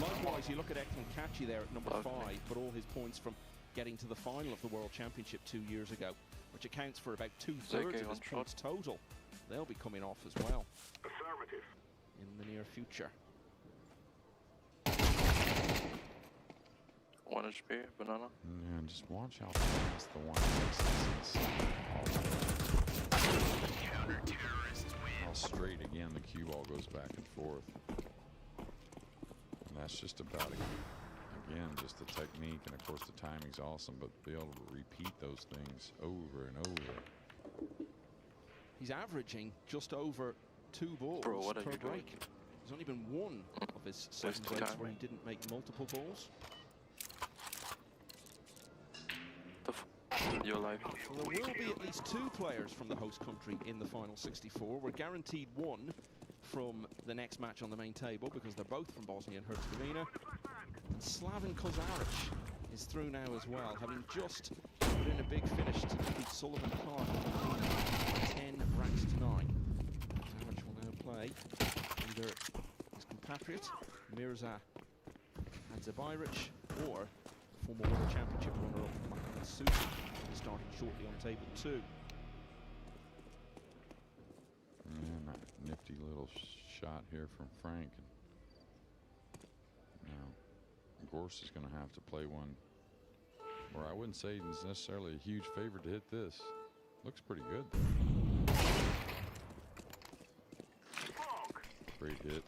Likewise, you look at Eklund Kachi there at #5, but all his points from getting to the final of the World Championship 2 years ago, which accounts for about 2/3 of his points total. They'll be coming off as well in the near future. 1 HP, banana. Yeah, just watch how fast the one makes this. How straight again the cue ball goes back and forth. And that's just about it. Again, just the technique, and of course the timing's awesome, but be able to repeat those things over and over. He's averaging just over 2 balls Bro, what are per you doing? break. There's only been 1 of his 7 Wasting breaks time, where he right? didn't make multiple balls. You're live. Well, there will be at least 2 players from the host country in the final 64. We're guaranteed 1 from the next match on the main table because they're both from Bosnia and Herzegovina. And Slaven Kozaric is through now as well, having just put in a big finish to defeat Sullivan Clark 10 racks to 9. Kozaric will now play either his compatriot Mirza Hadzabajric or the former World Championship runner-up Mohamed Susi, starting shortly on table 2. And that nifty little shot here from Frank. And now Gorst is going to have to play one where I wouldn't say he's necessarily a huge favorite to hit this. Looks pretty good. Great hit.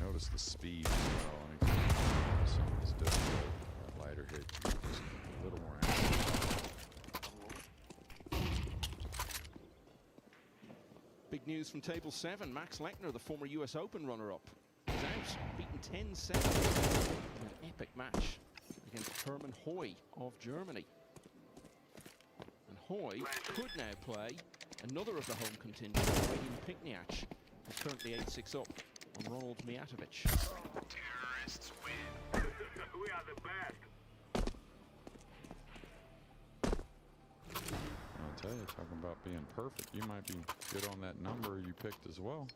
Notice the speed as well. I think some of this difficult, lighter hit, just a little more accurate. Big news from table 7. Max Lechner, the former US Open runner-up, is out, beaten 10-7 in an epic match against Hermann Hoy of Germany. And Hoy could now play another of the home contingent, Radim Pikniak, who's currently 8-6 up on Ronald Mijatovic. Terrorists win. We are the best. I'll tell you, talking about being perfect, you might be good on that number you picked as well.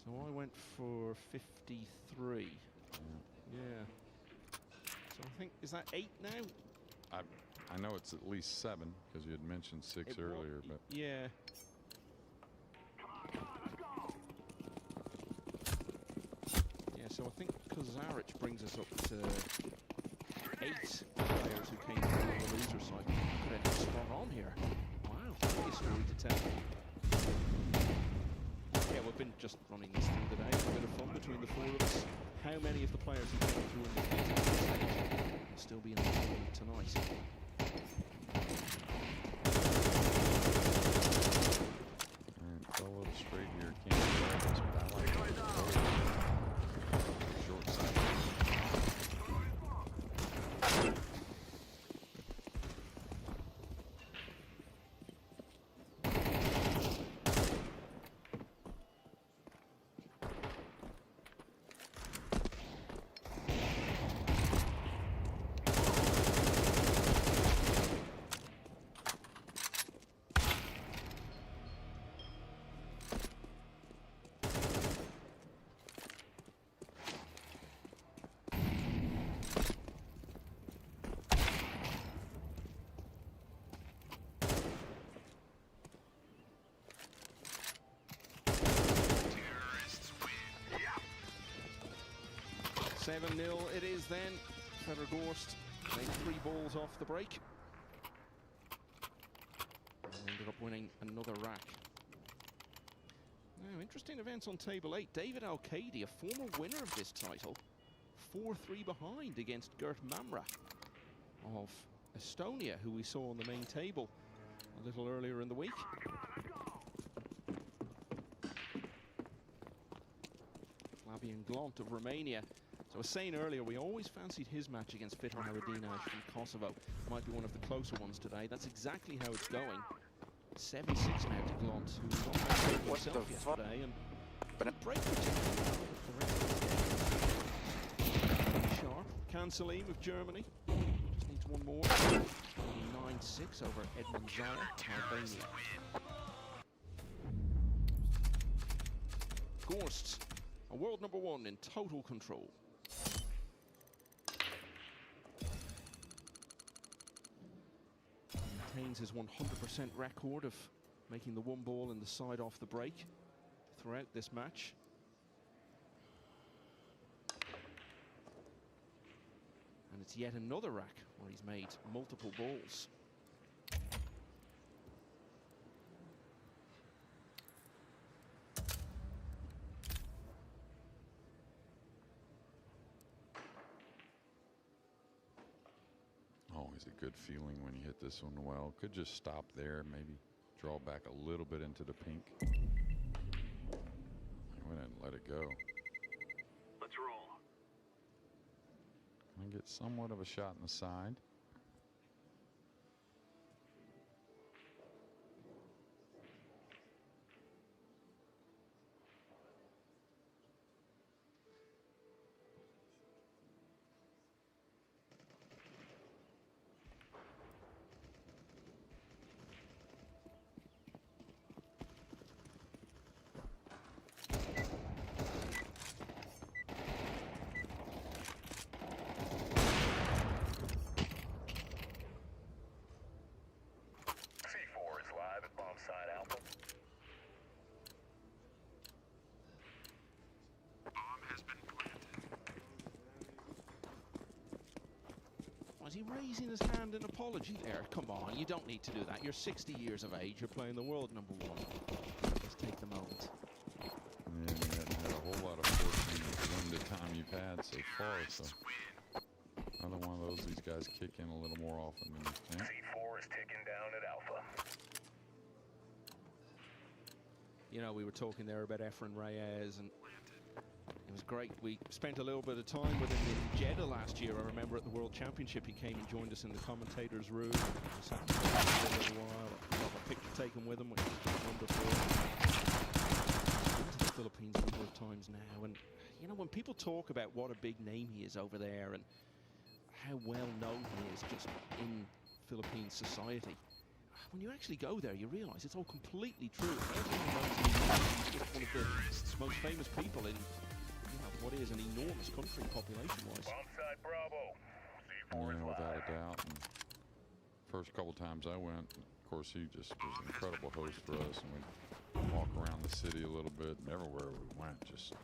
So I went for 53. Yeah. So I think, is that 8 now? I know it's at least 7 because you had mentioned 6 earlier, but yeah. Yeah, so I think Kozaric brings us up to 8 players who came through on the loser side. Could end up spot on here. Wow, what a story to tell. Yeah, we've been just running this through the day. It's a bit of fun between the 4 of us. How many of the players who came through in the stage will still be in the tournament tonight? Alright, go a little straight here. Can't do this, but I like it. 7-0 it is then. Fedor Gorst made 3 balls off the break. And ended up winning another rack. Now, interesting events on table 8. David Al-Qaidi, a former winner of this title, 4-3 behind against Gert Mamra of Estonia, who we saw on the main table a little earlier in the week. Flavian Glant of Romania. So I was saying earlier, we always fancied his match against Fitar Haradinaj from Kosovo. Might be one of the closer ones today. That's exactly how it's going. 7-6 now to Glant, who was not himself yesterday, and a break sharp. Can Salim of Germany. Just needs one more. 9-6 over Edmund Zaya, Albania. Gorst, a world number 1 in total control. Maintains his 100% record of making the 1 ball in the side off the break throughout this match. And it's yet another rack where he's made multiple balls. Always a good feeling when you hit this one well. Could just stop there, maybe draw back a little bit into the pink. I went and let it go. Let's roll. I get somewhat of a shot in the side. Was he raising his hand in apology there? Come on, you don't need to do that. You're 60 years of age. You're playing the world number 1. Just take the moment. Yeah, you haven't had a whole lot of fortune with the limited time you've had so far, so another one of those, these guys kick in a little more often than you think. C4 is ticking down at Alpha. You know, we were talking there about Efren Reyes, and it was great. We spent a little bit of time with him in Jeddah last year. I remember at the World Championship, he came and joined us in the commentators' room. We sat and talked for a little while. I got a picture taken with him, which was wonderful. Been to the Philippines a number of times now, and you know, when people talk about what a big name he is over there and how well known he is just in Philippine society, when you actually go there, you realise it's all completely true. Everyone knows he's just one of the most famous people in what is an enormous country population-wise. Bombside Bravo. C4 Yeah, without a doubt. And first couple times I went, of course, he just was an incredible host for us, and we'd walk around the city a little bit, and everywhere we went, just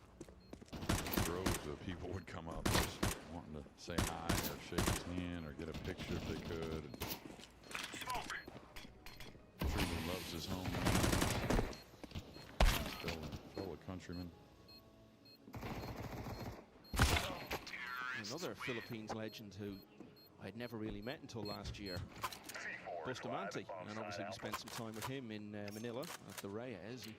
droves of people would come up just wanting to say hi or shake his hand or get a picture if they could. And truly loves his home. Fellow countryman. Another Philippines legend who I'd never really met until last year, Bustamante, and obviously we spent some time with him in Manila at the Reyes, and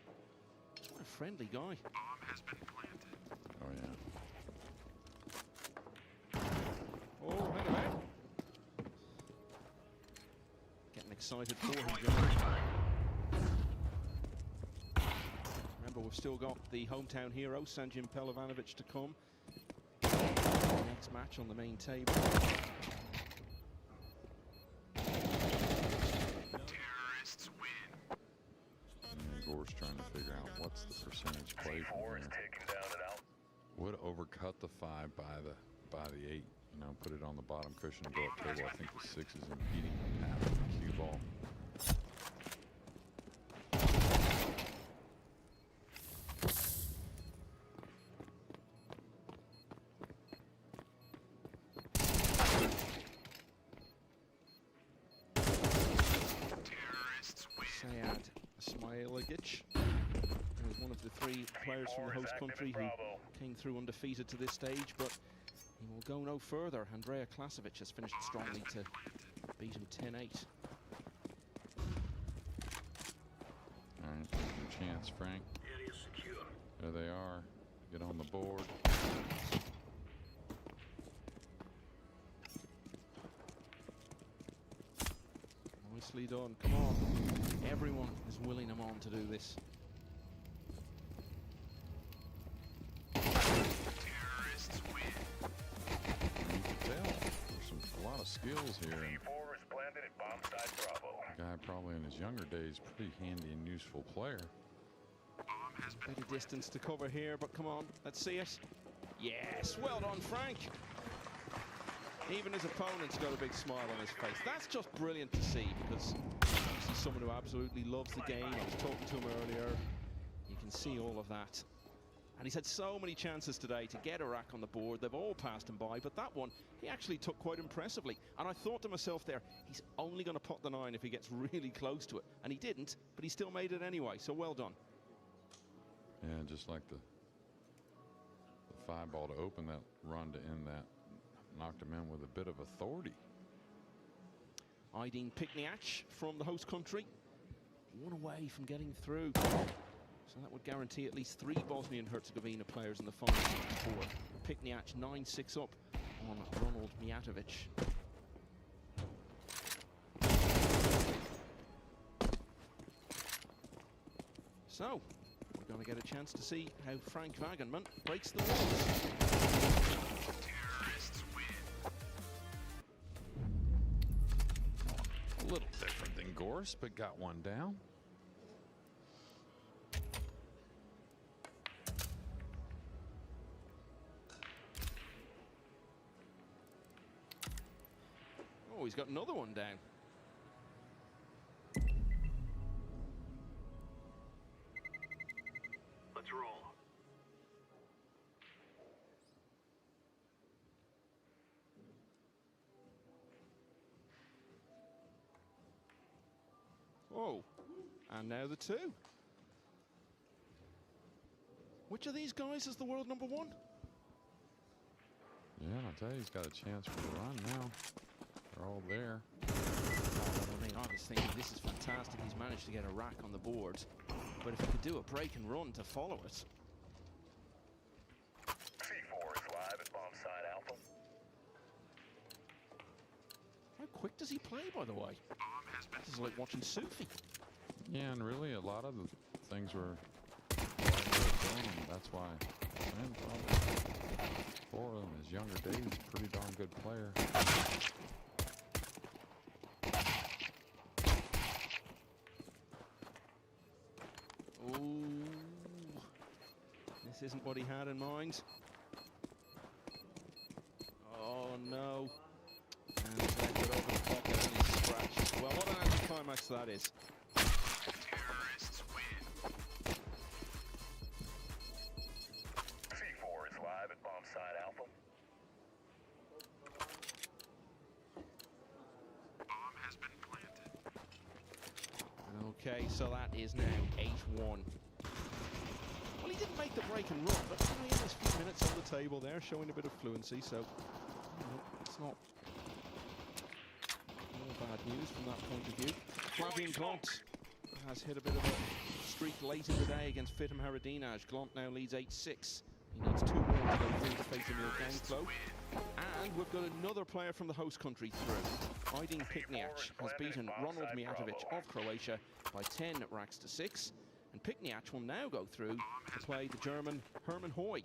what a friendly guy. Bomb has been planted. Oh yeah. Oh, hang about. Getting excited for him, John. Remember, we've still got the hometown hero, Sanjin Pelovanovic, to come. Next match on the main table. Terrorists win. And Gorst trying to figure out what's the percentage play from here. Would overcut the 5 by the 8. You know, put it on the bottom cushion and go up table. I think the 6 is impeding the path of the cue ball. Baligic, who was one of the 3 players from the host country who came through undefeated to this stage, but he will go no further. Andrea Klasovic has finished strongly to beat him 10-8. All right, your chance, Frank. Area secure. There they are. Get on the board. Nicely done. Come on. Everyone is willing him on to do this. Terrorists win. You can tell there's a lot of skills here. And C4 is planted at bomb site Bravo. the guy probably in his younger days, pretty handy and useful player. Bit of distance to cover here, but come on, let's see it. Yes, well done, Frank. Even his opponent's got a big smile on his face. That's just brilliant to see, because he's someone who absolutely loves the game. I was talking to him earlier. You can see all of that. And he's had so many chances today to get a rack on the board. They've all passed him by, but that one he actually took quite impressively. And I thought to myself there, he's only going to pot the 9 if he gets really close to it. And he didn't, but he still made it anyway, so well done. Yeah, just like the 5 ball to open that run to end that. Knocked him in with a bit of authority. Aydin Pikniach from the host country, 1 away from getting through. So that would guarantee at least 3 Bosnian Herzegovina players in the final four. Pikniach 9-6 up on Ronald Mijatovic. So, we're going to get a chance to see how Frank Wagenman breaks the walls. Terrorists win. A little different than Gorse, but got one down. Oh, he's got another one down. Let's roll. Oh, and now the 2. Which of these guys is the world number 1? Yeah, I'll tell you, he's got a chance for the run now. They're all there. I mean, I was thinking this is fantastic. He's managed to get a rack on the board. But if he could do a break and run to follow it. C4 is live at bomb site Alpha. How quick does he play, by the way? This is like watching Sufi. Yeah, and really a lot of the things were doing, and that's why Sam probably for him his younger days, pretty darn good player. Ooh, this isn't what he had in mind. Oh no. And they get over the pocket and he's scratched. Well, what an anticlimax that is. Terrorists win. C4 is live at bomb site Alpha. Bomb has been planted. Okay, so that is now 8-1. Well, he didn't make the break and run, but he had his few minutes on the table there, showing a bit of fluency, so it's not all bad news from that point of view. Flavien Glont has hit a bit of a streak late in the day against Fitim Haradinaj. Glont now leads 8-6. He needs 2 more to go through to face Emil Ganklo. And we've got another player from the host country through. Aydin Pikniach has beaten Ronald Mijatovic of Croatia by 10 racks to 6. And Pikniach will now go through to play the German Hermann Hoy,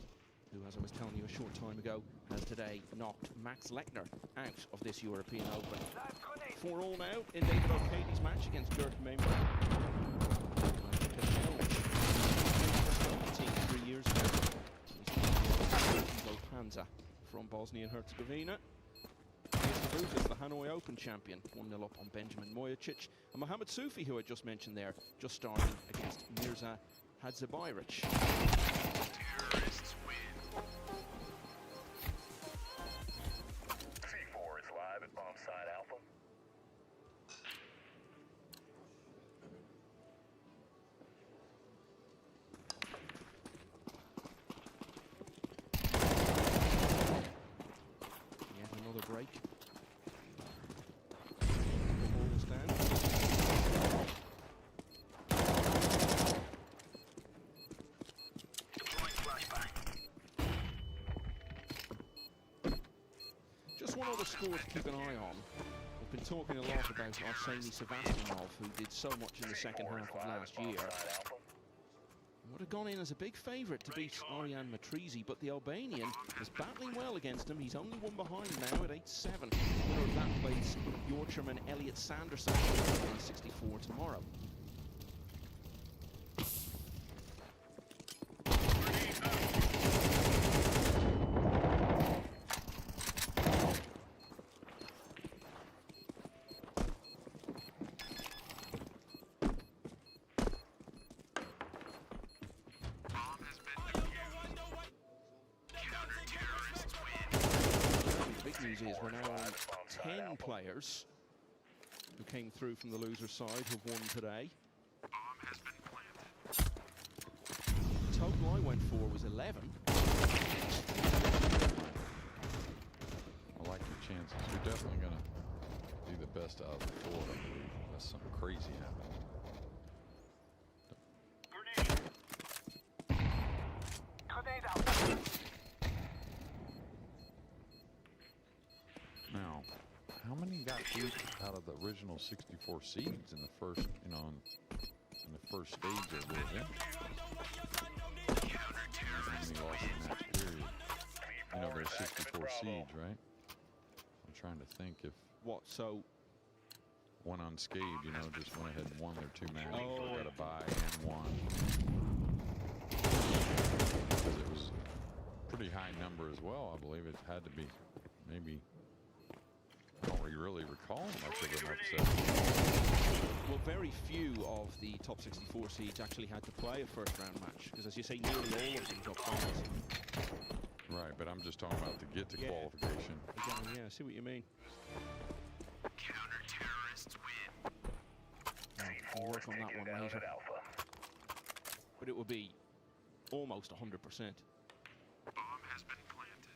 who, as I was telling you a short time ago, has today knocked Max Lechner out of this European Open. 4-all now in David O'Cady's match against Dirk Member. 3 years ago. He's Panza from Bosnia and Herzegovina. His debut as the Hanoi Open champion, 1-0 up on Benjamin Mojicic. And Mohamed Sufi, who I just mentioned there, just starting against Mirza Hadzabayric. Terrorists win. C4 is live at bomb site Alpha. another score to keep an eye on. We've been talking a lot about Arseny Sevastianov, who did so much in the second half of last year. Would have gone in as a big favourite to beat Ariane Matrizi, but the Albanian is battling well against him. He's only one behind now at 8-7. Winner of that plays Yorkshireman Elliot Sanderson on 64 tomorrow. Is we're now on 10 players who came through from the loser side who've won today. The total I went for was 11. I like your chances. You're definitely going to be the best out of the four, I believe, unless something crazy happens. Now, how many got beat out of the original 64 seeds in the first, in the first stage of the event? How many lost in that period? There's 64 seeds, right? I'm trying to think if... What, so... One unscathed, just went ahead and won their two matches. Got a bye and won. Because it was a pretty high number as well, I believe. It had to be maybe... I don't really recall much of an upset. Well, very few of the top 64 seeds actually had to play a first round match, because as you say, nearly all of them got finals. Right, but I'm just talking about to get to qualification. Exactly, yeah, I see what you mean. Counter-terrorists win. We'll work on that one later. But it will be almost 100%. Bomb has been planted.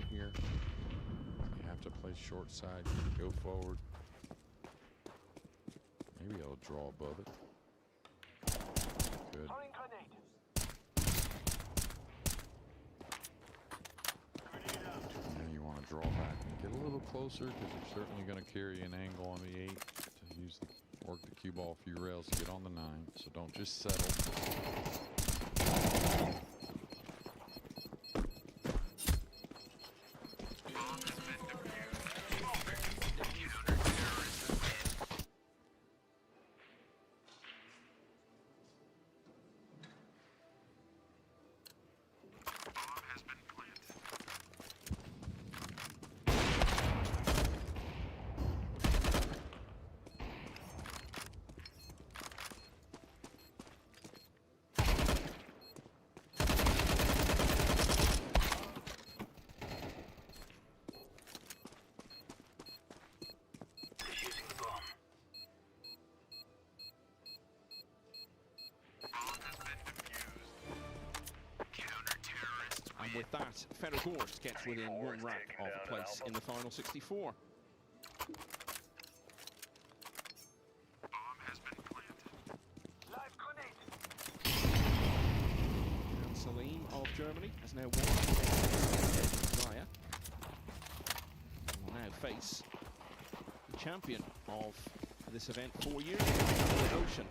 Here. You have to play short side, go forward. Maybe I'll draw above it. Good. Now you want to draw back and get a little closer because you're certainly going to carry an angle on the 8 to use work the cue ball a few rails to get on the 9. So don't just settle. And with that, Ferragorst gets within one rack of a place in the final 64. Bomb has been planted. And Salim of Germany has now won. Zaya will now face the champion of this event 4 years ago, Ocean.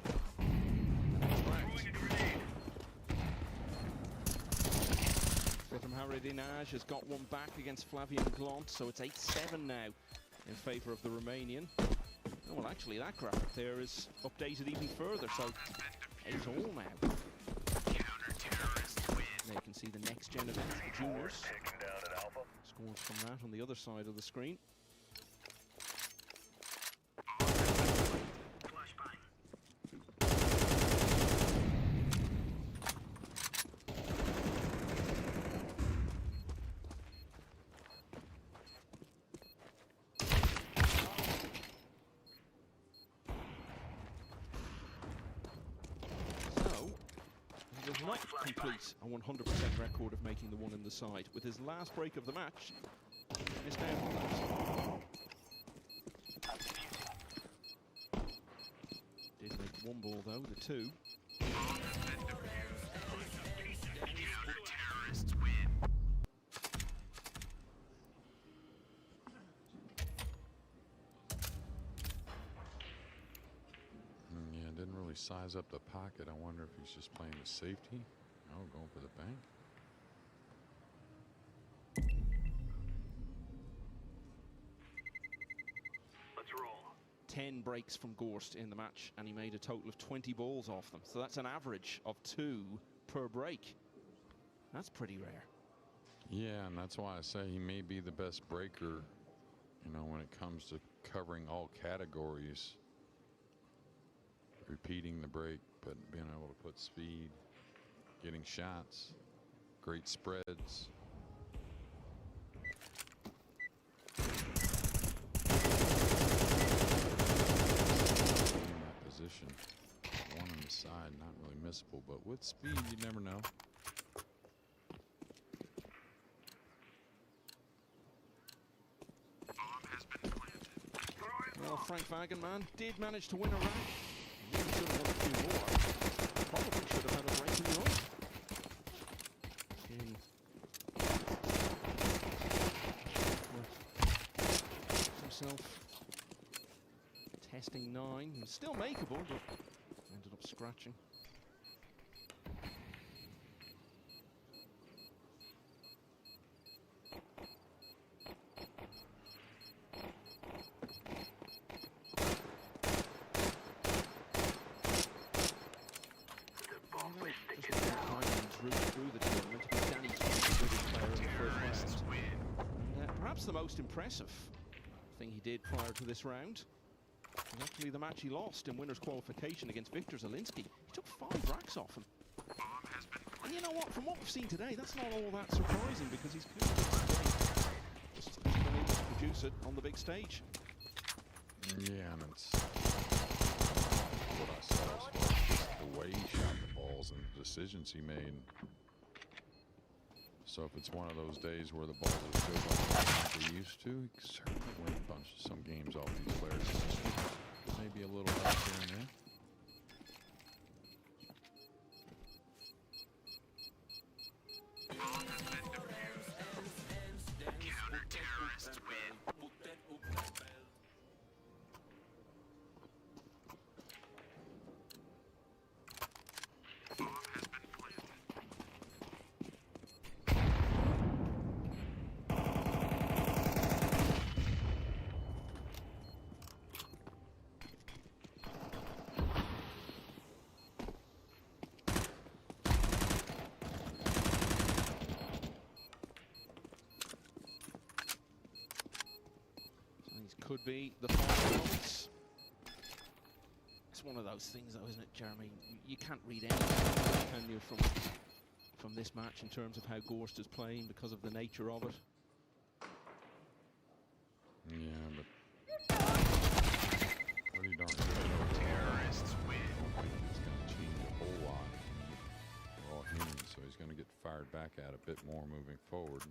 Haradinaj has got one back against Flavian Glant, so it's 8-7 now in favour of the Romanian. Oh, well, actually, that graphic there is updated even further, so 8-all now. Now you can see the next gen event, the juniors. Scores from that on the other side of the screen. Not complete a 100% record of making the one in the side. With his last break of the match, missed out on that. Did make one ball though, the 2. Counter-terrorists win. size up the pocket. I wonder if he's just playing the safety. Oh, going for the bank. 10 breaks from Gorst in the match, and he made a total of 20 balls off them. So that's an average of 2 per break. That's pretty rare. Yeah, and that's why I say he may be the best breaker, you know, when it comes to covering all categories. Repeating the break, but being able to put speed, getting shots, great spreads. In that position, one on the side, not really missable, but with speed, you never know. Well, Frank Wagenman did manage to win a round. He should have won a few more. Probably should have had a breaking run. Himself testing 9. He was still makeable, but ended up scratching. Perhaps the most impressive thing he did prior to this round was actually the match he lost in winners qualification against Victor Zielinski. He took 5 racks off him. And you know what, from what we've seen today, that's not all that surprising, because he's just been able to produce it on the big stage. Yeah, and it's what I saw as far as the way he shot the balls and the decisions he made. So if it's one of those days where the balls are still going like they used to, he can certainly win a bunch of some games off these players. Maybe a little out here and there. Counter-terrorists win. Could be the final moments. It's one of those things, though, isn't it, Jeremy? You can't read anything, can you, from this match in terms of how Gorst is playing because of the nature of it. Yeah, but pretty darn good. Terrorists win. I don't think it's going to change a whole lot. We're all human, so he's going to get fired back at a bit more moving forward.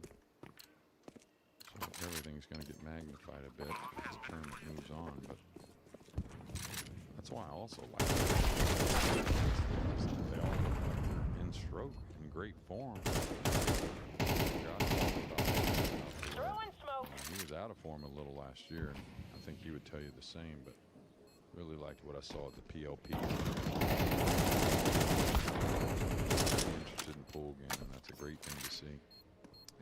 So everything's going to get magnified a bit as the tournament moves on, but that's why I also like it. They all look like they're in stroke, in great form. Throwing smoke. He was out of form a little last year, and I think he would tell you the same, but really liked what I saw at the PLP. Interested in pool game, and that's a great thing to see.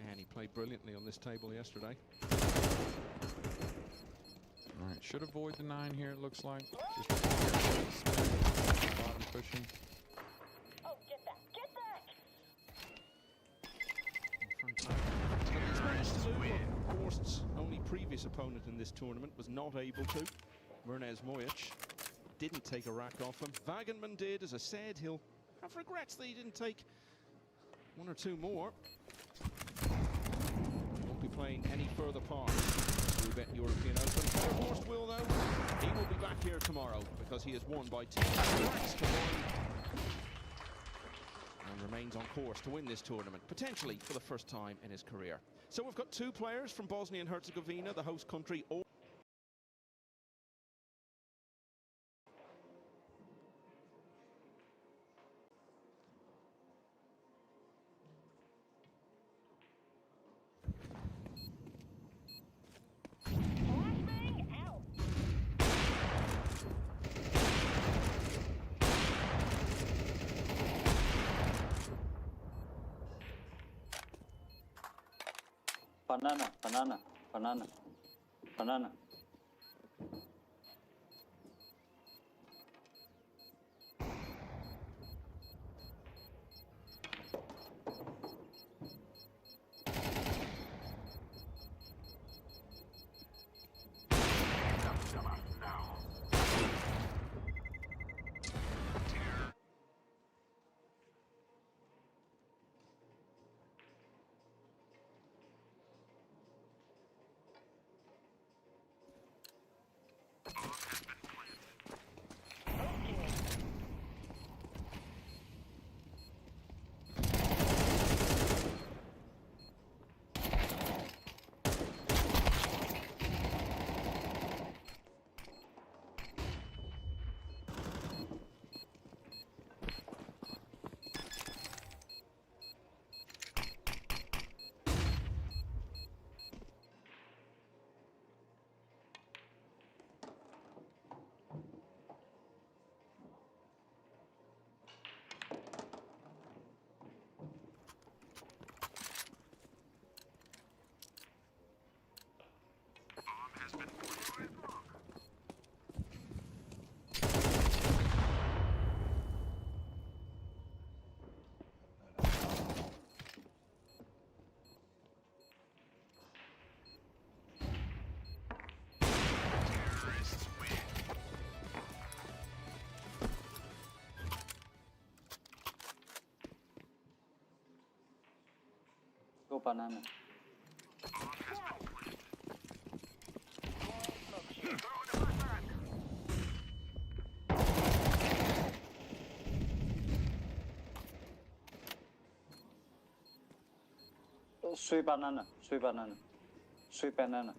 And he played brilliantly on this table yesterday. All right, should avoid the 9 here, it looks like. Just bottom pushing. Oh, get back! Get back! He's managed to do what Gorst's only previous opponent in this tournament was not able to. Mernez Mojic didn't take a rack off him. Wagenman did. As I said, he'll have regrets that he didn't take 1 or 2 more. Won't be playing any further parts. We bet European Open. Gorst will, though. He will be back here tomorrow because he has won by 10 racks to 1 and remains on course to win this tournament, potentially for the first time in his career. So we've got 2 players from Bosnia and Herzegovina, the host country. Banana, banana, banana, banana. Go banana. Sweet banana, sweet banana, sweet banana.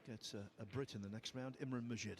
gets a Brit in the next round, Imran Majid.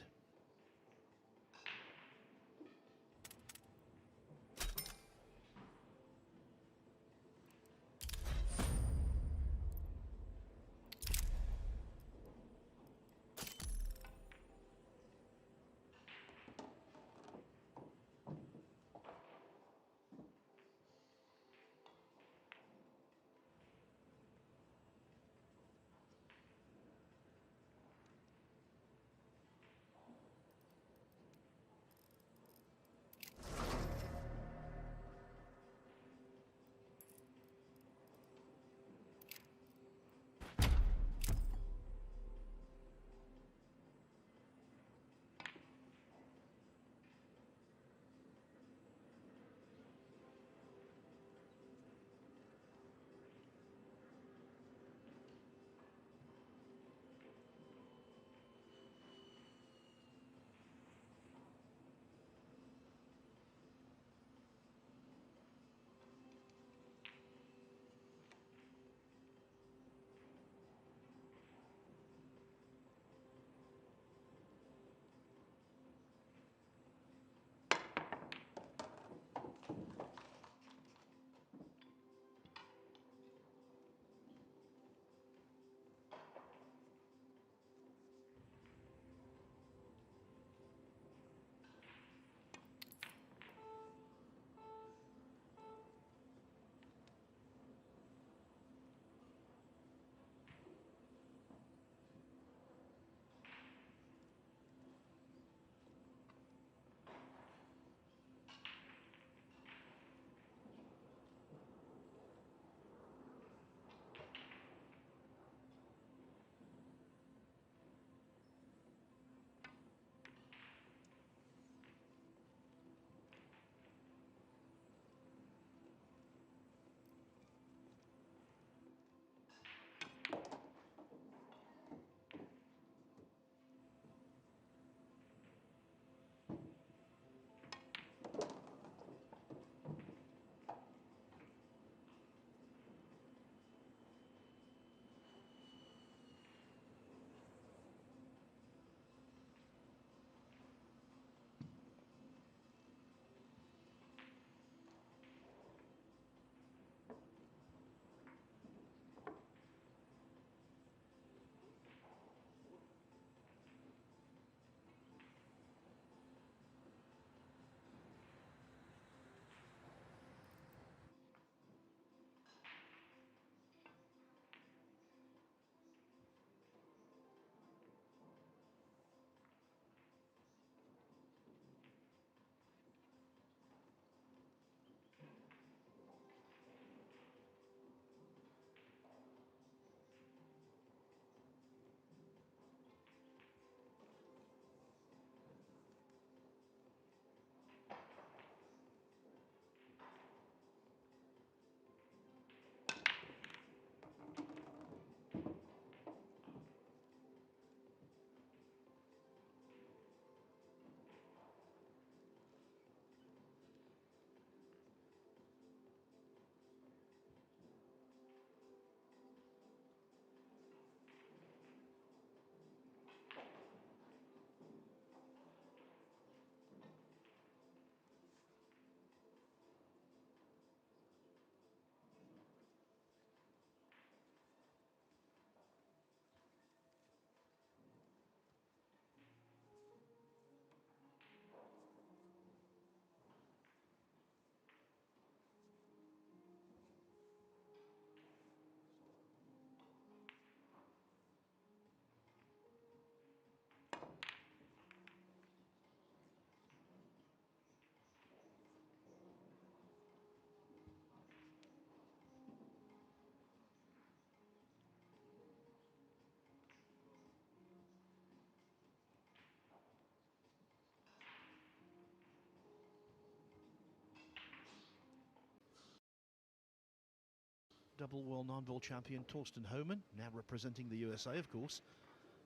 Double world nine-ball champion Torsten Homan, now representing the USA, of course,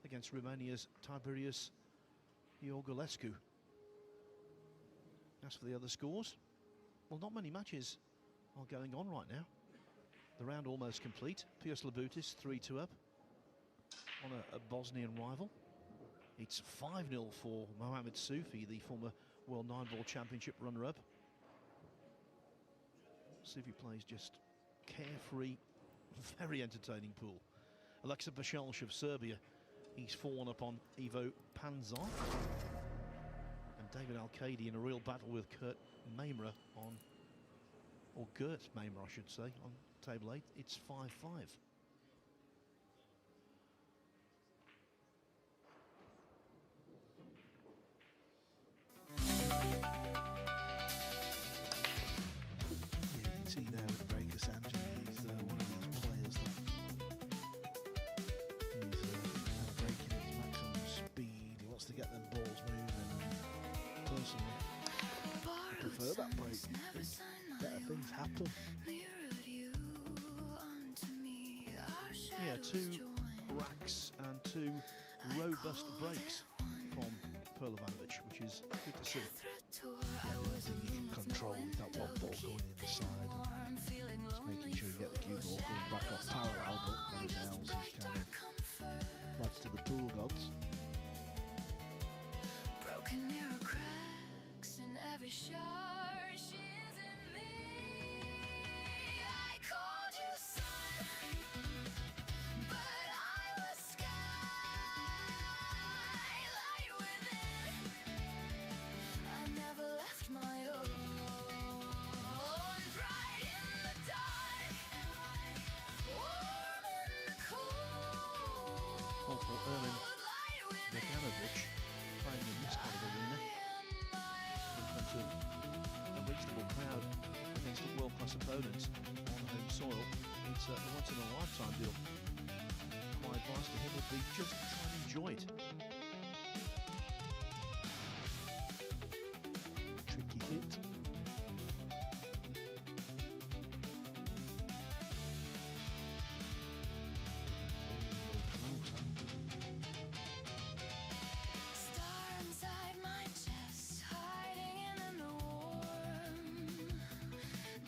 against Romania's Tiberius Iorgulescu. As for the other scores, well, not many matches are going on right now. The round almost complete. Pius Labutis 3-2 up on a Bosnian rival. It's 5-0 for Mohamed Soufi, the former World 9-Ball Championship runner-up. Soufi plays just carefree, very entertaining pool. Aleksa Bashelsh of Serbia, he's 4-1 up on Ivo Panzov. And David Al-Kadi in a real battle with Kurt Mamre on, or Gert Mamre I should say, on table 8. It's 5-5. See there with Breaker Sanjay, he's one of these players that he's breaking at his maximum speed. He wants to get them balls moving. Personally, I prefer that break. Better things happen. Yeah, 2 racks and 2 robust breaks from Perlovanovic, which is good to see. Yeah, the only thing you can control with that one ball going in the side, just making sure you get the cue ball going back off parallel, but everything else is kind of left to the pool gods. Broken mirror cracks in every shower. She's in me. I called you sun, but I was sky. Light within. I never left my own. Bright in the dark, warm in the cold. Well, for Ermin Bogdanovic, playing in this kind of arena, in front of a reasonable crowd against world-class opponents on home soil, it's a once-in-a-lifetime deal. My advice to him would be just try and enjoy it. Tricky hit. Star inside my chest, hiding in the warm.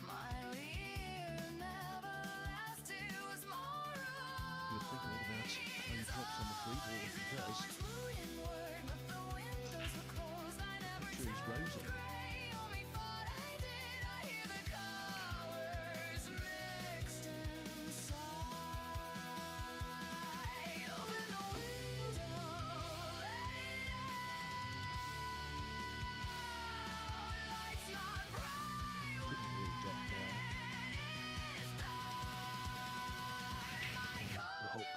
My ear never left, it was more You're thinking about how he drops on the free ball if he does. I'm sure he's rosy. Didn't really drop there. The hook.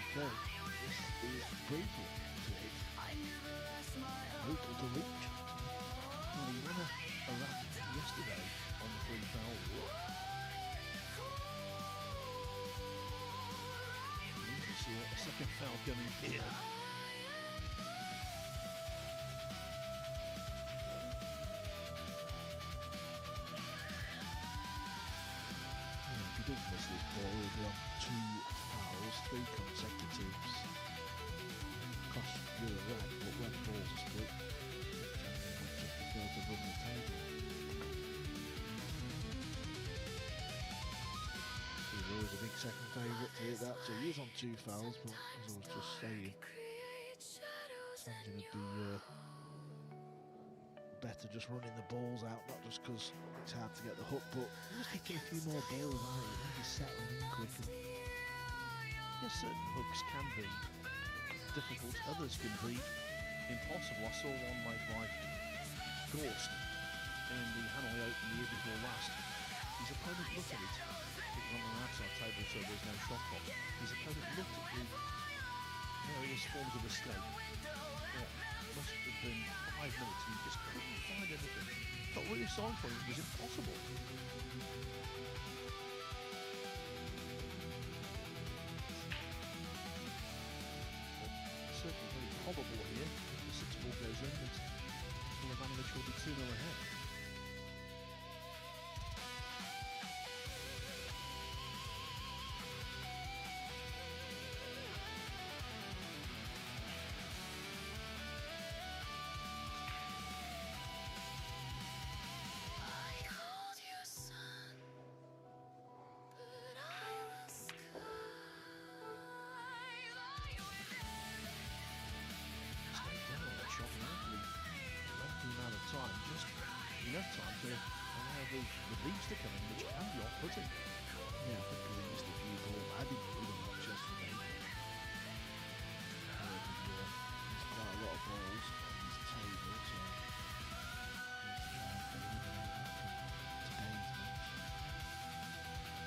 Okay, this is brutal to hit. Brutal to reach. Well, he won a rack yesterday on the free foul rule. We see a second foul coming here. If he does miss this ball, he'll be on 2 fouls, 3 consecutives. Cost you a rack, but when the balls are split, just prefer to run the table. He's always a big second favourite to hit that, so he is on 2 fouls, but as I was just saying, Sanjay would be better just running the balls out, not just because it's hard to get the hook, but just kicking a few more balls out, maybe settling in quicker. Yes, certain hooks can be difficult, others can be impossible. I saw one made by Gorst in the Hanoi Open the year before last. His opponent looked at it. It was on the outside table, so there's no shot clock. His opponent looked at the various forms of escape. Must have been 5 minutes and he just couldn't find anything. Felt really sorry for him, it was impossible. But certainly very probable here. If the 6 ball goes in, that Milovanovic will be 2-0 ahead. I called you son. leaves to come in, which can be off-putting. Yeah, I think he missed a few balls. I didn't even watch yesterday. There's quite a lot of balls on his table, so today's match.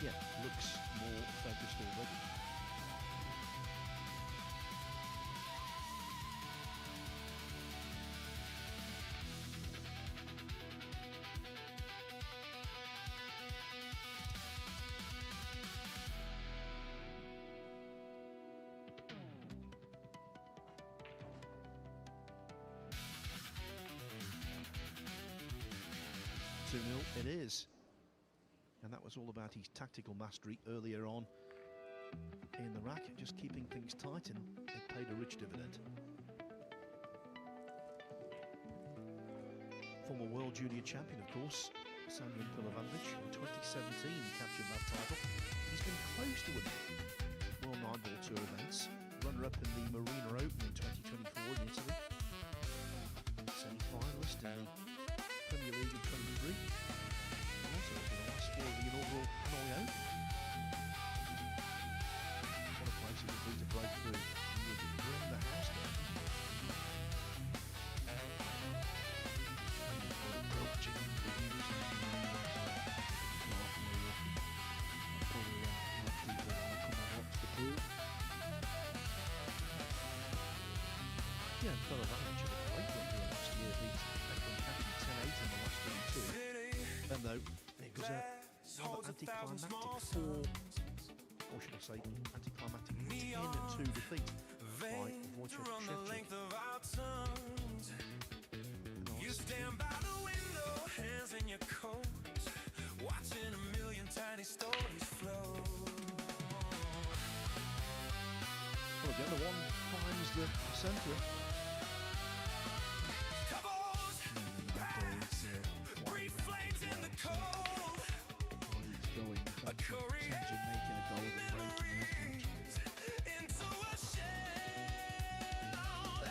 Yeah, looks more focused already. It is. And that was all about his tactical mastery earlier on in the rack, just keeping things tight, and it paid a rich dividend. Former world junior champion, of course, Samuel Pilavanovic. In 2017 he captured that title. He's been close to winning World 9-Ball Tour events, runner-up in the Marina Open in 2024 in Italy, semi-finalist in the Premier League in 23, and also for the last four of the inaugural Hanoi Open. What a place it would be to break through. He would bring the house down. Yeah, and Pilavanovic had a great run here last year. He's catching 10-8 in the last 22. And though it was a rather anticlimactic 4, or should I say anticlimactic 10-2 defeat by Wojciech Szczecin. You stand by the window, hands in your coat, watching a million tiny stories flow. Well, again, the one finds the centre. Brief flames in the cold. He's going back to making a goal and breaking into a shell.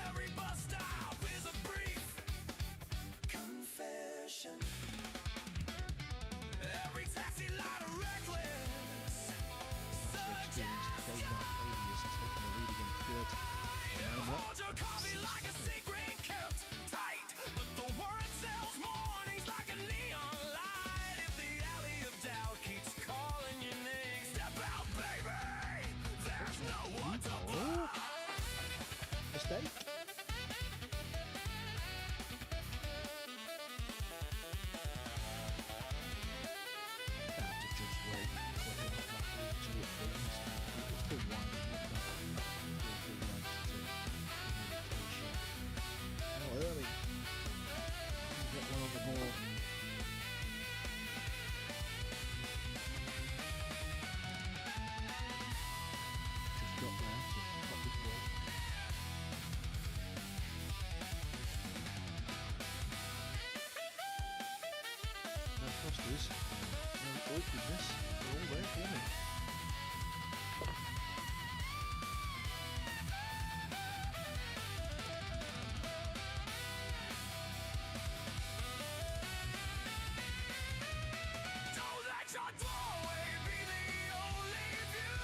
Every bus stop is a brief confession. Every taxi light a reckless suggestion. Taking the lead again third. Hold your coffee like a secret kept tight, but the word sells mornings like a neon light. If the alley of doubt keeps calling your name, step out, baby. There's no one to block. Mistake. Have to just wait. Early. Get one on the ball. Just got there to pop this ball. No clusters, no awkwardness, they're all there for me. Don't let your doorway be the only view.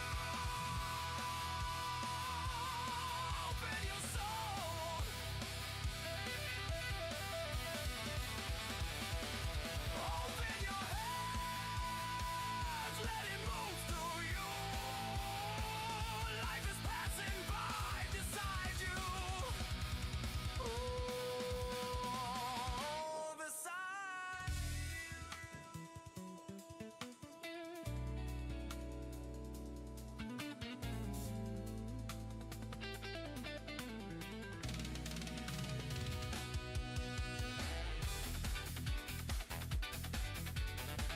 Open your soul. Open your hands, let it move through you. Life is passing by beside you. Ooh, beside you.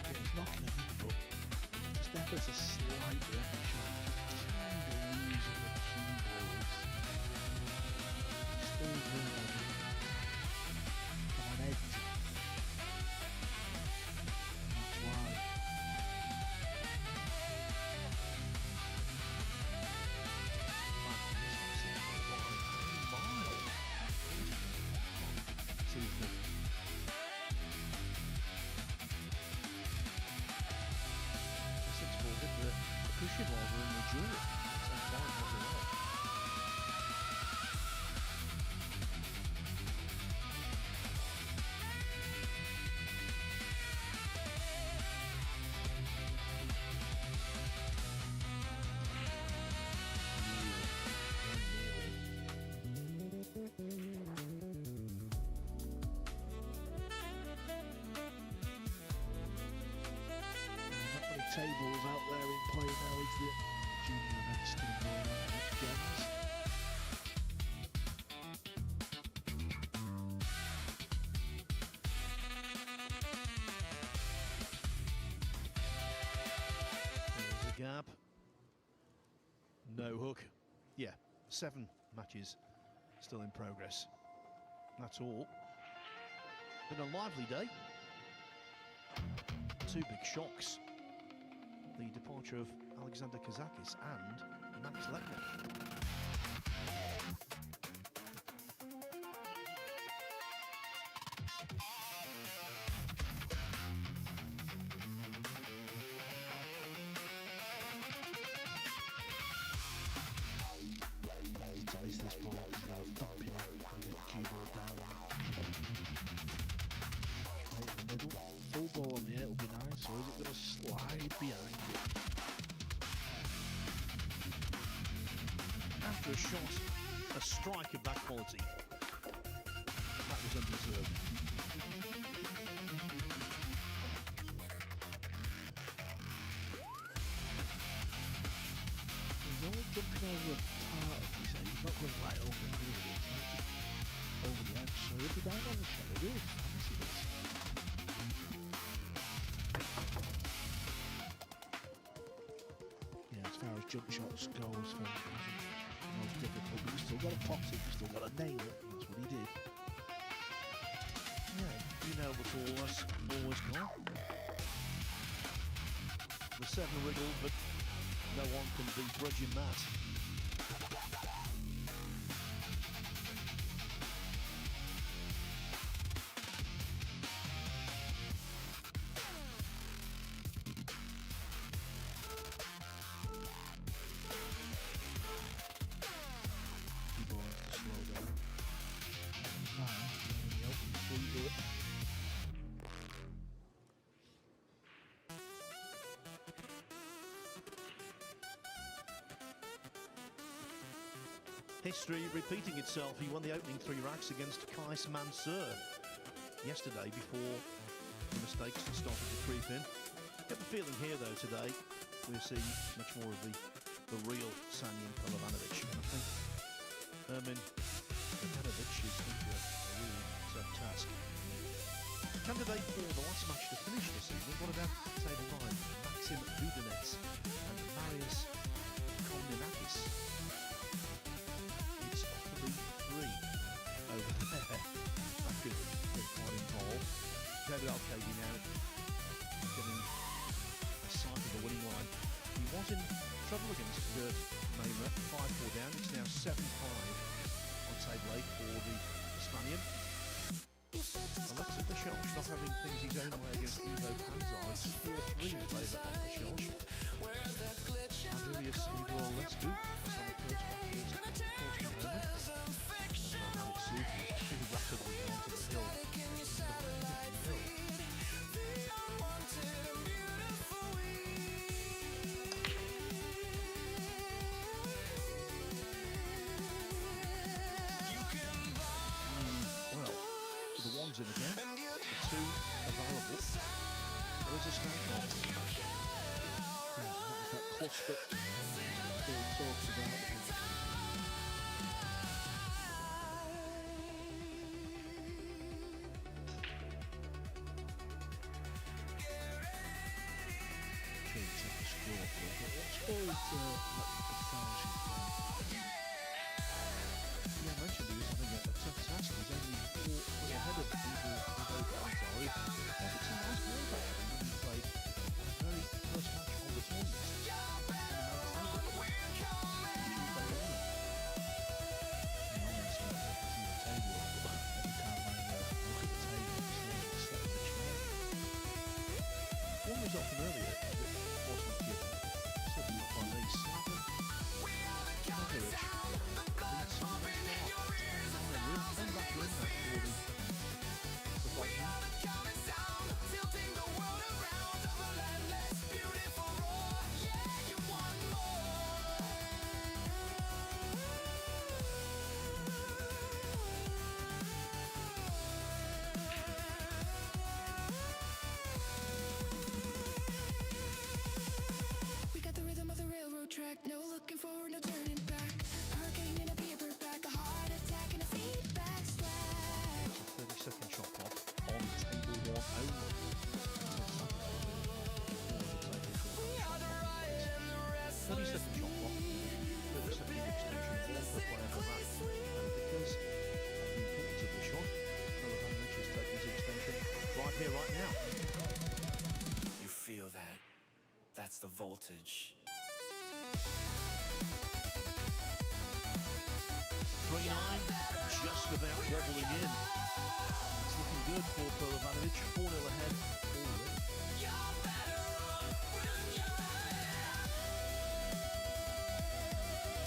Yeah, he's knocking it in, but just ever so slight reaction. Kind of losing the cue balls. Still there. Come on, Ed. That's why. tables out there in play now is the junior events still going on at Gens. There's a gap. No hook. Yeah, 7 matches still in progress. That's all. Been a lively day. 2 big shocks. The departure of Alexander Kazakis and Max Lechner. Place this ball without thumping it and get the cue ball down. Right in the middle, full ball on the air will be nice, or is it going to slide behind it? After a shot, a strike of that quality, that was undeserved. He's only jumping over a part, he said. He's not going right over the middle, it's not just over the edge. So if you're down on the shot, it really fancy this. Yeah, as far as jump shots goes, for the most difficult, but you've still got to pot it, you've still got to nail it, and that's what he did. Yeah, you know the ball has always gone. The 7 wriggled, but no one can begrudge him that. People have to slow down. The open 3 here. History repeating itself. He won the opening 3 racks against Kais Mansour yesterday before the mistakes started to creep in. Get the feeling here though today we'll see much more of the real Sanyin Polovanovic. And I think Ermin Polovanovic is under a really tough task. Candidate for the last match to finish this evening, what about table 9? Maxim Budenets and Marius Komninakis. It's 3-3 over there. That could get quite involved. David Arcady now getting a sight of the winning line. He was in trouble against Maimer, 5-4 down. It's now 7-5 on table 8 for the Spaniard. Alexis Deschange not having things his own way against Ivo Panzar. It's 4-3 in favour of Deschange. Andreas Igor Lescu on the first match against Torsten Herman. Alex Suk pretty rapidly down to the hill. Well, the one's in again, the 2 available. There is a snap on. That cluster still talks about. What's always yeah, I mentioned he was having a tough task. He's only 4 points ahead of people who go down. It's a nice move actually when he played a very first match of the tournament. One result from earlier that wasn't given. Certainly not by Lee. Slaven Modric leads on the start. Really came back to win that for the Bosnian. 30-second shot clock, 30-second extension, one per player per match. And because of the importance of the shot, Pelovanovic is taking his extension right here, right now. You feel that? That's the voltage. 3-9, just about wobbling in. It's looking good for Pelovanovic, 4-0 ahead already.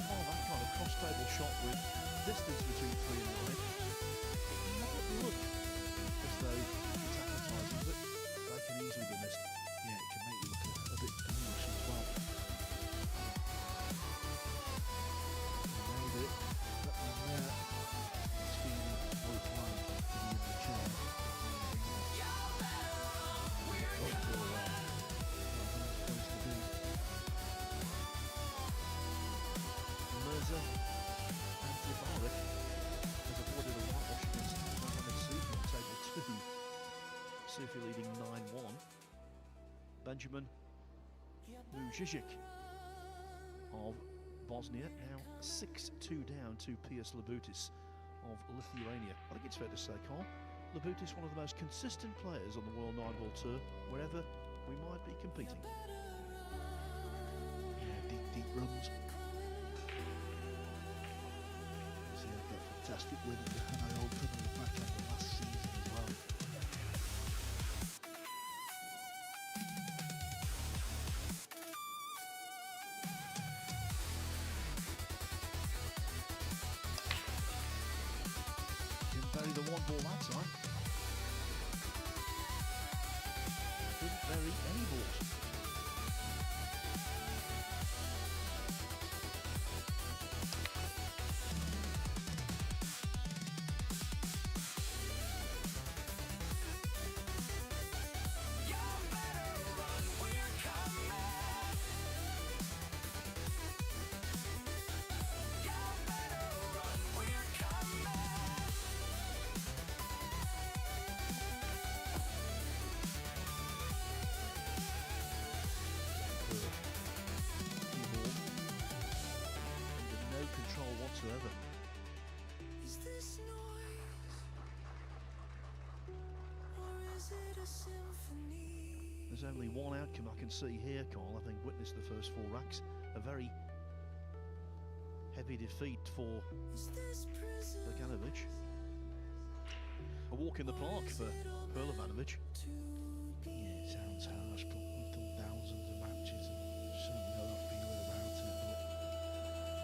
Oh, that kind of cross-table shot with distance between 3 and 9. It might look as though it's advertising, but they can easily be missed. Yeah, it can make you look a bit ghoulish as well. Made it. That one there. It's feeling worthwhile to be in the chair. Mirza and Zibarek has avoided a whitewash against Mohamed Sufi on table 2. Sufi leading 9-1. Benjamin Mujic of Bosnia now 6-2 down to Piers Labutis of Lithuania. I think it's fair to say, Carl, Labutis one of the most consistent players on the World 9-Ball Tour, wherever we might be competing. Yeah, deep runs. He had that fantastic win at the Hanoi Open in the back end of last season as well. Didn't bury the one ball that time. Didn't bury any balls. Whatsoever. Is this noise, or is it a symphony? There's only one outcome I can see here, Carl. I think witnessed the first 4 racks. A very heavy defeat for Bogdanovic. A walk in the park for Pelovanovic. Yeah, it sounds harsh, but we've done thousands of matches and certainly know that feeling about it. But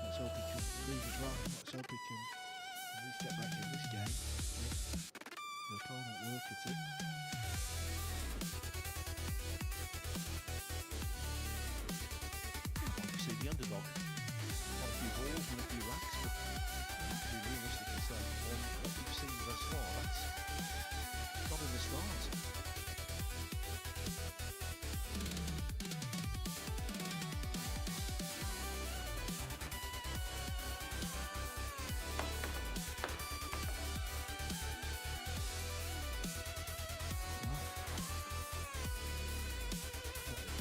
let's hope he can prove us right. Let's hope he can at least get back in this game. The opponent work at it. See the underdog. Quite a few balls and a few racks, but to be realistic and say, on what we've seen thus far, that's not in the stars.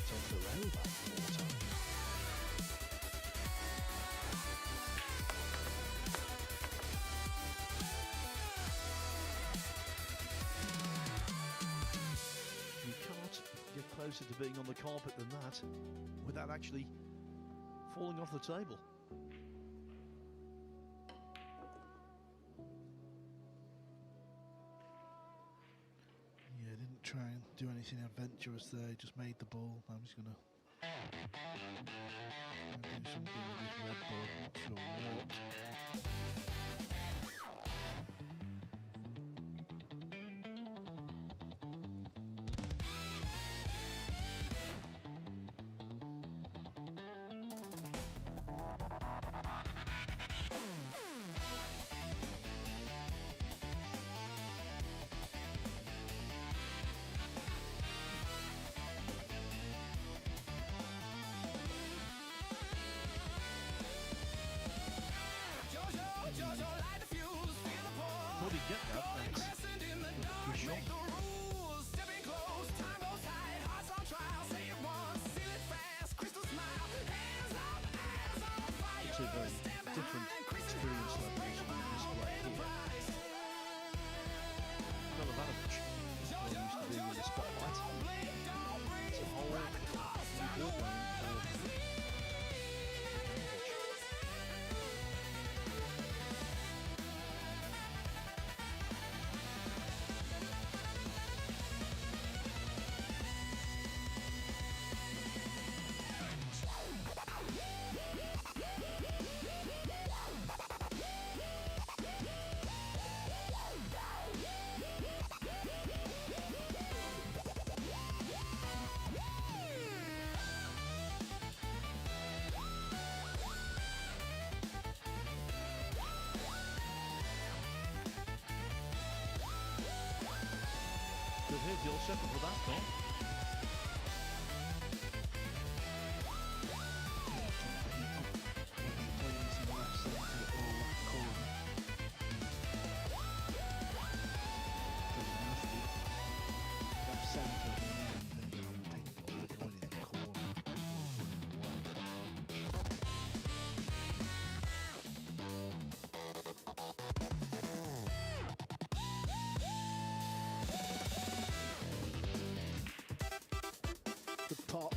It's off the rail back water. You can't get closer to being on the carpet than that without actually falling off the table. Yeah, didn't try and do anything adventurous there, just made the ball. I'm just gonna do something with this red ball, not sure what. Jojo, light the ideal setup for that goal. The pot.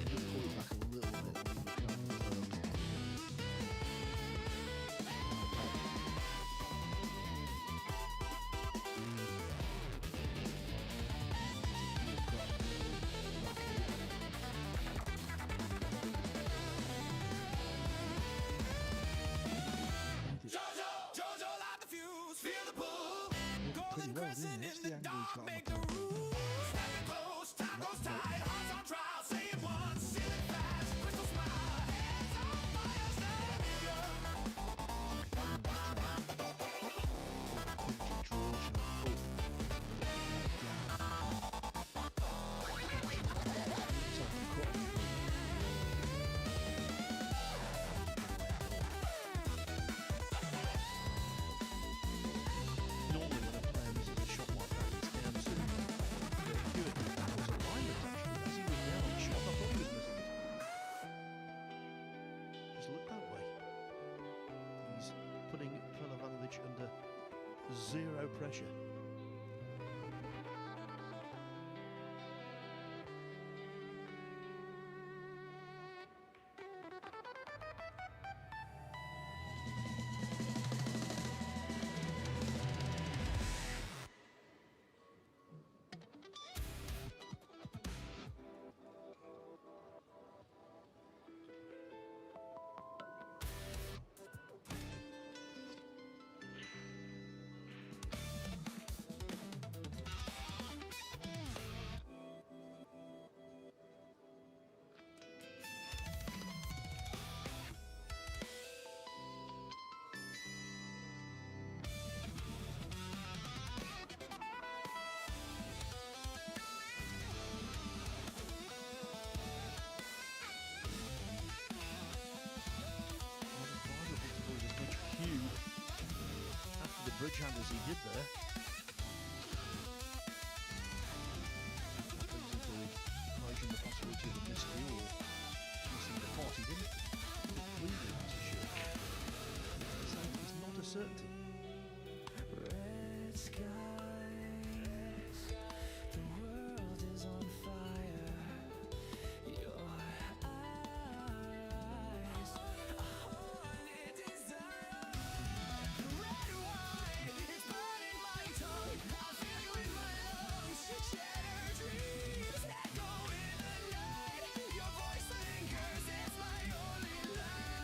Just pull it back a little bit. Jojo, light the fuse, feel the pull. Pretty well, didn't it? What's the angle he's got on the top? Snap it close, time goes tight, hearts on trial. Say it once, seal it fast, crystal smile. Hands on fire, stand Normally when a player misses a shot like that, it's down to Hewitt. That was alignment actually, as he was down on the shot. I thought he was missing it. Just looked that way. He's putting Ivanovic under zero pressure. After the bridge hand as he did there. Emerging the possibility of a missed cue or missing the pot. He didn't conclude it, that's for sure. So it's not a certainty. red skies, the world is on fire. Your eyes, a haunted desire. Red wine, it's burning my tongue. I feel you in my lungs. Shattered dreams echo in the night. Your voice lingers, it's my only light.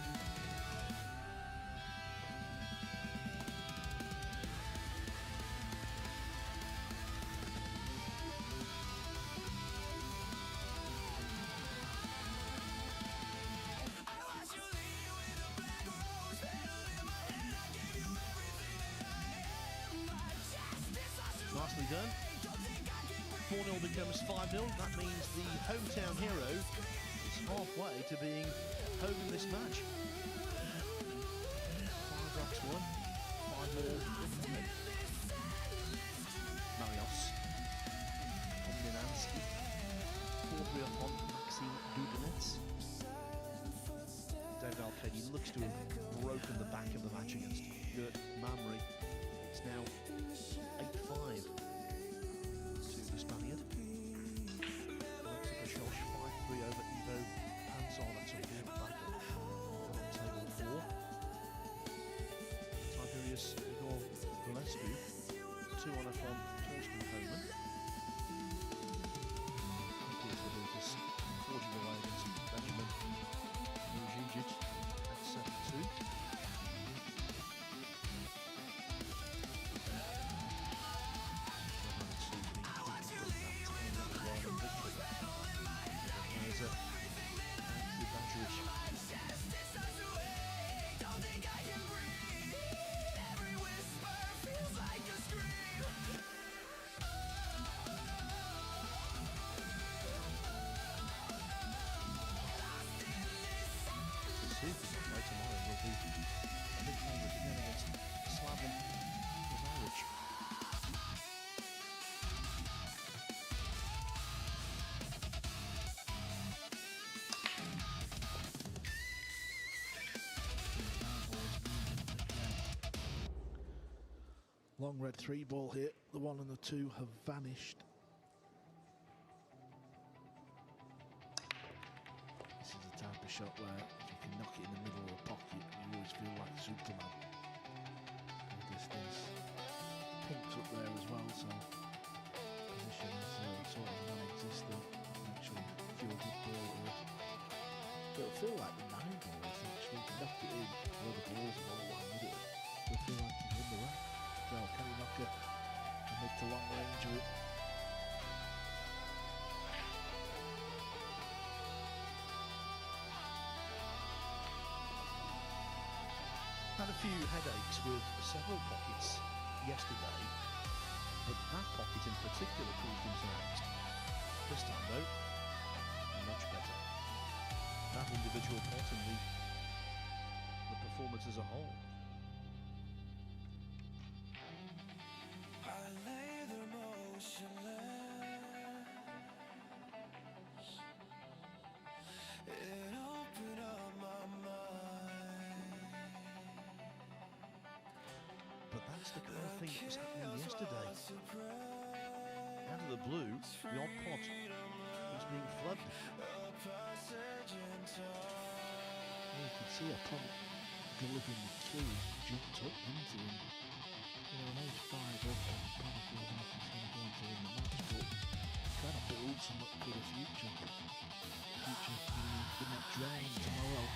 Nicely done. 4-0 becomes 5-0. That means the hometown hero is halfway to being home in this match. 5 racks won, 5 more. Marios. Pominansky. 4-3 up on Maxime Dudinets. David Alcady looks to have broken the back of the match against Gert Mamry. It's now 8-5 to the Spaniard. Alexa Bashosh 5-3 over Ivo Pansol. That's a real battle on table 4. Tiberius Igor Valescu 2 on from Torsten Homan. Lucas forging away against Benjamin Mujic at 7-2. Long red 3 ball here. The 1 and the 2 have vanished. This is the type of shot where if you can knock it in the middle of the pocket, you always feel like Superman. The distance. Pink's up there as well, so position is sort of non-existent. Actually, feel good ball here. It'll feel like the 9 ball essentially. You can knock it in, where the balls are all one with it. It'll feel like you've won the rack. So can he knock a mid to long range of it? Had a few headaches with several pockets yesterday, but that pocket in particular proved himself. This time though, much better. That individual pot and the performance as a whole. I lay there motionless. It opened up my mind. But that's the kind of thing that was happening yesterday. Out of the blue, the odd pot was being flooded. You could see a punt delivering the key, jumped up into him. You know, an 8-5 up and probably feels like he's going to go on to win the match, but trying to build something for the future. Future the next round tomorrow.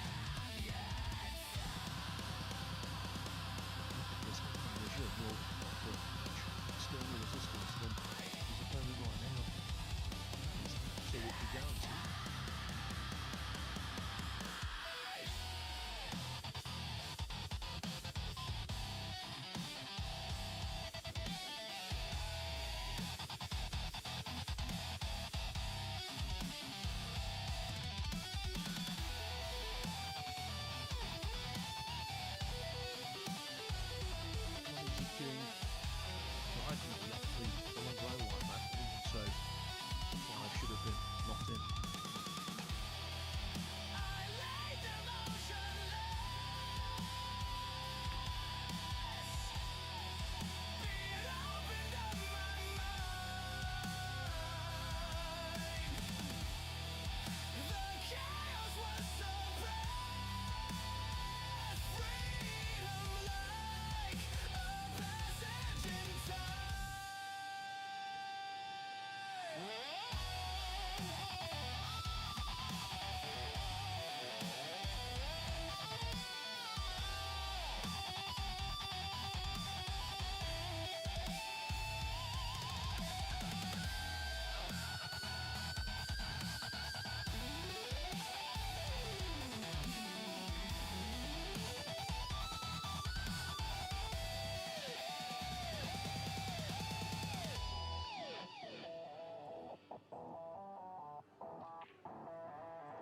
This measure will offer much stronger resistance than his opponent right now. He's absolutely guaranteed.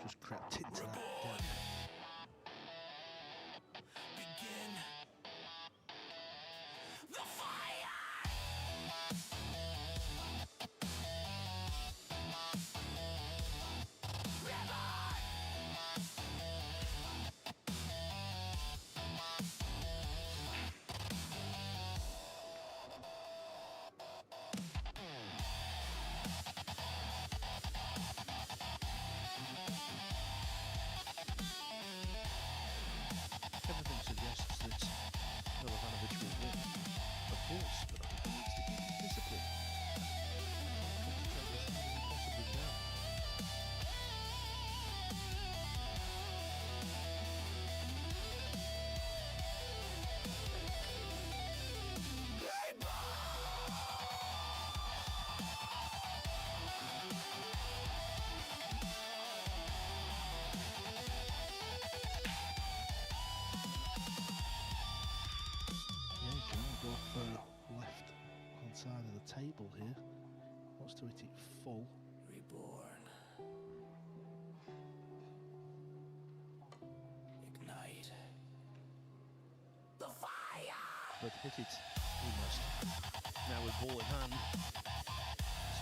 Just crept into that deck. Begin the fire. Everything suggests that Milovanovic will win. Of course, but I think he needs to keep his discipline. Concentrate as hard as he possibly can. Left hand side of the table here. Wants to hit it full. Reborn. Ignite. The fire. But hit it, he must. Now with ball in hand,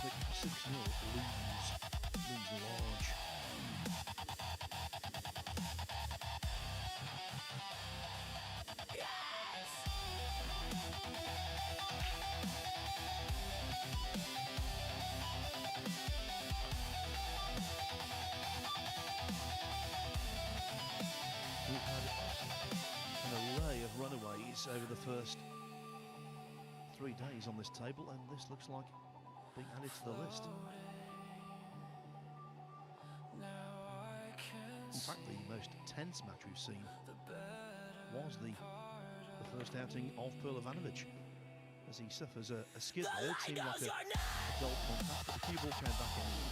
Slick 6-0, lose large. the first 3 days on this table, and this looks like being added to the list. In fact, the most tense match we've seen was the first outing of Perla Ivanovic, as he suffers a skid there. It seemed like a goal contact, but the cue ball came back anyway.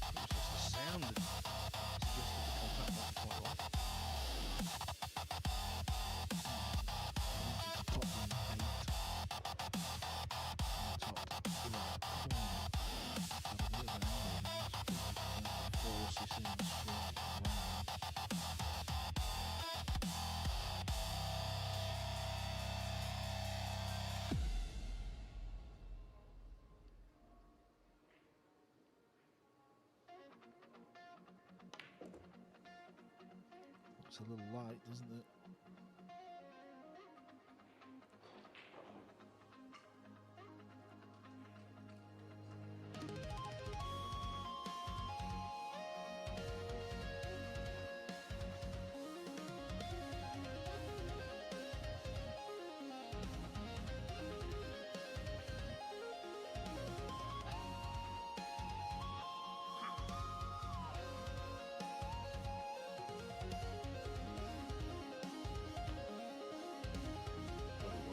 It was just the sound that suggested the contact wasn't quite right. Top in 8. Top right corner. Have a bit of an angle. Force this in straight round. Looks a little light, doesn't it?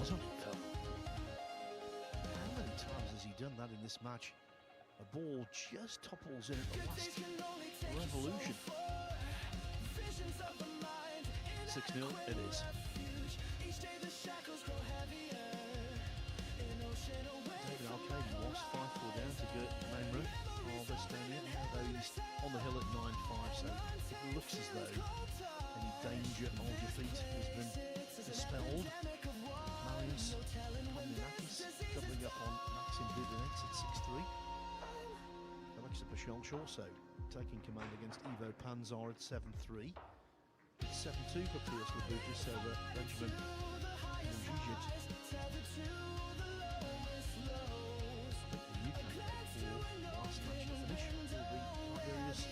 How many times has he done that in this match? A ball just topples in at the last revolution. 6-0 it is. David Alcade lost 5-4 down to Gert Mainru of Estonia, although he's on the hill at 9-5, so it looks as though any danger of defeat has been dispelled. Marius Komninakis doubling up on Maxim Dudinets at 6-3. Alexa Pashonch also taking command against Ivo Panzar at 7-3. It's 7-2 for Piers Labutis over Benjamin Mujic. The UK for last match to finish will be Tiberius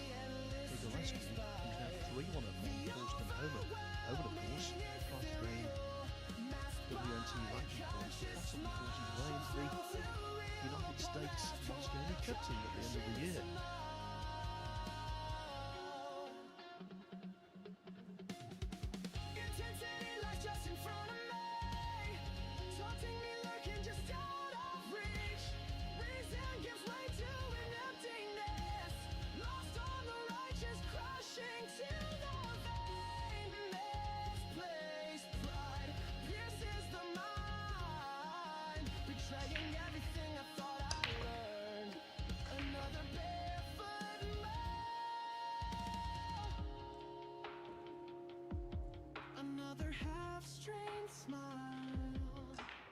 Igolescu, who's now 3-1 over Torsten Homer. Homer, of course, trying to gain WNT ranking points, possibly forcing his way into the United States Mosconi Cup team at the end of the year.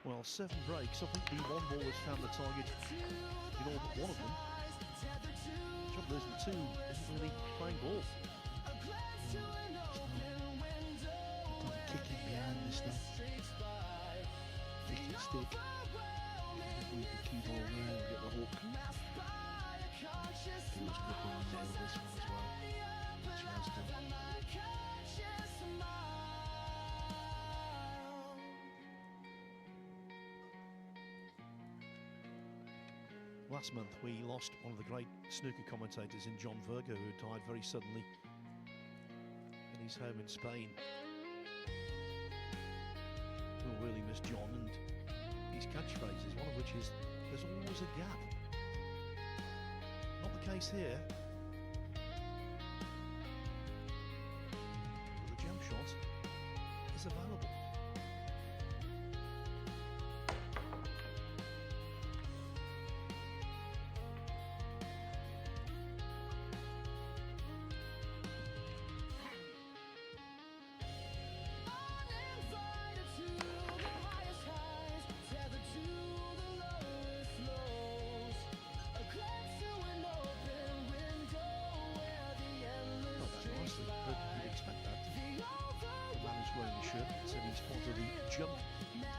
Well, 7 breaks. I think the one ball has found the target in all but one of them. The trouble is, the 2 isn't really playing ball. Kicking behind this thing. Kicking stick. Move the cue ball there and get the hook. Feels good to nail this one as well, which he has done. Last month we lost one of the great snooker commentators in John Virgo, who died very suddenly in his home in Spain. We'll really miss John and his catchphrases, one of which is, "There's always a gap." Not the case here. But the jump shot is available. Said he's part of the Jump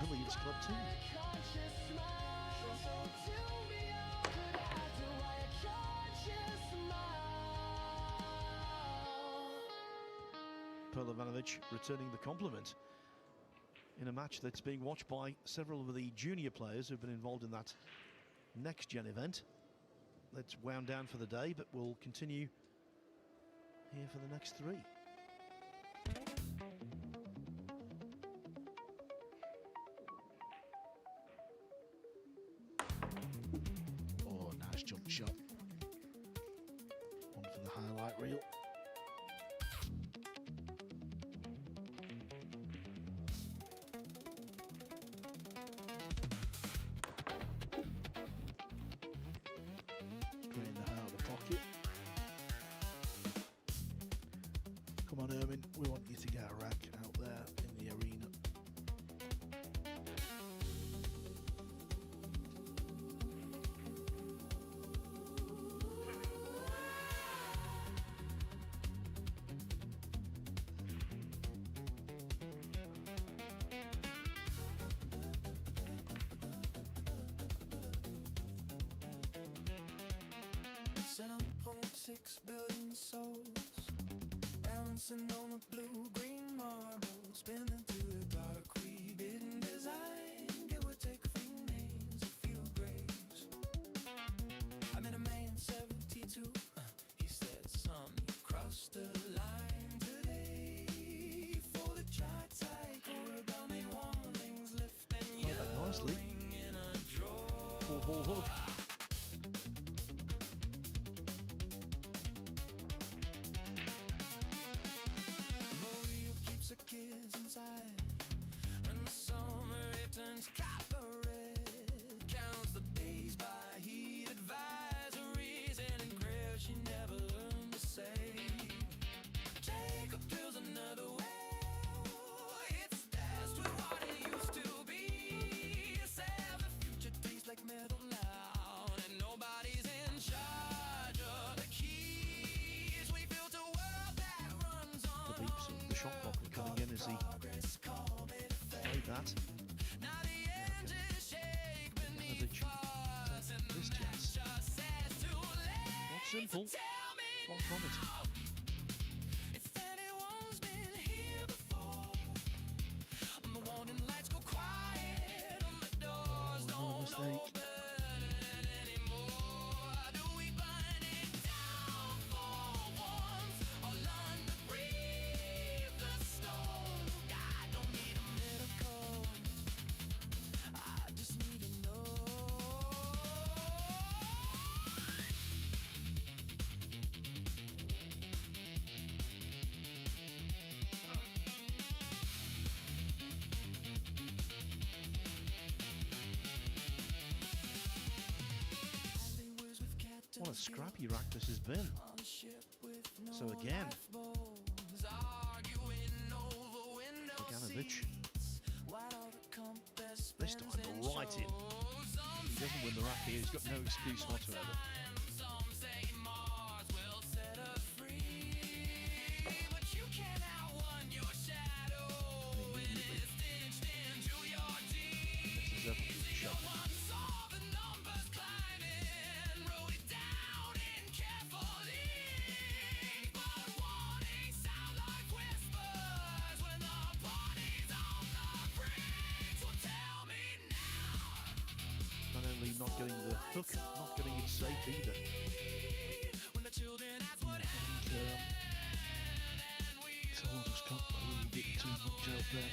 Billiards Club team. Perla Ivanovic returning the compliment. in a match that's being watched by several of the junior players who've been involved in that next-gen event. That's wound down for the day, but we'll continue here for the next three. Oh, nice jump shot. One for the highlight reel. Straight in the heart of the pocket. Come on, Ermin, we want you to get a rack out there in the arena. $7.6 billion souls bouncing on the blue-green marble, spinning through the dark, rebidden design. Give or take a few names, a few graves. I met a man 72. He said, "Son, you crossed the line today." For the tri-type or about me, warnings lifting you Nicely. in a drawer. Full ball hook. The kids inside. When the summer it turns copper red, counts the days by heat advisories, and in prayer she never learned to say, take a pill's another way. It's dashed with what it used to be. Sell the future tastes like metal now, and nobody's in charge of the keys. We built a world that runs on The beeps of the shot clock were coming in as he played that. This chance. Not simple. Far from it. No mistake. What a scrappy rack this has been. So again, Bogdanovic, this time right in. If he doesn't win the rack here, he's got no excuse whatsoever. This is a shot. Not getting the hook, not getting it safe either. Someone just got a little bit too much out there.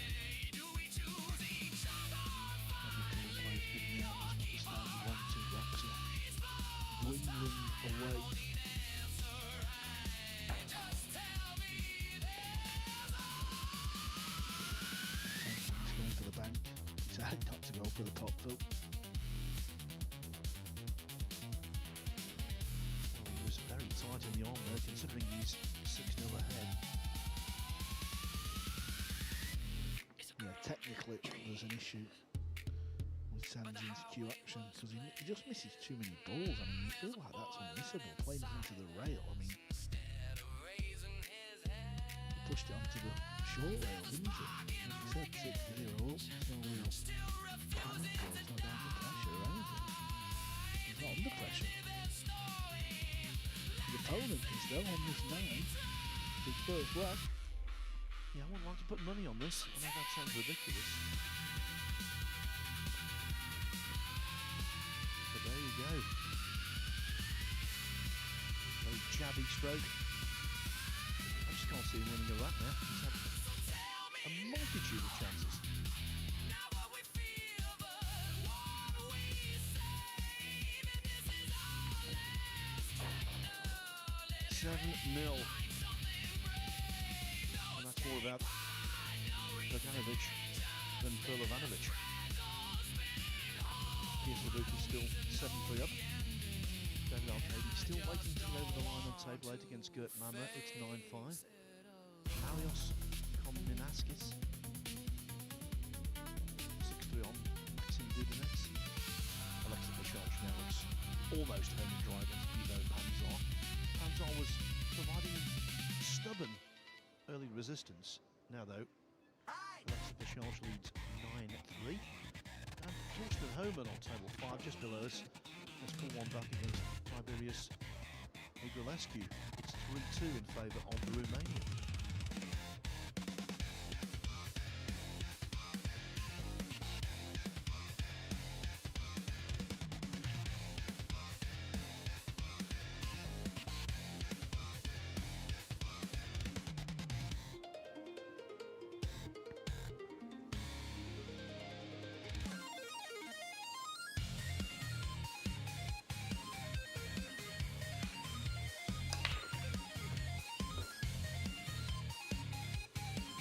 Players giving out as much as they want to. Racks are dwindling away. He's going for the bank. He's had not to go for the pop fill. Very tight in the arm there, considering he's 6-0 ahead. Yeah, technically there's an issue with Sanjin's cue action because he just misses too many balls. I mean, you feel like that's unmissable, playing it into the rail. I mean, he pushed it onto the short rail, didn't he? Like you said, 6-0 up, no real panic or it's not down to pressure or anything. He's not under pressure. The opponent can still on this 9, his first rack. Yeah, I wouldn't like to put money on this. I know that sounds ridiculous. But there you go. Very jabby stroke. I just can't see him winning a rack now. He's had a multitude of chances. 7-0. And that's more about Bogdanovic than Perlovanovic. Kieslevuk is still 7-3 up. David Arcady still waiting to get over the line on table 8 against Gert Mamre. It's 9-5. Marios Komnenaskis 6-3 on Maxim Dudenets. Alexa Bashaj now looks almost home and dry against Ivo Panzar. Panzar was providing stubborn early resistance. Now though, Alexa Bashaj leads 9-3. And Torsten Homan on table 5 just below us has pulled one back against Tiberius Igralescu. It's 3-2 in favour of the Romanian.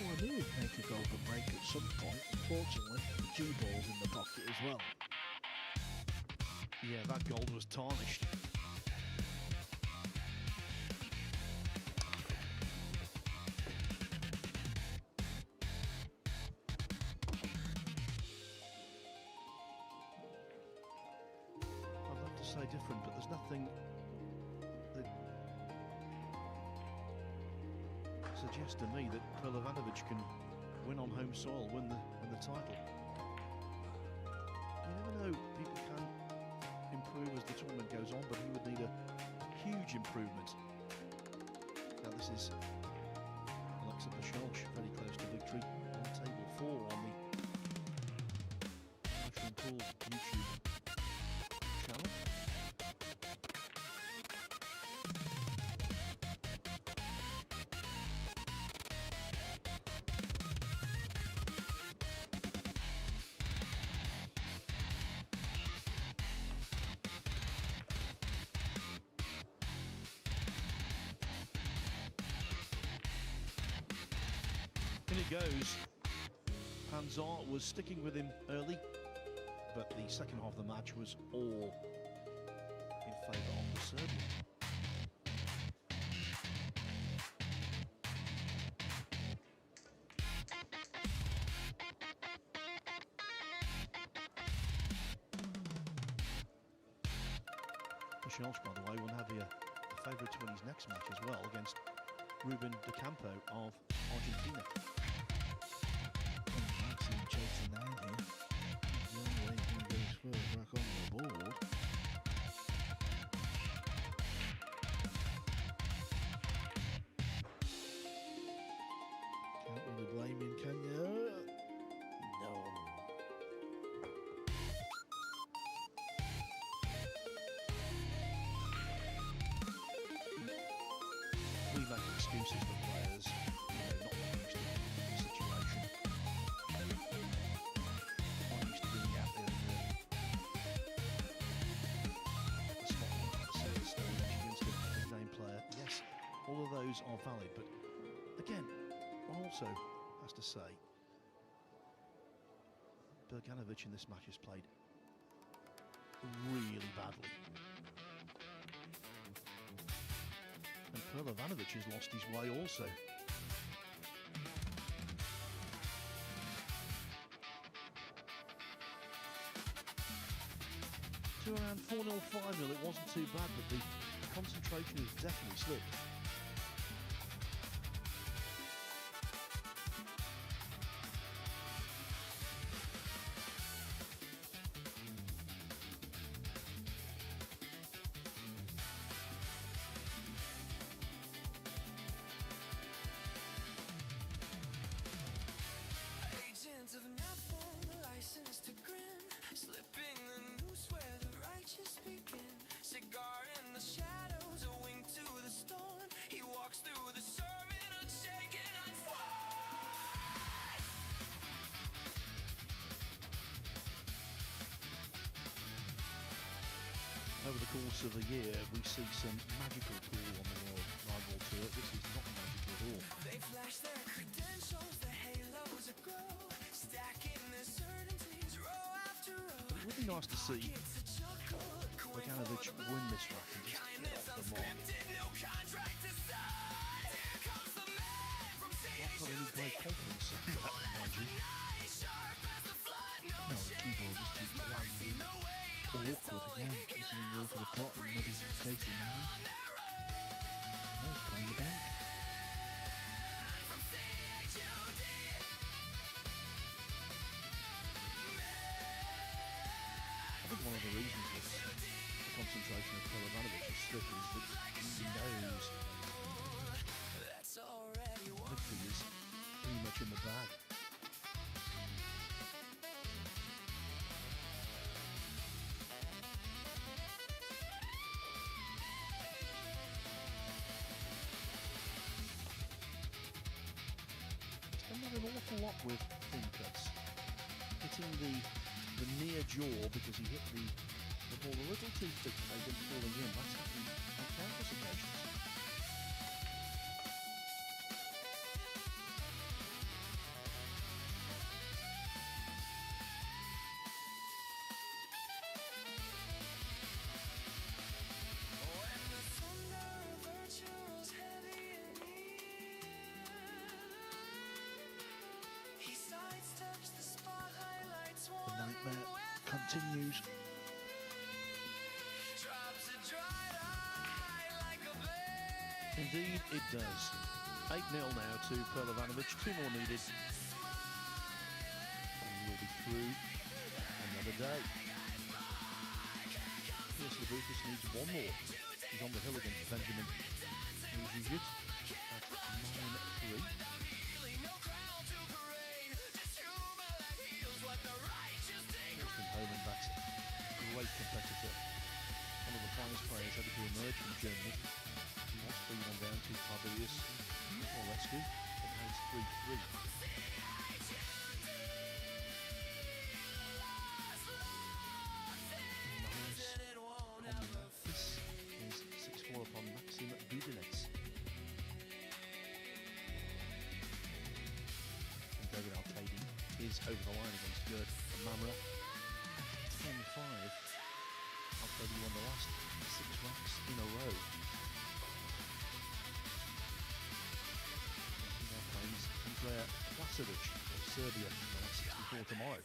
Well, I knew he'd make a golden break at some point. Unfortunately, the G-ball's in the pocket as well. Yeah, that gold was tarnished. I'd love to say different, but there's nothing that suggests to me that Perlovanovic can win on home soil, win the title. You never know, people can improve as the tournament goes on, but he would need a huge improvement. Now this is Alexa Bashaj, very close to victory on table 4 on the Mushroom Pool YouTube channel. In it goes. Panzar was sticking with him early, but the second half of the match was all in favour of the Serbian. Bashaj, by the way, will now be a favourite to win his next match as well against Ruben De Campo of Argentina. Maxim chasing 9 here. The only way he can get his first back on the board. Can't really blame him, can you? No. We make excuses for players, not used to the situation. Not used to being out there in the spotlight at the centre stage against a big name player. Yes, all of those are valid, but again, one also has to say, Bogdanovic in this match has played really badly. And Perlovanovic has lost his way also. To around 4-0, 5-0, it wasn't too bad, but the concentration has definitely slipped. course of a year we see some magical pool on the World Rival Tour. This is not magical at all. They flash their credentials, the halos aglow, stacking their certainties row after row. It would be nice to see Bogdanovic win this rack and just get off the mark. Not got any great confidence in that, mind you. No, the keyboard just keeps playing awkward again. Isn't he real for the pot? And maybe Casey now. No, he's playing the bank. I think one of the reasons that the concentration of Pelovanovic is slipping is that he knows victory is pretty much in the bag. He's done that an awful lot with thin cuts. Hitting the near jaw because he hit the ball a little too thick to make him falling in. That's happened on countless occasions. The nightmare continues. Indeed, it does. 8-0 now to Pelovanovic. 2 more needed. And we'll be through another day. Pierce Labucas needs 1 more. He's on the hill against Benjamin Ujicic at 9-3. Holman, that's a great competitor. One of the finest players ever to emerge from Germany. He was 3-1 down to Fabulous Orlescu, but now it's 3-3. This is 6-4 upon Maxim Budinets. And David Arcady is over the line against Gerd Mamra. 10-5. Arcady won the last 6 racks in a row. He now plays Andrea Placevic of Serbia in the last 64 tomorrow.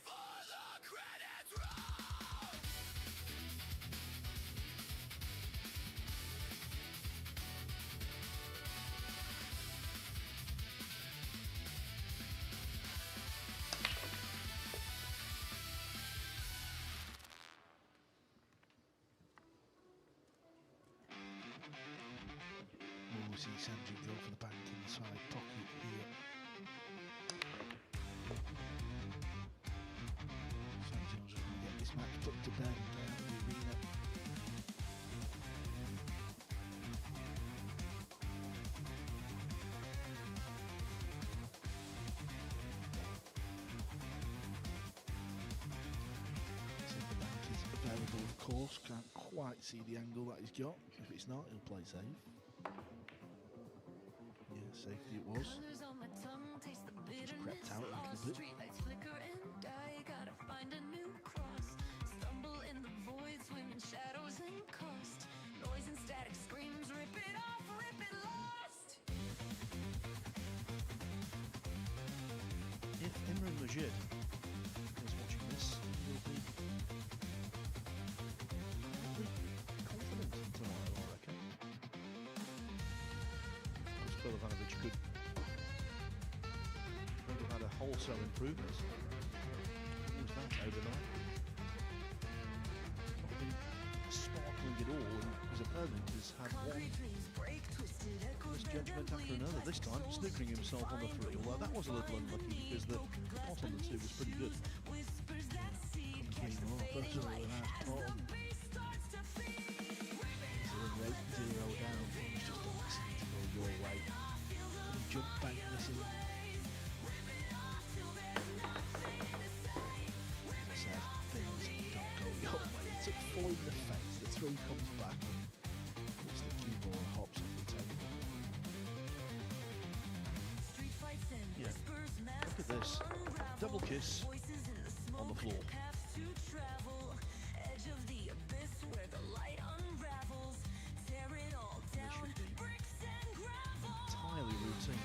We'll see Sanji go for the bank inside pocket here. Sanji's going to get this match put to bed down in the arena. So the bank is available, of course. Can't quite see the angle that he's got. If it's not, he'll play safe. Safety it was. Just crept out a little bit. If Imran Majid is watching this, he'll be confident tonight, I reckon. Pelovanovic could have had a wholesale improvement. Use that overnight. Not been sparkling at all, and his opponent has had one misjudgment after another. This time, snookering himself on the 3, although that was a little unlucky because the pot on the 2 was pretty good. 3 more, first of all, the last pot. 0 down, it's just a lesson to go your way. And jump back missing. As I said, things don't go your way. It's a 4 in the face, the 3 comes back. It's the cue ball hops off the table. Yeah. Look at this. Double kiss on the floor. This should be entirely routine.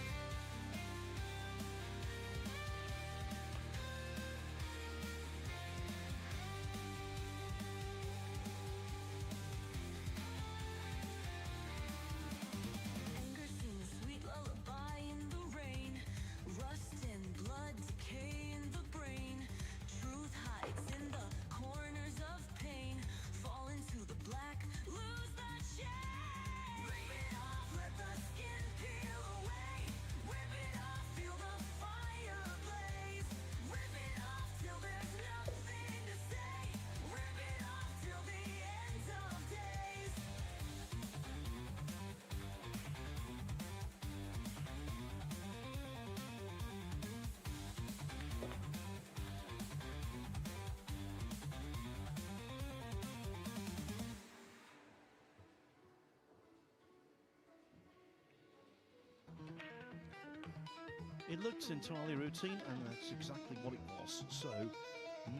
It looked entirely routine, and that's exactly what it was. So,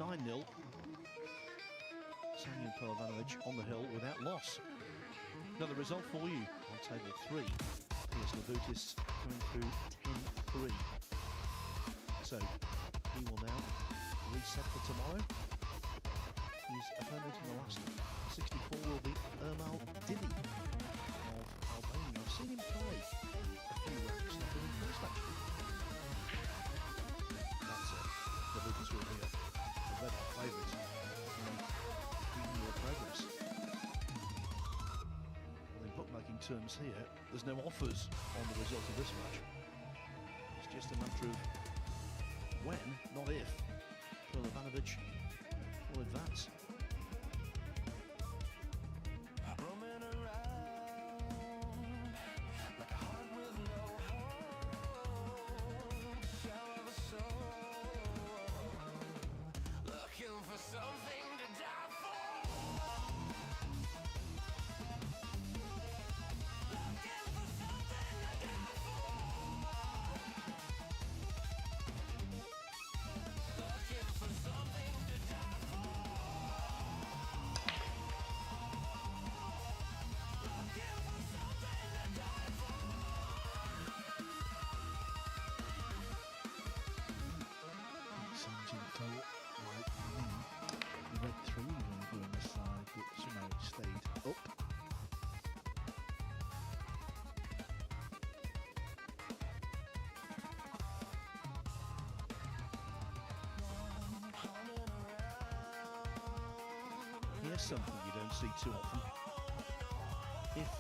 9-0. Sanyan Pelovanovic on the hill without loss. Another result for you on table 3. Here's Labutis coming through 10-3. So, he will now reset for tomorrow. His opponent in the last 64 will be Ermal Dili of Albania. I've seen him play a few racks, not really impressed actually. That's it. Labutis will be a red hot favourite and even more progress. Well, in bookmaking terms here, there's no offers on the result of this match. It's just a matter of when, not if, Pelovanovic will advance. Here's something you don't see too often. If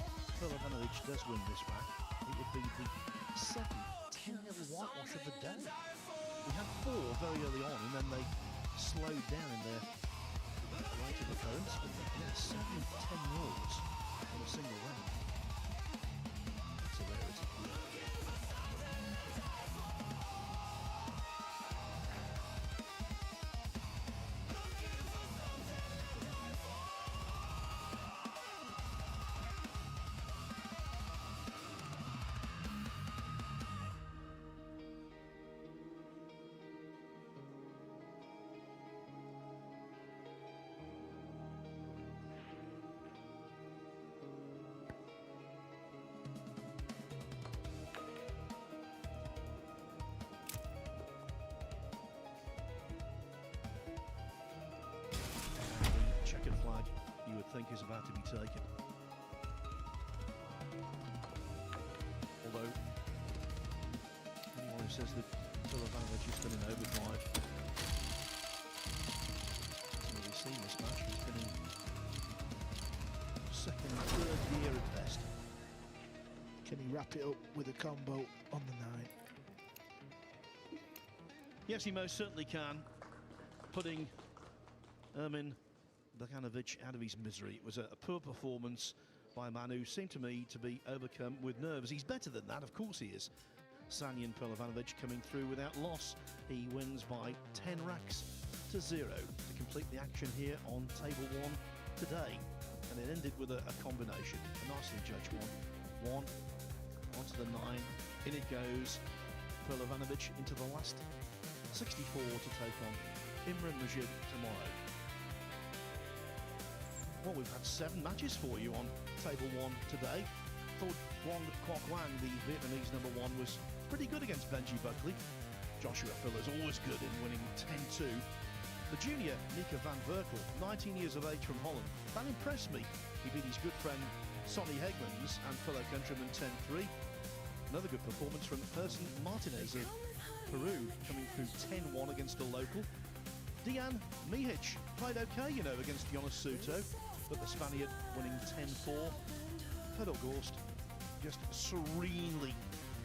Pelovanovic does win this back, it would be the second 10-0 whitewash of the day. We had 4 very early on, and then they slowed down in their rate of occurrence, but they had 7 10-0s in a single round. It's a rarity. Checkered flag, you would think, is about to be taken. Although, anyone who says that Pelovanovic has been in overdrive hasn't really seen this match. He's been in second and third gear at best. Can he wrap it up with a combo on the 9? Yes, he most certainly can, putting Ermin Bogdanovic out of his misery. It was a poor performance by a man who seemed to me to be overcome with nerves. He's better than that, of course he is. Sanyan Pelovanovic coming through without loss. He wins by 10 racks to 0 to complete the action here on table 1 today. and it ended with a combination, a nicely judged one. One, onto the 9, in it goes. Perlovanovic into the last 64 to take on Imran Majid tomorrow. Well, we've had 7 matches for you on table 1 today. Thought Wong Kwok Wang, the Vietnamese number 1, was pretty good against Benji Buckley. Joshua Filler's always good in winning 10-2. The junior Mika van Verkel, 19 years of age from Holland, that impressed me. He beat his good friend Sonny Hegmans and fellow countryman 10-3. Another good performance from Herson Martinez of Peru, coming through 10-1 against a local. Dejan Mihic played okay, you know, against Jonas Suto, but the Spaniard winning 10-4. Fedor Gorst just serenely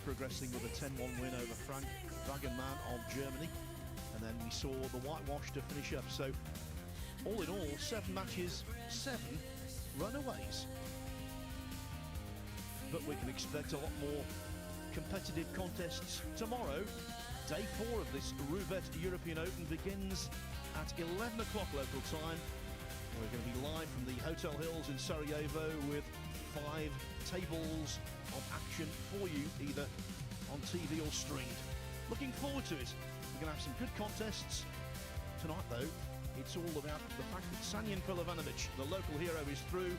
progressing with a 10-1 win over Frank Wagenmann of Germany. And then we saw the whitewash to finish up. So, all in all, 7 matches, 7 runaways. But we can expect a lot more competitive contests tomorrow. Day 4 of this Roulette European Open begins at 11 o'clock local time. We're going to be live from the Hotel Hills in Sarajevo with 5 tables of action for you, either on TV or streamed. Looking forward to it. We're going to have some good contests. Tonight, though, it's all about the fact that Sanyan Perlovanovic, the local hero, is through.